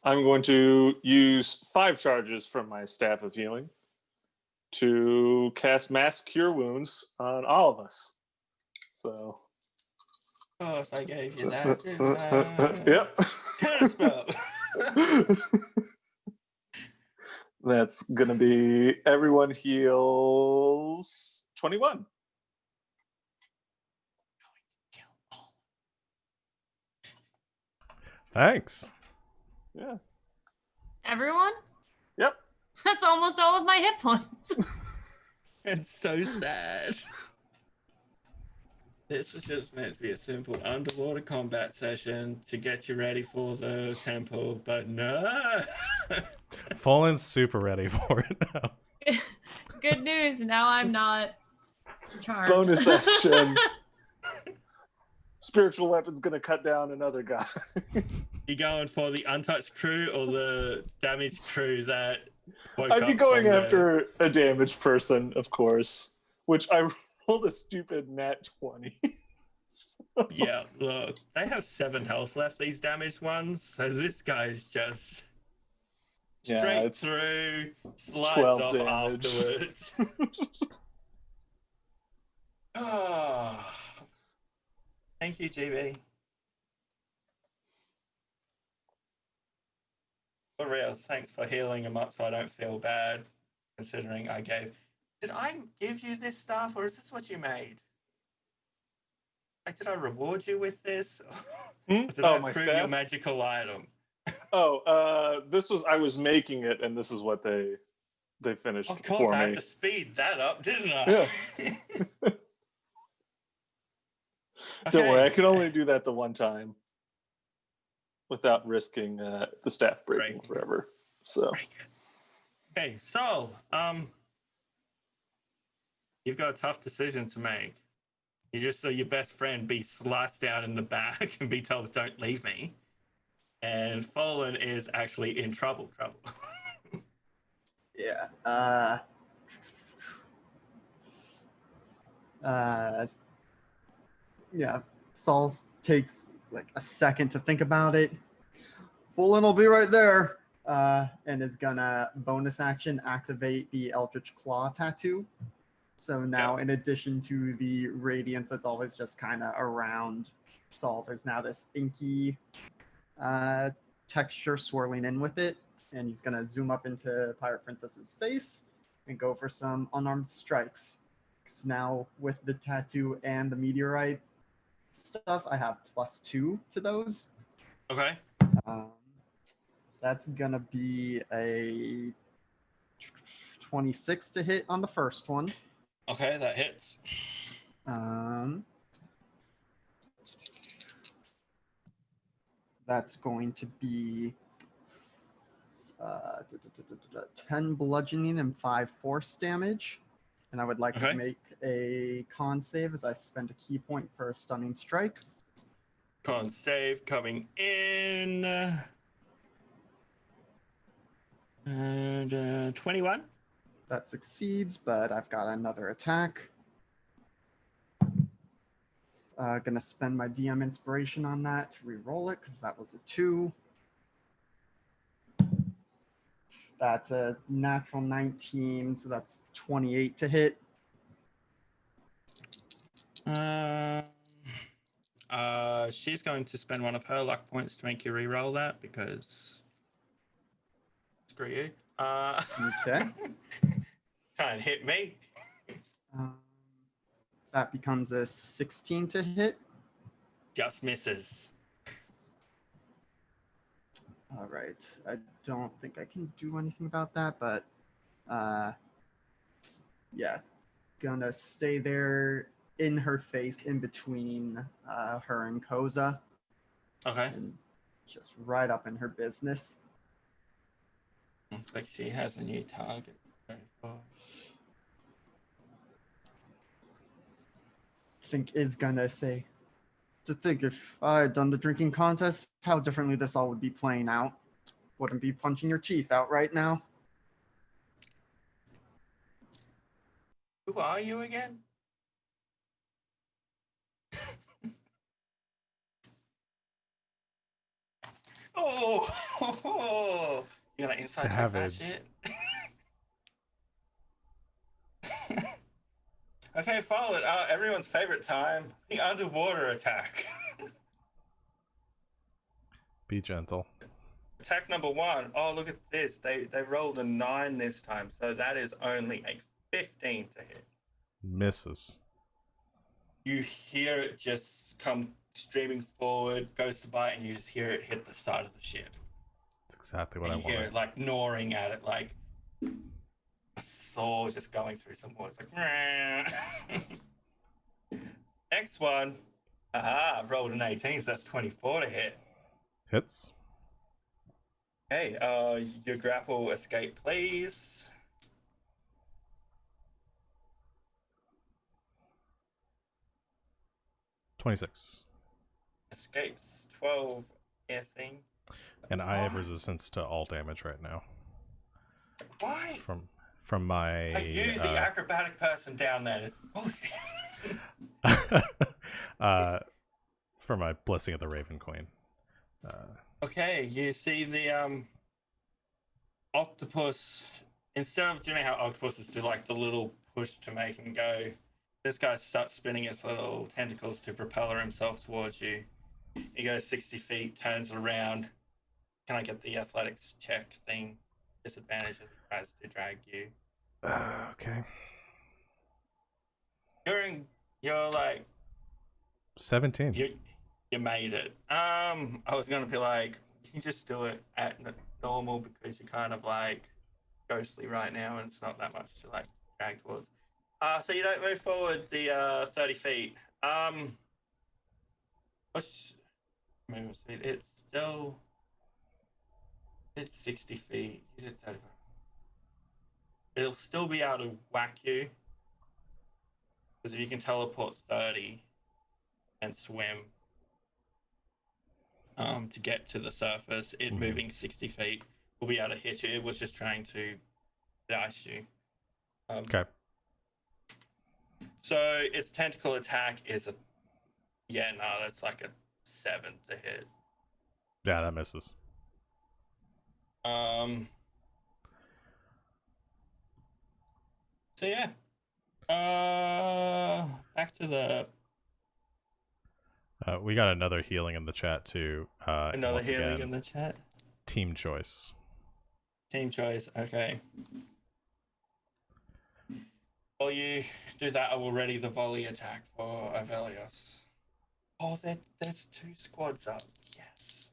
going to use 5 charges from my Staff of Healing to cast Mass Cure Wounds on all of us. So. Of course, I gave you that. Yep. Counterspell. That's going to be everyone heals 21. Thanks. Yeah. Everyone? Yep. That's almost all of my hit points. It's so sad. This was just meant to be a simple underwater combat session to get you ready for the temple, but no. Fallen's super ready for it now. Good news. Now I'm not charmed. Bonus action. Spiritual weapon's going to cut down another guy. You going for the untouched crew or the damaged crew that woke I'd be up going from after a damaged person, of course, which I rolled a stupid nat 20. Yeah, look, they have 7 health left, these damaged ones, so this guy's just Yeah, straight it's through, slides 12 off damage. afterwards. Ah. Thank you, GB. For reals, thanks for healing him up so I don't feel bad, considering I gave Did I give you this stuff, or is this what you made? Like, did I reward you with this? Or did I My approve your staff. magical item? This was I was making it, and this is what they finished Of course, for I me. had to speed that up, didn't I? Yeah. Don't worry, I Okay. can only do that the one time without risking the staff breaking Break. forever. So Okay, so you've got a tough decision to make. You just saw your best friend be sliced out in the back and be told, "Don't leave me." And Fallen is actually in trouble. Yeah. Yeah. Saul takes like a second to think about it. Fullen will be right there. And is gonna bonus action activate the Eldritch Claw tattoo. So now, in addition to the radiance that's always just kind of around Saul, there's now this inky texture swirling in with it. And he's gonna zoom up into Pirate Princess's face and go for some unarmed strikes. Because now, with the tattoo and the meteorite stuff, I have +2 to those. Okay. So that's gonna be a 26 to hit on the first one. Okay, that hits. That's going to be 10 bludgeoning and 5 force damage. And I would like to make a con save as I spend a key point per stunning strike. Con save coming in. And 21. That succeeds, but I've got another attack. Gonna spend my DM inspiration on that to re-roll it because that was a 2. That's a natural 19, so that's 28 to hit. She's going to spend one of her luck points to make you re-roll that because screw you. Okay. Try and hit me. That becomes a 16 to hit. Just misses. All right. I don't think I can do anything about that, but yeah, gonna stay there in her face, in between her and Koza. Okay. And just right up in her business. Looks like she has a new target. Think is gonna say, to think if I had done the drinking contest, how differently this all would be playing out. Wouldn't be punching your teeth out right now. Who are you again? Oh, you gonna inside joke that Savage. shit? Okay, follow it. Everyone's favorite time, the underwater attack. Be gentle. Attack number 1. Oh, look at this. They rolled a 9 this time, so that is only a 15 to hit. Misses. You hear it just come streaming forward, goes to bite, and you just hear it hit the side of the ship. That's exactly what And I you hear wanted. it like gnawing at it, like a soul just going through some wood. It's like, next one. Aha, I've rolled an 18, so that's 24 to hit. Hits. Hey, your grapple escape, please. $26. Escapes 12 piercing. And I have resistance to all damage right now. Why? From my Are you the acrobatic person down there? This bullshit. for my blessing of the Raven Queen. Okay, you see the octopus. Instead of, do you know how octopuses do like the little push to make him go? This guy starts spinning its little tentacles to propeller himself towards you. He goes 60 feet, turns around. Can I get the athletics check thing? Disadvantage as he tries to drag you. Okay. you're like 17. you made it. I was gonna be like, you just do it at normal because you're kind of like ghostly right now, and it's not that much to like drag towards. So you don't move forward the 30 feet. What's movement speed? It's 60 feet. You did 35. It'll still be able to whack you because if you can teleport 30 and swim to get to the surface, it moving 60 feet will be able to hit you. It was just trying to dice you. Okay. So its tentacle attack is that's like a 7 to hit. Yeah, that misses. So yeah. Back to the We got another healing in the chat too. another once healing again, in the chat. team choice. Team choice. Okay. While you do that, I will ready the volley attack for Aeos. Oh, there's 2 squads up. Yes.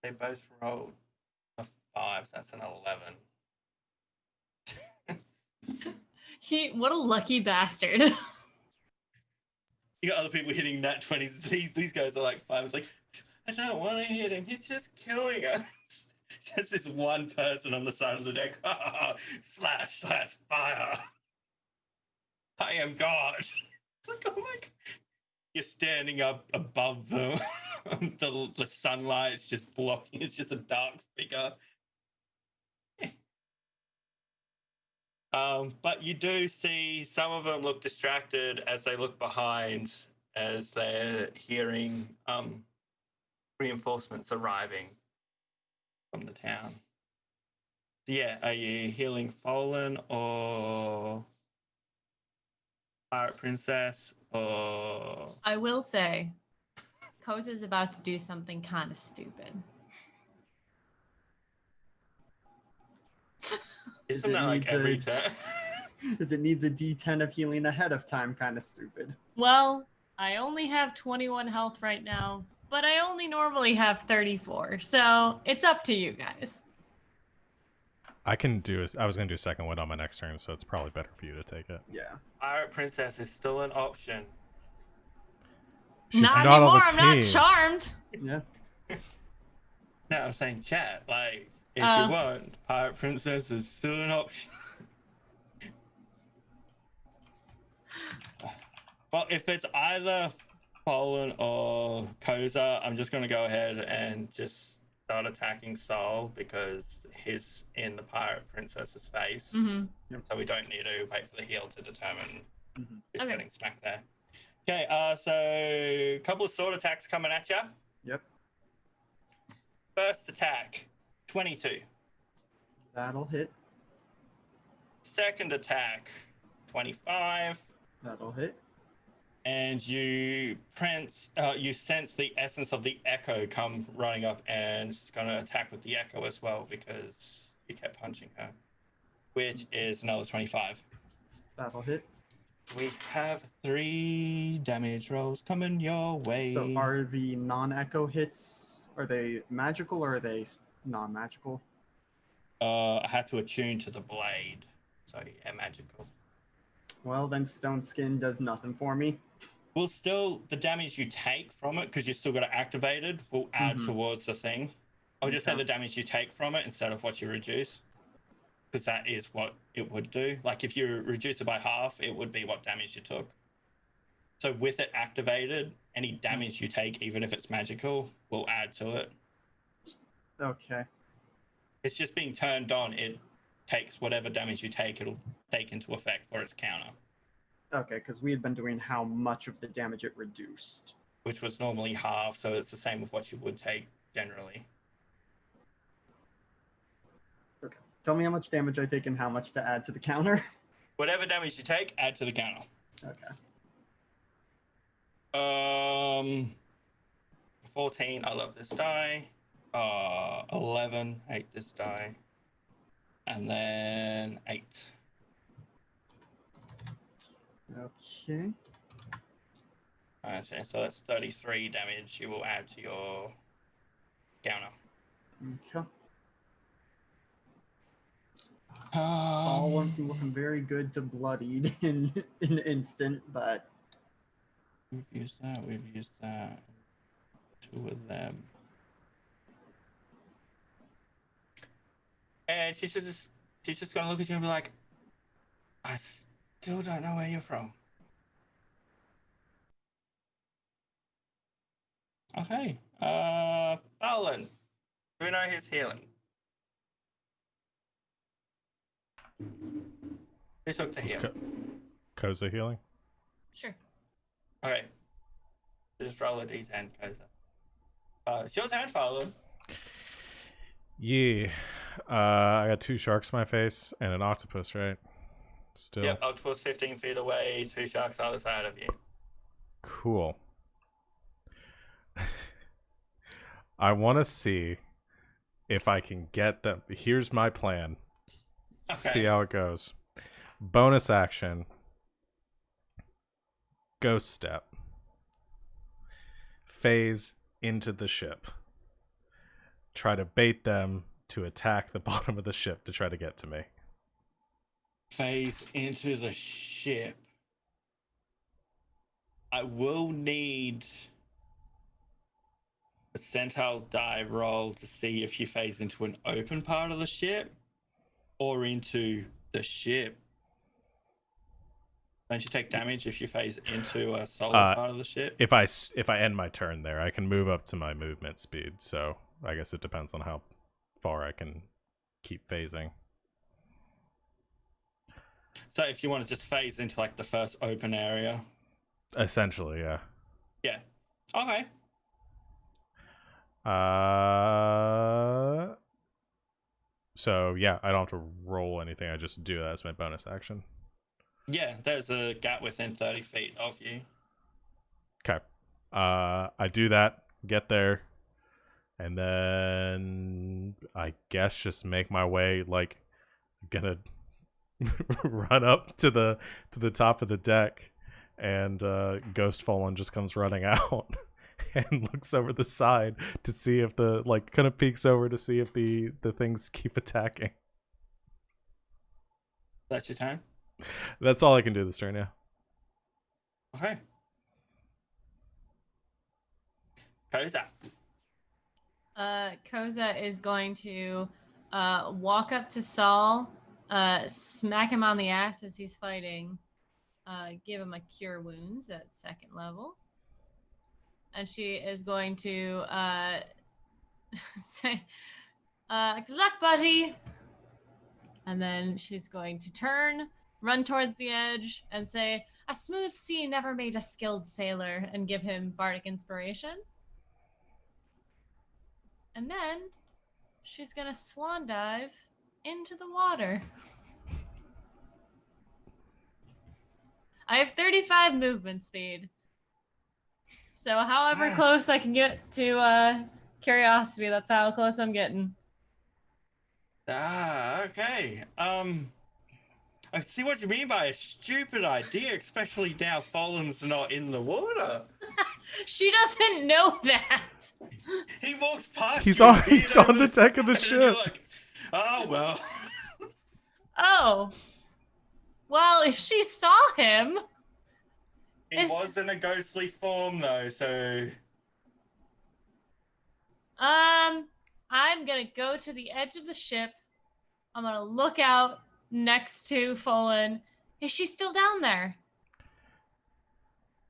They both rolled a 5. That's an 11. What a lucky bastard. You got other people hitting nat 20s. These guys are like 5. It's like, I don't want to hit him. He's just killing us. Just this one person on the side of the deck. Slash, fire. I am God. Like, oh my God. You're standing up above them. the sunlight's just blocking. It's just a dark figure. But you do see some of them look distracted as they look behind as they're hearing reinforcements arriving from the town. So yeah, are you healing Fallen or Pirate Princess or... I will say, Koza's about to do something kind of stupid. Isn't that like every turn? Because it needs a D10 of healing ahead of time, kind of stupid. Well, I only have 21 health right now, but I only normally have 34, so it's up to you guys. I was going to do second wind on my next turn, so it's probably better for you to take it. Yeah. Pirate Princess is still an option. She's not not anymore, on the I'm team. not charmed. Yeah. No, I'm saying chat. Like, if you want, Pirate Princess is still an option. Well, if it's either Fallen or Koza, I'm just going to go ahead and just start attacking Sol because he's in the Pirate Princess's face. Mm-hmm. Yep. So we don't need to wait for the heal to determine who's Okay. getting smacked there. Okay, so a couple of sword attacks coming at you. Yep. First attack, 22. That'll hit. Second attack, 25. That'll hit. And you sense the essence of the echo come running up, and she's going to attack with the echo as well because you kept punching her, which is another 25. That'll hit. We have 3 damage rolls coming your way. So are the non-echo hits, are they magical or are they non-magical? I had to attune to the blade, so yeah, magical. Well, then Stone Skin does nothing for me. Well, still, the damage you take from it, because you still got it activated, will add towards the thing. I'll just say the damage you take from it instead of what you reduce, because that is what it would do. Like, if you reduce it by half, it would be what damage you took. So with it activated, any damage you take, even if it's magical, will add to it. Okay. It's just being turned on. It takes whatever damage you take, it'll take into effect for its counter. Okay, because we had been doing how much of the damage it reduced. Which was normally half, so it's the same with what you would take generally. Okay. Tell me how much damage I take and how much to add to the counter. Whatever damage you take, add to the counter. Okay. 14, I love this die. 11, hate this die. And then 8. Okay. Okay, so that's 33 damage you will add to your counter. Okay. Saul went from looking very good to bloodied in an instant, but We've used that. 2 of them. And she's just gonna look at you and be like, I still don't know where you're from. Okay. Fallon. Do we know his healing? Who took the heal? Koza healing? Sure. Okay. Just roll a d10, Koza. It's your turn, Fallon. Yeah. I got 2 sharks in my face and an octopus, right? Still. Yep, octopus 15 feet away, 2 sharks either side of you. Cool. I want to see if I can get them. Here's my plan. Okay. See how it goes. Bonus action. Ghost step. Phase into the ship. Try to bait them to attack the bottom of the ship to try to get to me. Phase into the ship. I will need a percentile die roll to see if you phase into an open part of the ship or into the ship. Don't you take damage if you phase into a solid part of the ship? If I end my turn there, I can move up to my movement speed. So I guess it depends on how far I can keep phasing. So if you want to just phase into like the first open area. Essentially, yeah. Yeah. Okay. So yeah, I don't have to roll anything. I just do that as my bonus action. Yeah, there's a gap within 30 feet of you. Okay. I do that, get there, and then I guess just make my way, like, gonna run up to the top of the deck, and Ghost Fallen just comes running out and looks over the side to see if kind of peeks over to see if the things keep attacking. That's your turn? That's all I can do this turn, yeah. Okay. Koza. Koza is going to walk up to Saul, smack him on the ass as he's fighting, give him a cure wounds at 2nd level. And she is going to say, good luck, buddy. And then she's going to turn, run towards the edge, and say, a smooth sea never made a skilled sailor, and give him bardic inspiration. And then she's going to swan dive into the water. I have 35 movement speed. So however close I can get to curiosity, that's how close I'm getting. Okay. I see what you mean by a stupid idea, especially now Fallen's not in the water. She doesn't know that. He walked past. He's you, on the deck of the and you're ship. like, oh well. Oh. Well, if she saw him. He was in a ghostly form though, so. I'm gonna go to the edge of the ship. I'm gonna look out next to Fallen. Is she still down there?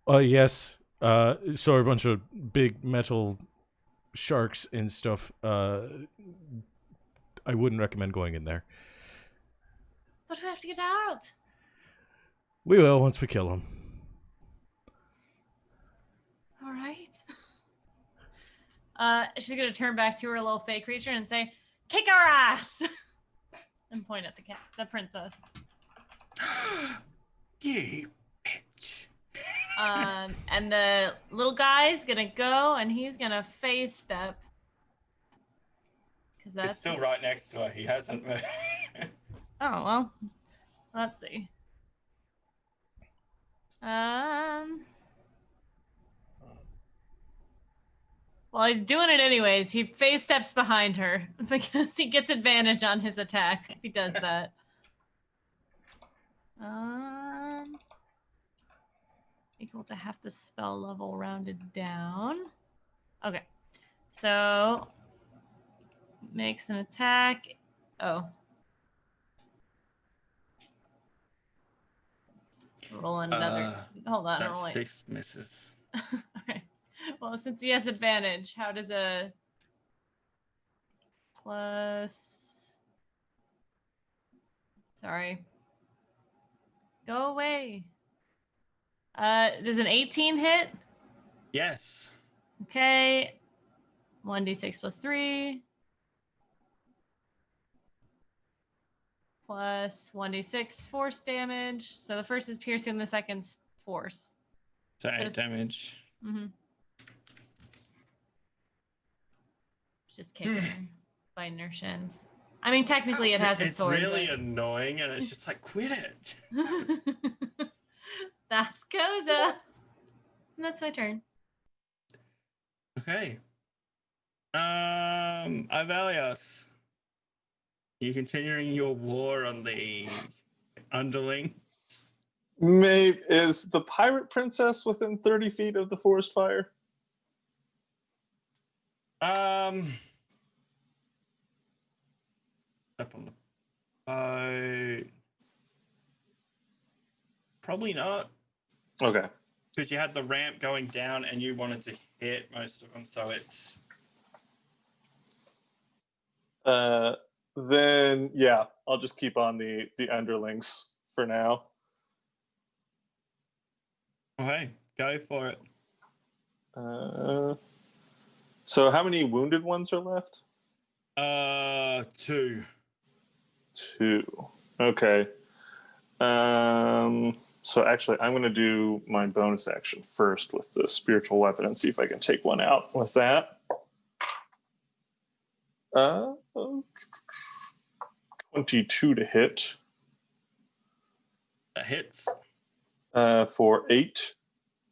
Yes. Saw a bunch of big metal sharks and stuff. I wouldn't recommend going in there. But we have to get out. We will once we kill them. All right. She's gonna turn back to her little fake creature and say, "Kick our ass!" and point at the princess. You bitch. And the little guy's gonna go and he's gonna phase step. He's still right next to her. He hasn't moved. Oh well. Let's see. Well, he's doing it anyways. He phase steps behind her because he gets advantage on his attack if he does that. Equal to half the spell level rounded down. Okay. So makes an attack. Oh. Roll another. Hold on. That's Rolling. 6 misses. Okay. Well, since he has advantage, how does a plus? Sorry. Go away. Does an 18 hit? Yes. Okay. 1d6 plus 3. Plus 1d6 force damage. So the first is piercing, the second's force. So 8 damage. Mm-hmm. Just kicking her, biting her shins. I mean, technically it has a sword. It's really annoying, and it's just like, quit it. That's Koza. And that's my turn. Okay. Aeos. You continuing your war on the underling? Maybe is the pirate princess within 30 feet of the forest fire? Up on the boat. Probably not. Okay. Because you had the ramp going down and you wanted to hit most of them, so it's... Then, yeah, I'll just keep on the underlings for now. Okay, go for it. So how many wounded ones are left? 2. 2. Okay. So actually, I'm going to do my bonus action first with the spiritual weapon and see if I can take one out with that. 22 to hit. That hits. For 8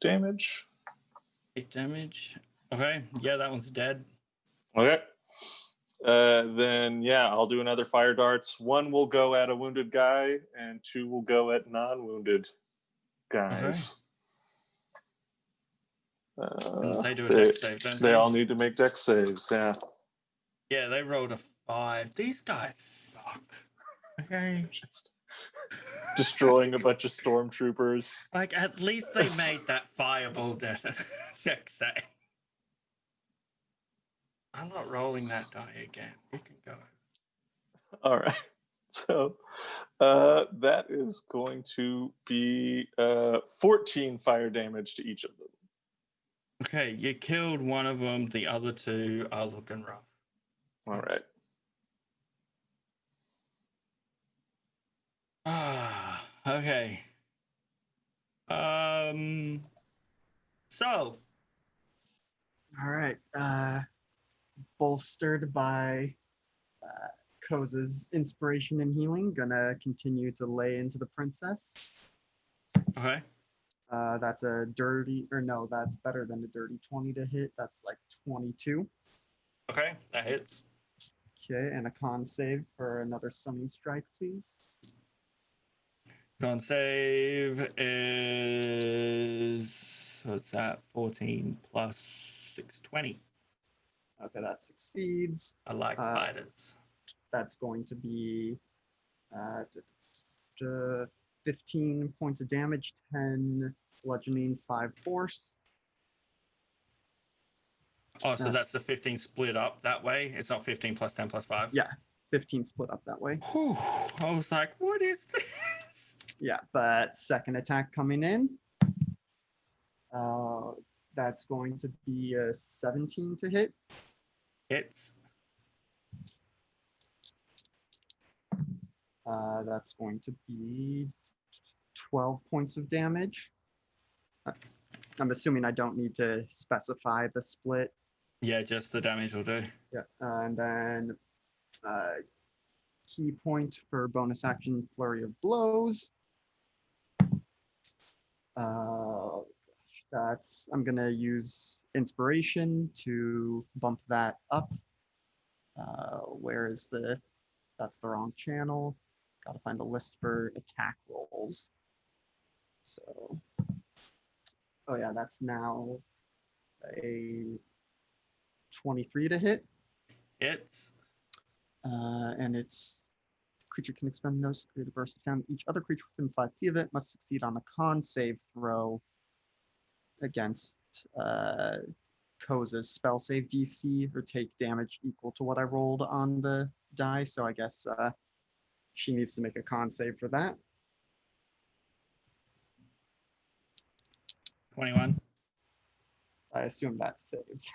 damage. 8 damage. Okay, yeah, that one's dead. Okay. Then, yeah, I'll do another fire darts. 1 will go at a wounded guy, and 2 will go at non-wounded guys. Okay. They do a dex save, don't they? They all need to make dex saves, yeah. Yeah, they rolled a 5. These guys suck. Okay. Just destroying a bunch of stormtroopers. Like, at least they made that fireball dex save. I'm not rolling that die again. You can go. All right. So that is going to be 14 fire damage to each of them. Okay, you killed one of them. The other 2 are looking rough. All right. Okay. So. All right. Bolstered by Koza's inspiration and healing, gonna continue to lay into the princess. Okay. That's that's better than a dirty 20 to hit. That's like 22. Okay, that hits. Okay, and a con save for another stunning strike, please. Con save is, what's that? 14 plus 6, 20. Okay, that succeeds. I like fighters. That's going to be 15 points of damage, 10 bludgeoning, 5 force. Oh, so that's the 15 split up that way? It's not 15 plus 10 plus 5? Yeah, 15 split up that way. Whew. I was like, what is this? Yeah, but second attack coming in. That's going to be a 17 to hit. Hits. That's going to be 12 points of damage. I'm assuming I don't need to specify the split. Yeah, just the damage will do. Yeah, and then key point for bonus action flurry of blows. I'm gonna use inspiration to bump that up. Where is that's the wrong channel. Gotta find the list for attack rolls. So, oh yeah, that's now a 23 to hit. It's And it's creature can expend no creative burst of time. Each other creature within 5 feet of it must succeed on a con save throw against Koza's spell save DC or take damage equal to what I rolled on the die. So I guess she needs to make a con save for that. 21. I assume that saves.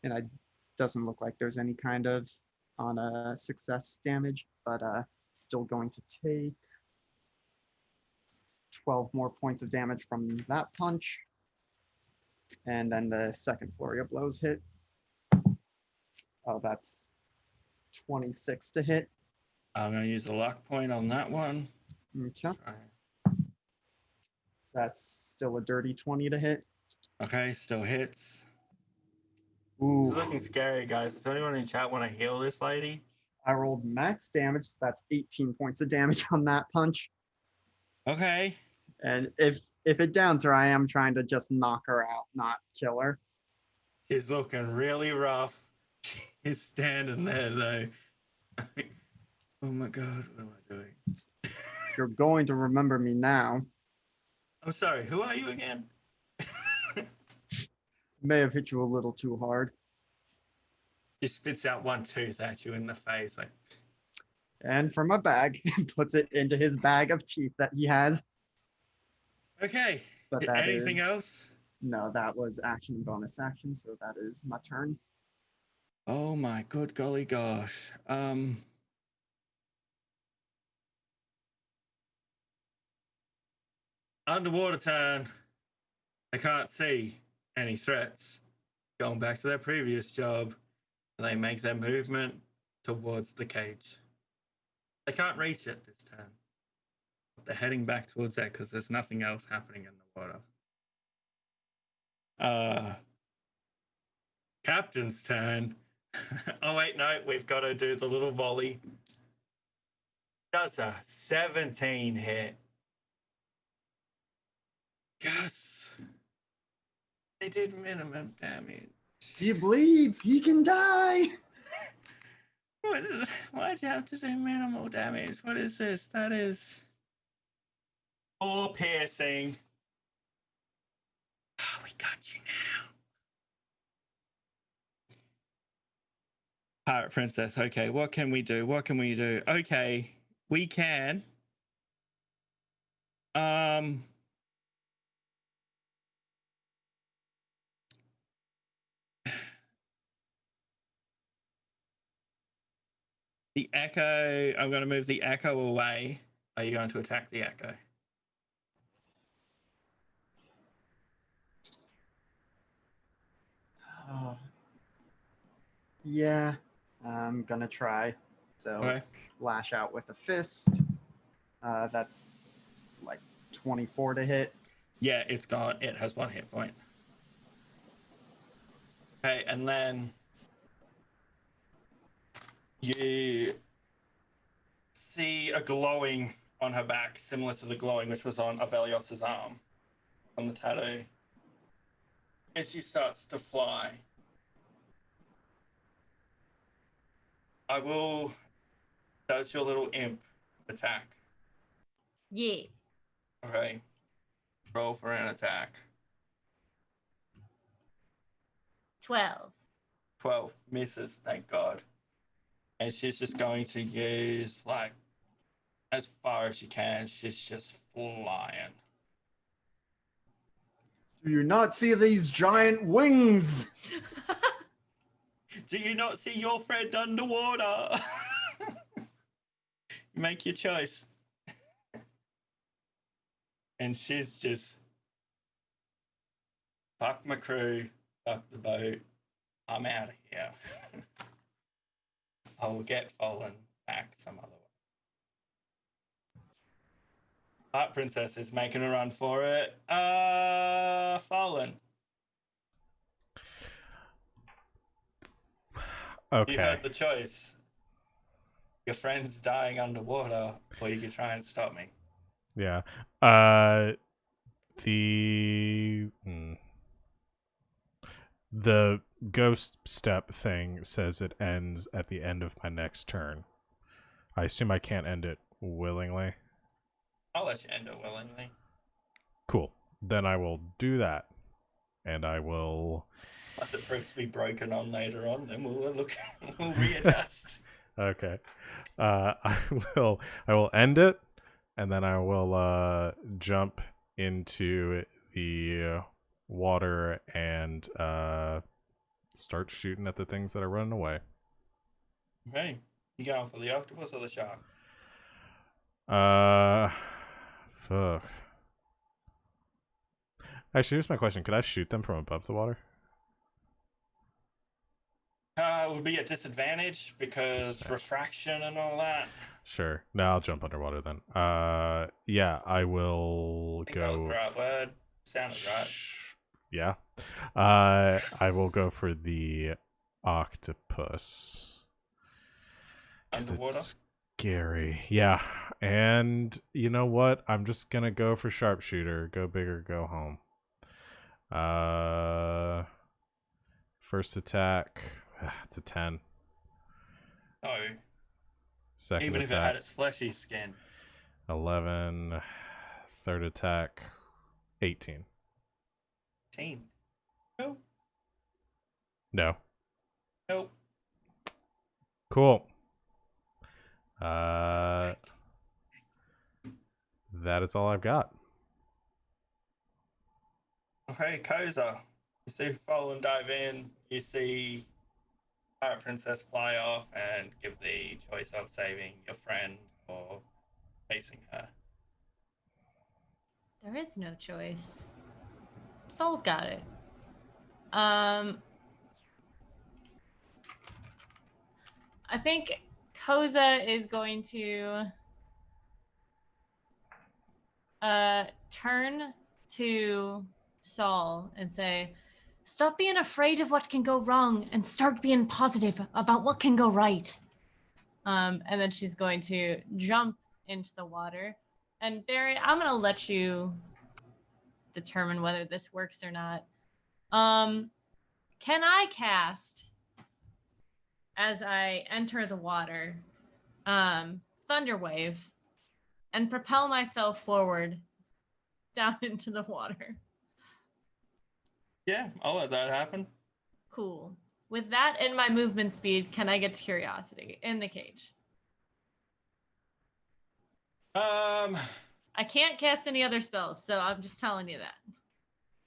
And it doesn't look like there's any kind of on a success damage, but still going to take 12 more points of damage from that punch. And then the second flurry of blows hit. Oh, that's 26 to hit. I'm going to use a luck point on that one. Okay. Try. That's still a dirty 20 to hit. Okay, still hits. Ooh, This is looking scary, guys. Does anyone in chat want to heal this lady? I rolled max damage. So that's 18 points of damage on that punch. Okay. And if it downs her, I am trying to just knock her out, not kill her. She's looking really rough. She's standing there, though. Oh my god, what am I doing? You're going to remember me now. I'm sorry, who are you again? May have hit you a little too hard. He spits out one tooth at you in the face, like, And from a bag, puts it into his bag of teeth that he has. okay. But that Anything is- else? No, that was action and bonus action, so that is my turn. Oh my good golly gosh. Underwater turn. They can't see any threats. Going back to their previous job, they make their movement towards the cage. They can't reach it this turn. They're heading back towards that because there's nothing else happening in the water. Captain's turn. Oh wait, no, we've got to do the little volley. Does a 17 hit. Yes. They did minimum damage. He bleeds. He can die. Why'd you have to do minimal damage? What is this? That is 4 piercing. Oh, we got you now. Pirate Princess. Okay, what can we do? What can we do? Okay, we can. The echo, I'm going to move the echo away. Are you going to attack the echo? Yeah, I'm gonna try. So Okay. lash out with a fist. That's like 24 to hit. Yeah, it's gone. It has 1 hit point. Okay, and then you see a glowing on her back, similar to the glowing which was on Avelios's arm, on the tattoo. And she starts to fly. I will. Does your little imp attack? Yeah. Okay. Roll for an attack. 12. 12 misses, thank God. And she's just going to use, like, as far as she can. She's just flying. Do you not see these giant wings? Do you not see your friend underwater? Make your choice. And she's just, fuck my crew, fuck the boat, I'm out of here. I will get fallen back some other way. Art Princess is making a run for it. Fallen. You Okay. had the choice. Your friend's dying underwater, or you could try and stop me. Yeah. The the ghost step thing says it ends at the end of my next turn. I assume I can't end it willingly. I'll let you end it willingly. Cool. Then I will do that. And I will Unless it proves to be broken on later on, then we'll look. We'll readjust. Okay. I will end it, and then I will jump into the water and start shooting at the things that are running away. Okay. You going for the octopus or the shark? Fuck. Actually, here's my question: could I shoot them from above the water? It would be a disadvantage because refraction and all that. Sure. No, I'll jump underwater then. Yeah, I will I think go. that was the right word. Sounded right. Yeah. I will go for the octopus. 'Cause Underwater? it's scary. Yeah. And you know what? I'm just gonna go for sharpshooter. Go big or go home. First attack. It's a 10. No. Second Even if it attack. had its fleshy skin. 11. Third attack. 18. 18. Nope. No. Nope. Cool. That is all I've got. Okay, Koza. You see Fallen dive in. You see Pirate Princess fly off and give the choice of saving your friend or facing her. There is no choice. Soul's got it. I think Koza is going to turn to Saul and say, "Stop being afraid of what can go wrong and start being positive about what can go right." And then she's going to jump into the water. And Barry, I'm going to let you determine whether this works or not. Can I cast, as I enter the water, Thunderwave and propel myself forward down into the water? Yeah, I'll let that happen. Cool. With that and my movement speed, can I get to Curiosity in the cage? I can't cast any other spells, so I'm just telling you that.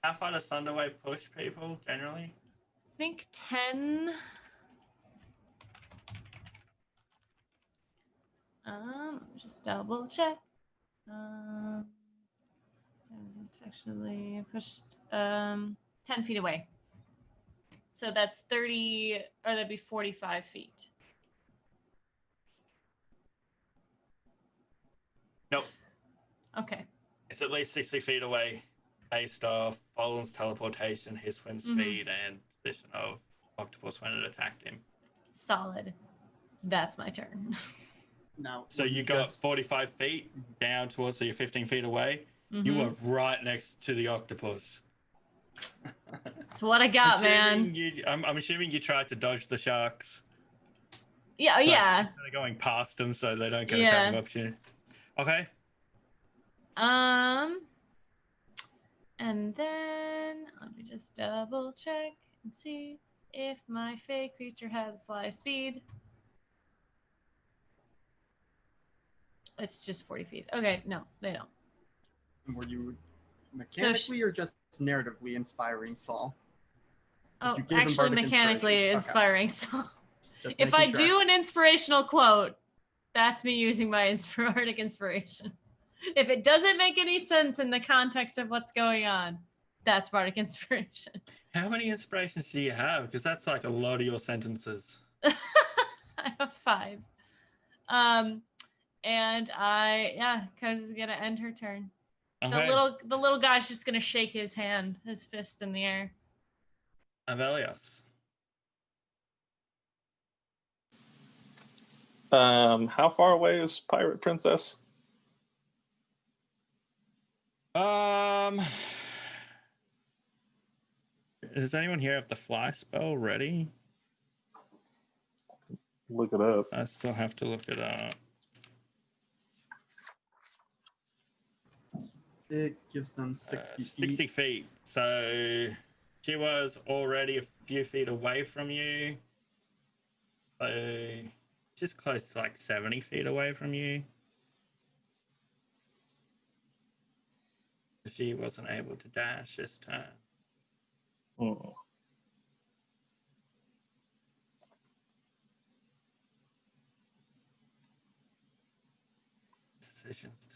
How far does Thunderwave push people generally? I think 10. Just double check. Actually pushed 10 feet away. So that's 30, or that'd be 45 feet. Nope. Okay. It's at least 60 feet away based off Fallen's teleportation, his swim speed, and position of Octopus when it attacked him. Solid. That's my turn. Now, So you got 45 feet down towards, so you're 15 feet away. You were right next to the octopus. That's what I got, man. I'm assuming you tried to dodge the sharks. Yeah, yeah. They're going past them so they don't get a attack of opportunity. Okay. And then let me just double check and see if my fey creature has fly speed. It's just 40 feet. Okay, no, they don't. Were you mechanically or just narratively inspiring Saul? Oh, actually mechanically inspiring Saul. If I do an inspirational quote, that's me using my bardic inspiration. If it doesn't make any sense in the context of what's going on, that's bardic inspiration. How many inspirations do you have? Because that's like a lot of your sentences. I have 5. And Kos is gonna end her turn. Okay. The little guy's just gonna shake his fist in the air. Aeos. How far away is Pirate Princess? Does anyone here have the fly spell ready? Look it up. I still have to look it up. It gives them 60 feet. 60 feet. So she was already a few feet away from you. So just close to like 70 feet away from you. She wasn't able to dash this turn. Oh. Decisions.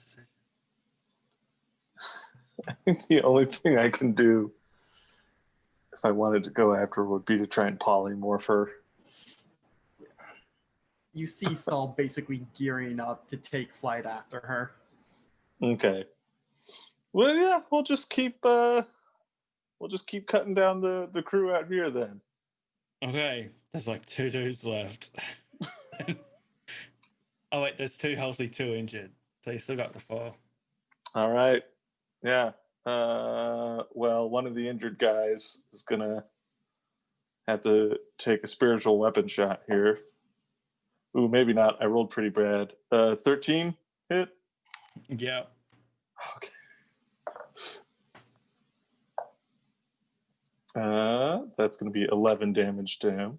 I think the only thing I can do if I wanted to go after her would be to try and polymorph her. You see Saul basically gearing up to take flight after her. Okay. Well, yeah, we'll just keep cutting down the crew out here then. Okay, there's like 2 dudes left. Oh wait, there's 2 healthy, 2 injured. So you still got the 4. All right. Yeah. Well, one of the injured guys is gonna have to take a spiritual weapon shot here. Ooh, maybe not. I rolled pretty bad. 13 hit. Yeah. Okay. That's gonna be 11 damage to him.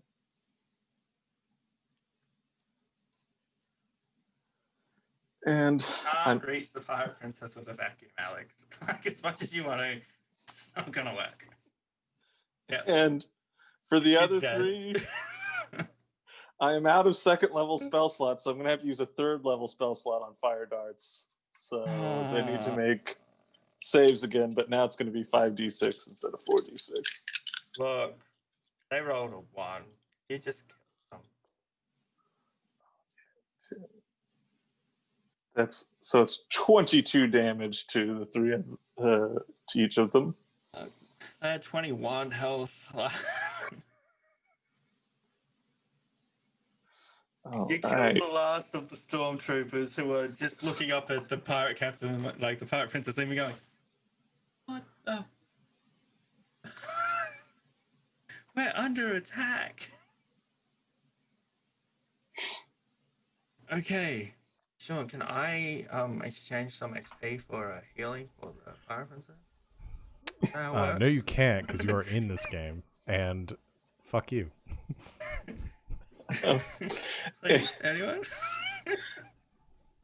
And Can't reach the Pirate Princess with a vacuum, Alex. Like, as much as you want to, it's not gonna work. Yeah. And for the She's other dead. 3, I am out of 2nd level spell slots, so I'm gonna have to use a 3rd level spell slot on fire darts. So they need to make saves again, but now it's gonna be 5d6 instead of 4d6. Look, they rolled a 1. You just killed them. So it's 22 damage to the 3 to each of them. I had 21 health. Oh, You killed right. the last of the stormtroopers who were just looking up at the pirate captain, like the pirate princess, and going, "What the? We're under attack." Okay, Sean, can I exchange some XP for a healing for the pirate princess? No, you can't because you are in this game, and fuck you. Please, anyone?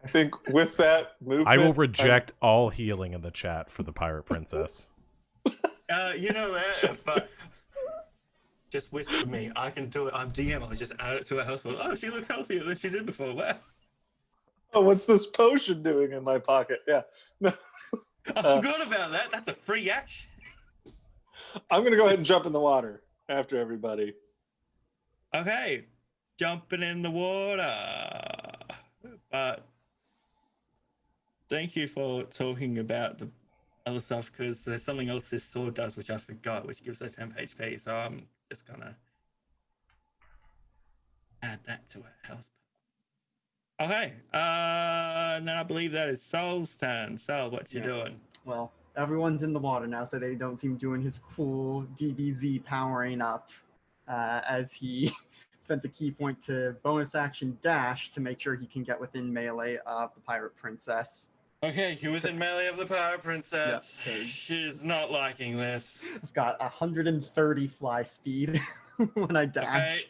I think with that movement, I will reject all healing in the chat for the Pirate Princess. You know that if just whisper me, I can do it. I'm DM. I'll just add it to her health. Oh, she looks healthier than she did before. Wow. Oh, what's this potion doing in my pocket? Yeah, no. I forgot about that. That's a free action. I'm gonna go ahead and jump in the water after everybody. Okay, jumping in the water. But thank you for talking about the other stuff, because there's something else this sword does which I forgot, which gives her 10 HP. So I'm just gonna add that to her health. Okay, and then I believe that is Sol's turn. Sol, what you doing? Well, everyone's in the water now, so they don't seem doing his cool DBZ powering up as he spends a key point to bonus action dash to make sure he can get within melee of the Pirate Princess. Okay, he was in melee of the Pirate Princess. Yep. She's not liking this. I've got 130 fly speed when I dash. Okay.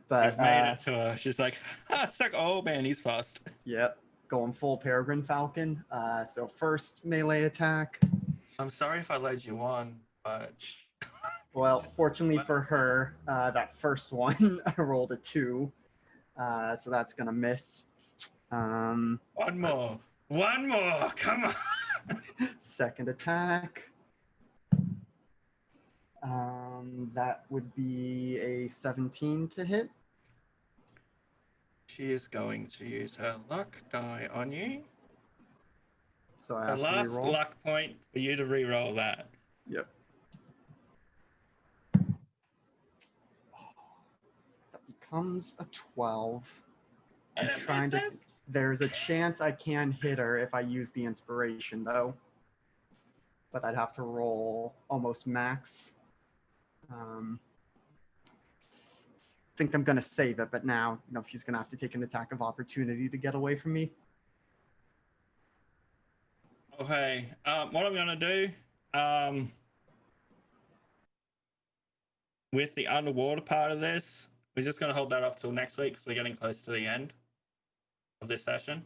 But You've made it to her. She's like, it's like, oh man, he's fast. Yep, going full Peregrine Falcon. So first melee attack. I'm sorry if I led you on, but Well, fortunately for her, that first one I rolled a 2, so that's gonna miss. one more, come on. Second attack. That would be a 17 to hit. She is going to use her luck die on you. So I The have to last reroll. luck point for you to re-roll that. Yep. That becomes a 12. I'm And it trying to. misses. There's a chance I can hit her if I use the inspiration, though. But I'd have to roll almost max. Think I'm gonna save it, but now she's gonna have to take an attack of opportunity to get away from me. Okay. What I'm gonna do, with the underwater part of this, we're just gonna hold that off till next week because we're getting close to the end of this session.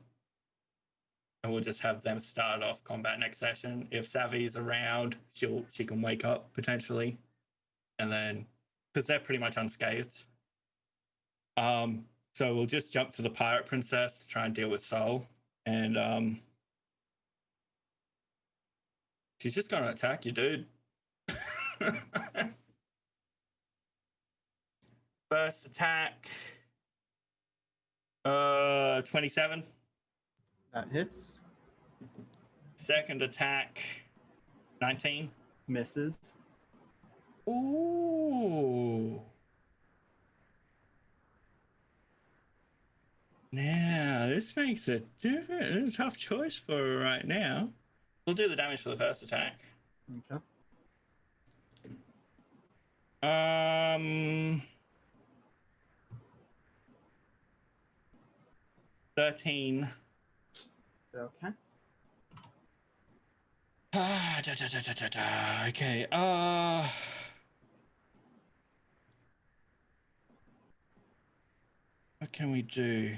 And we'll just have them start off combat next session. If Savvy's around, she can wake up potentially, and then because they're pretty much unscathed. So we'll just jump to the pirate princess to try and deal with Soul, and she's just gonna attack you, dude. First attack, 27. That hits. Second attack, 19. Misses. Ooh. Now, this makes a tough choice for her right now. We'll do the damage for the first attack. Okay. 13. Okay. Okay. What can we do?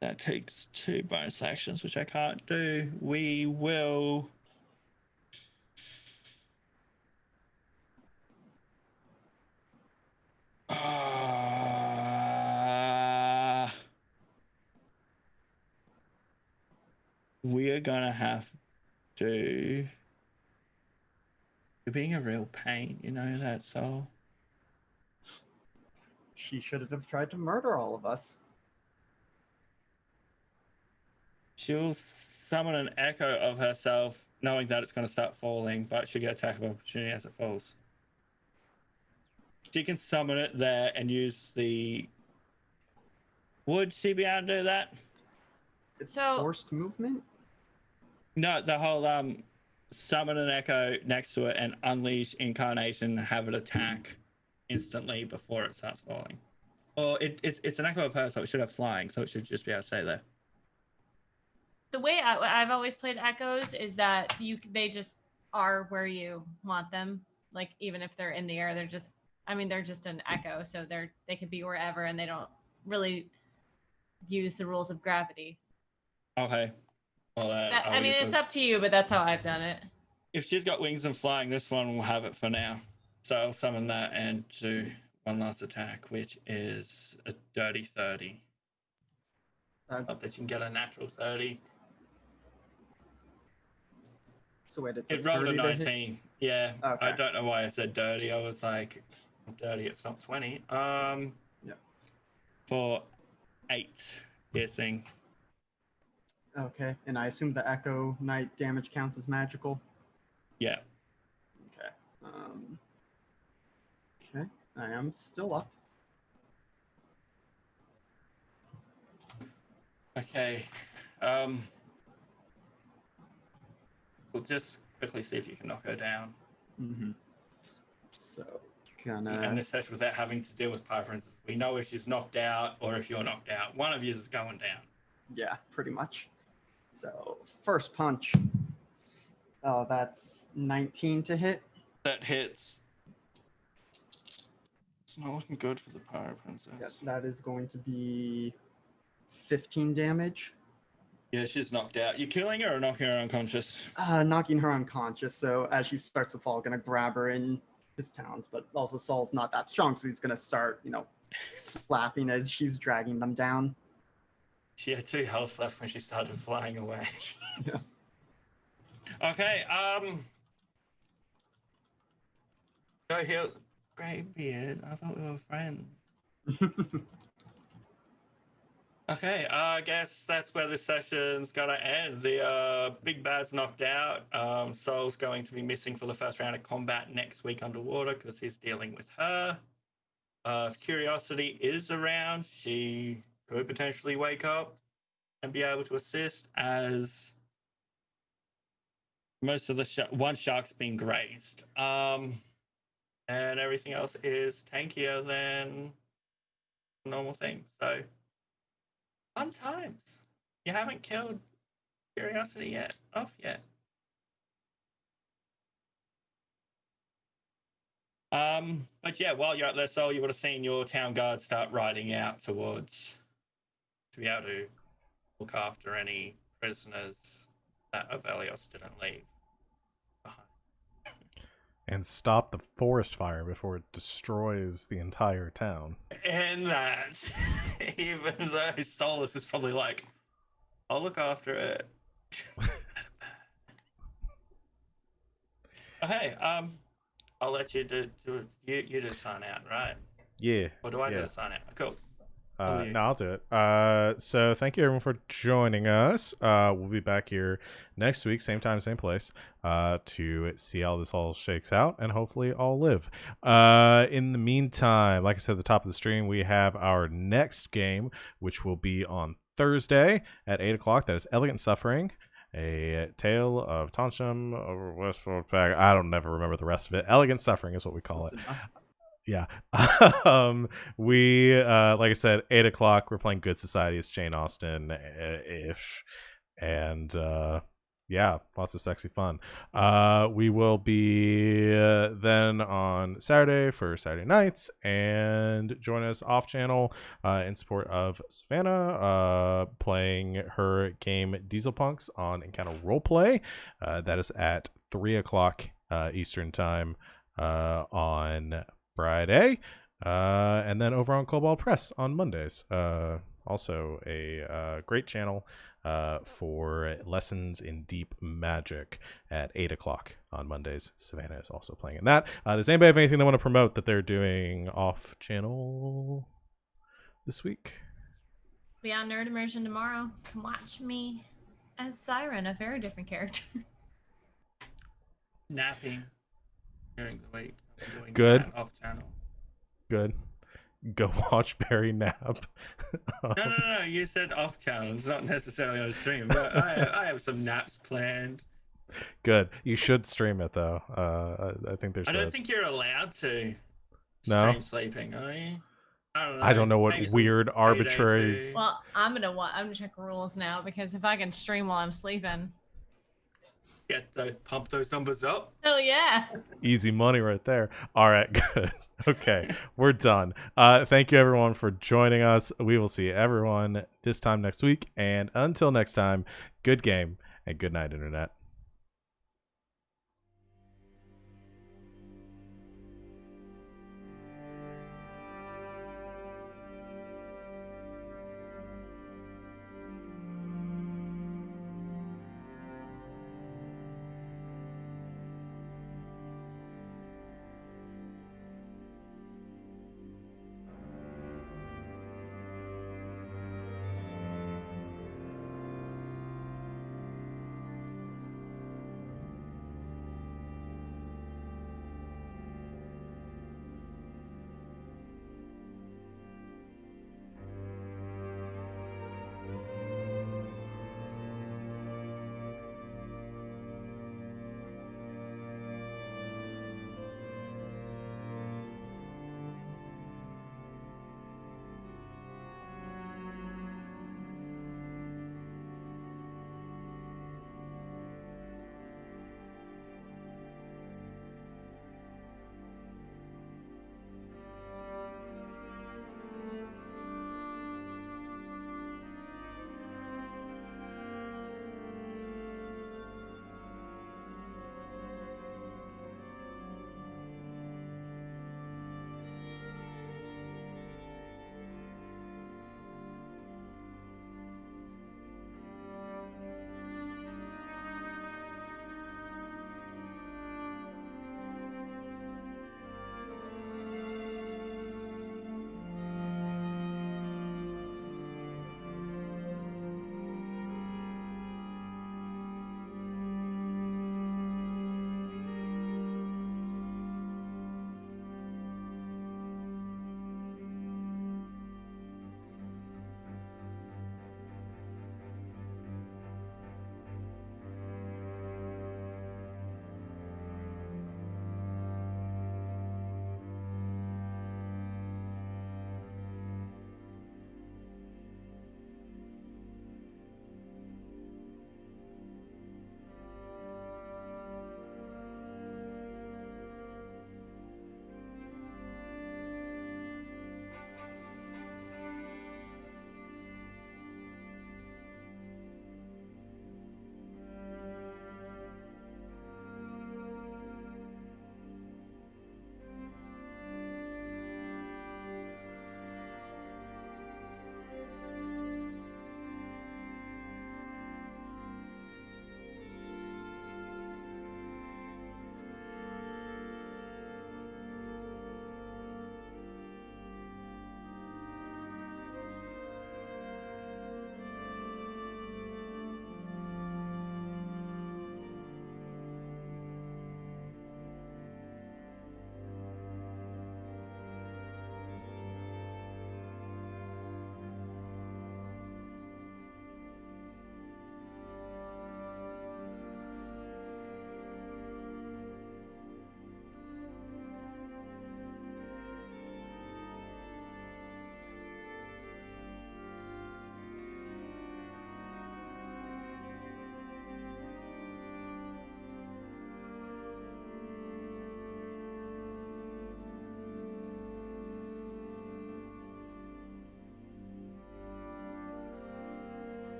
That takes 2 bonus actions, which I can't do. We will. We are gonna have to. You're being a real pain, you know that, Soul. She should have tried to murder all of us. She'll summon an echo of herself, knowing that it's going to start falling, but she'll get attack of opportunity as it falls. She can summon it there and use the. Would she be able to do that? It's So- forced movement. No, the whole summon an echo next to it and unleash incarnation, have it attack instantly before it starts falling. Or it's an echo of her, so it should have flying, so it should just be able to stay there. The way I've always played echoes is that they just are where you want them. Like even if they're in the air, they're just an echo, so they could be wherever, and they don't really use the rules of gravity. Okay. Well, it's up to you, but that's how I've done it. If she's got wings and flying, this one will have it for now. So I'll summon that and do one last attack, which is a dirty 30. Hope that you can get a natural 30. So wait, it's It rolled a 30 to hit? 19. Yeah. Okay. I don't know why I said dirty. I was like, dirty, it's not 20. Yeah. For 8 piercing. Okay, and I assume the Echo Knight damage counts as magical. Yeah. Okay. Okay, I am still up. Okay. We'll just quickly see if you can knock her down. Mm-hmm. So, And gonna. this session without having to deal with Pirate Princess. We know if she's knocked out or if you're knocked out. One of you is going down. Yeah, pretty much. So, first punch. Oh, that's 19 to hit. That hits. It's not looking good for the Pirate Princess. Yeah, that is going to be 15 damage. Yeah, she's knocked out. You killing her or knocking her unconscious? Knocking her unconscious. So as she starts to fall, gonna grab her in his talons. But also Saul's not that strong, so he's gonna start, flapping as she's dragging them down. She had 2 health left when she started flying away. Yeah. Okay, No, he was great beard. I thought we were friends. Okay, I guess that's where this session's gonna end. The big bad's knocked out. Sol's going to be missing for the first round of combat next week underwater because he's dealing with her. If Curiosity is around, she could potentially wake up and be able to assist, as most of the one shark's been grazed. And everything else is tankier than normal things. So fun times. You haven't killed Curiosity off yet. But yeah, while you're up there, Sol, you would have seen your town guard start riding out towards to be able to look after any prisoners that of Aeos didn't leave behind. And stop the forest fire before it destroys the entire town. And that, even though Solus is probably like, I'll look after it. Okay, I'll let you do you do sign out, right? Yeah. Or do I do the sign out? Cool. No, I'll do it. So thank you everyone for joining us. We'll be back here next week, same time, same place, to see how this all shakes out and hopefully all live. In the meantime, like I said at the top of the stream, we have our next game, which will be on Thursday at 8 o'clock. That is Elegant Suffering, a tale of Tonsham over Westfold Pack. I don't never remember the rest of it. Elegant Suffering is what we call it. Yeah. We like I said, 8 o'clock, we're playing Good Society. It's Jane Austen ish. And yeah, lots of sexy fun. We will be then on Saturday for Saturday nights, and join us off channel in support of Savannah playing her game Diesel Punks on Encounter Roleplay. That is at 3 o'clock Eastern time on Friday, and then over on Cobalt Press on Mondays. Also a great channel for lessons in deep magic at 8 o'clock on Mondays. Savannah is also playing in that. Does anybody have anything they want to promote that they're doing off channel this week? Be on Nerd Immersion tomorrow. Come watch me as Siren, a very different character. Napping during the week. Good. Off channel. Good. Go watch Barry nap. No. You said off channel. It's not necessarily on stream, but I have some naps planned. Good. You should stream it though. I think there's. I don't think you're allowed to No? stream sleeping, are you? I don't know. I don't know what Maybe weird some arbitrary. payday Well, I'm gonna check rules now, because if I can stream while I'm sleeping, pump those numbers up. hell yeah. Easy money right there. All right, good. Okay, we're done. Thank you everyone for joining us. We will see everyone this time next week. And until next time, good game and good night, Internet.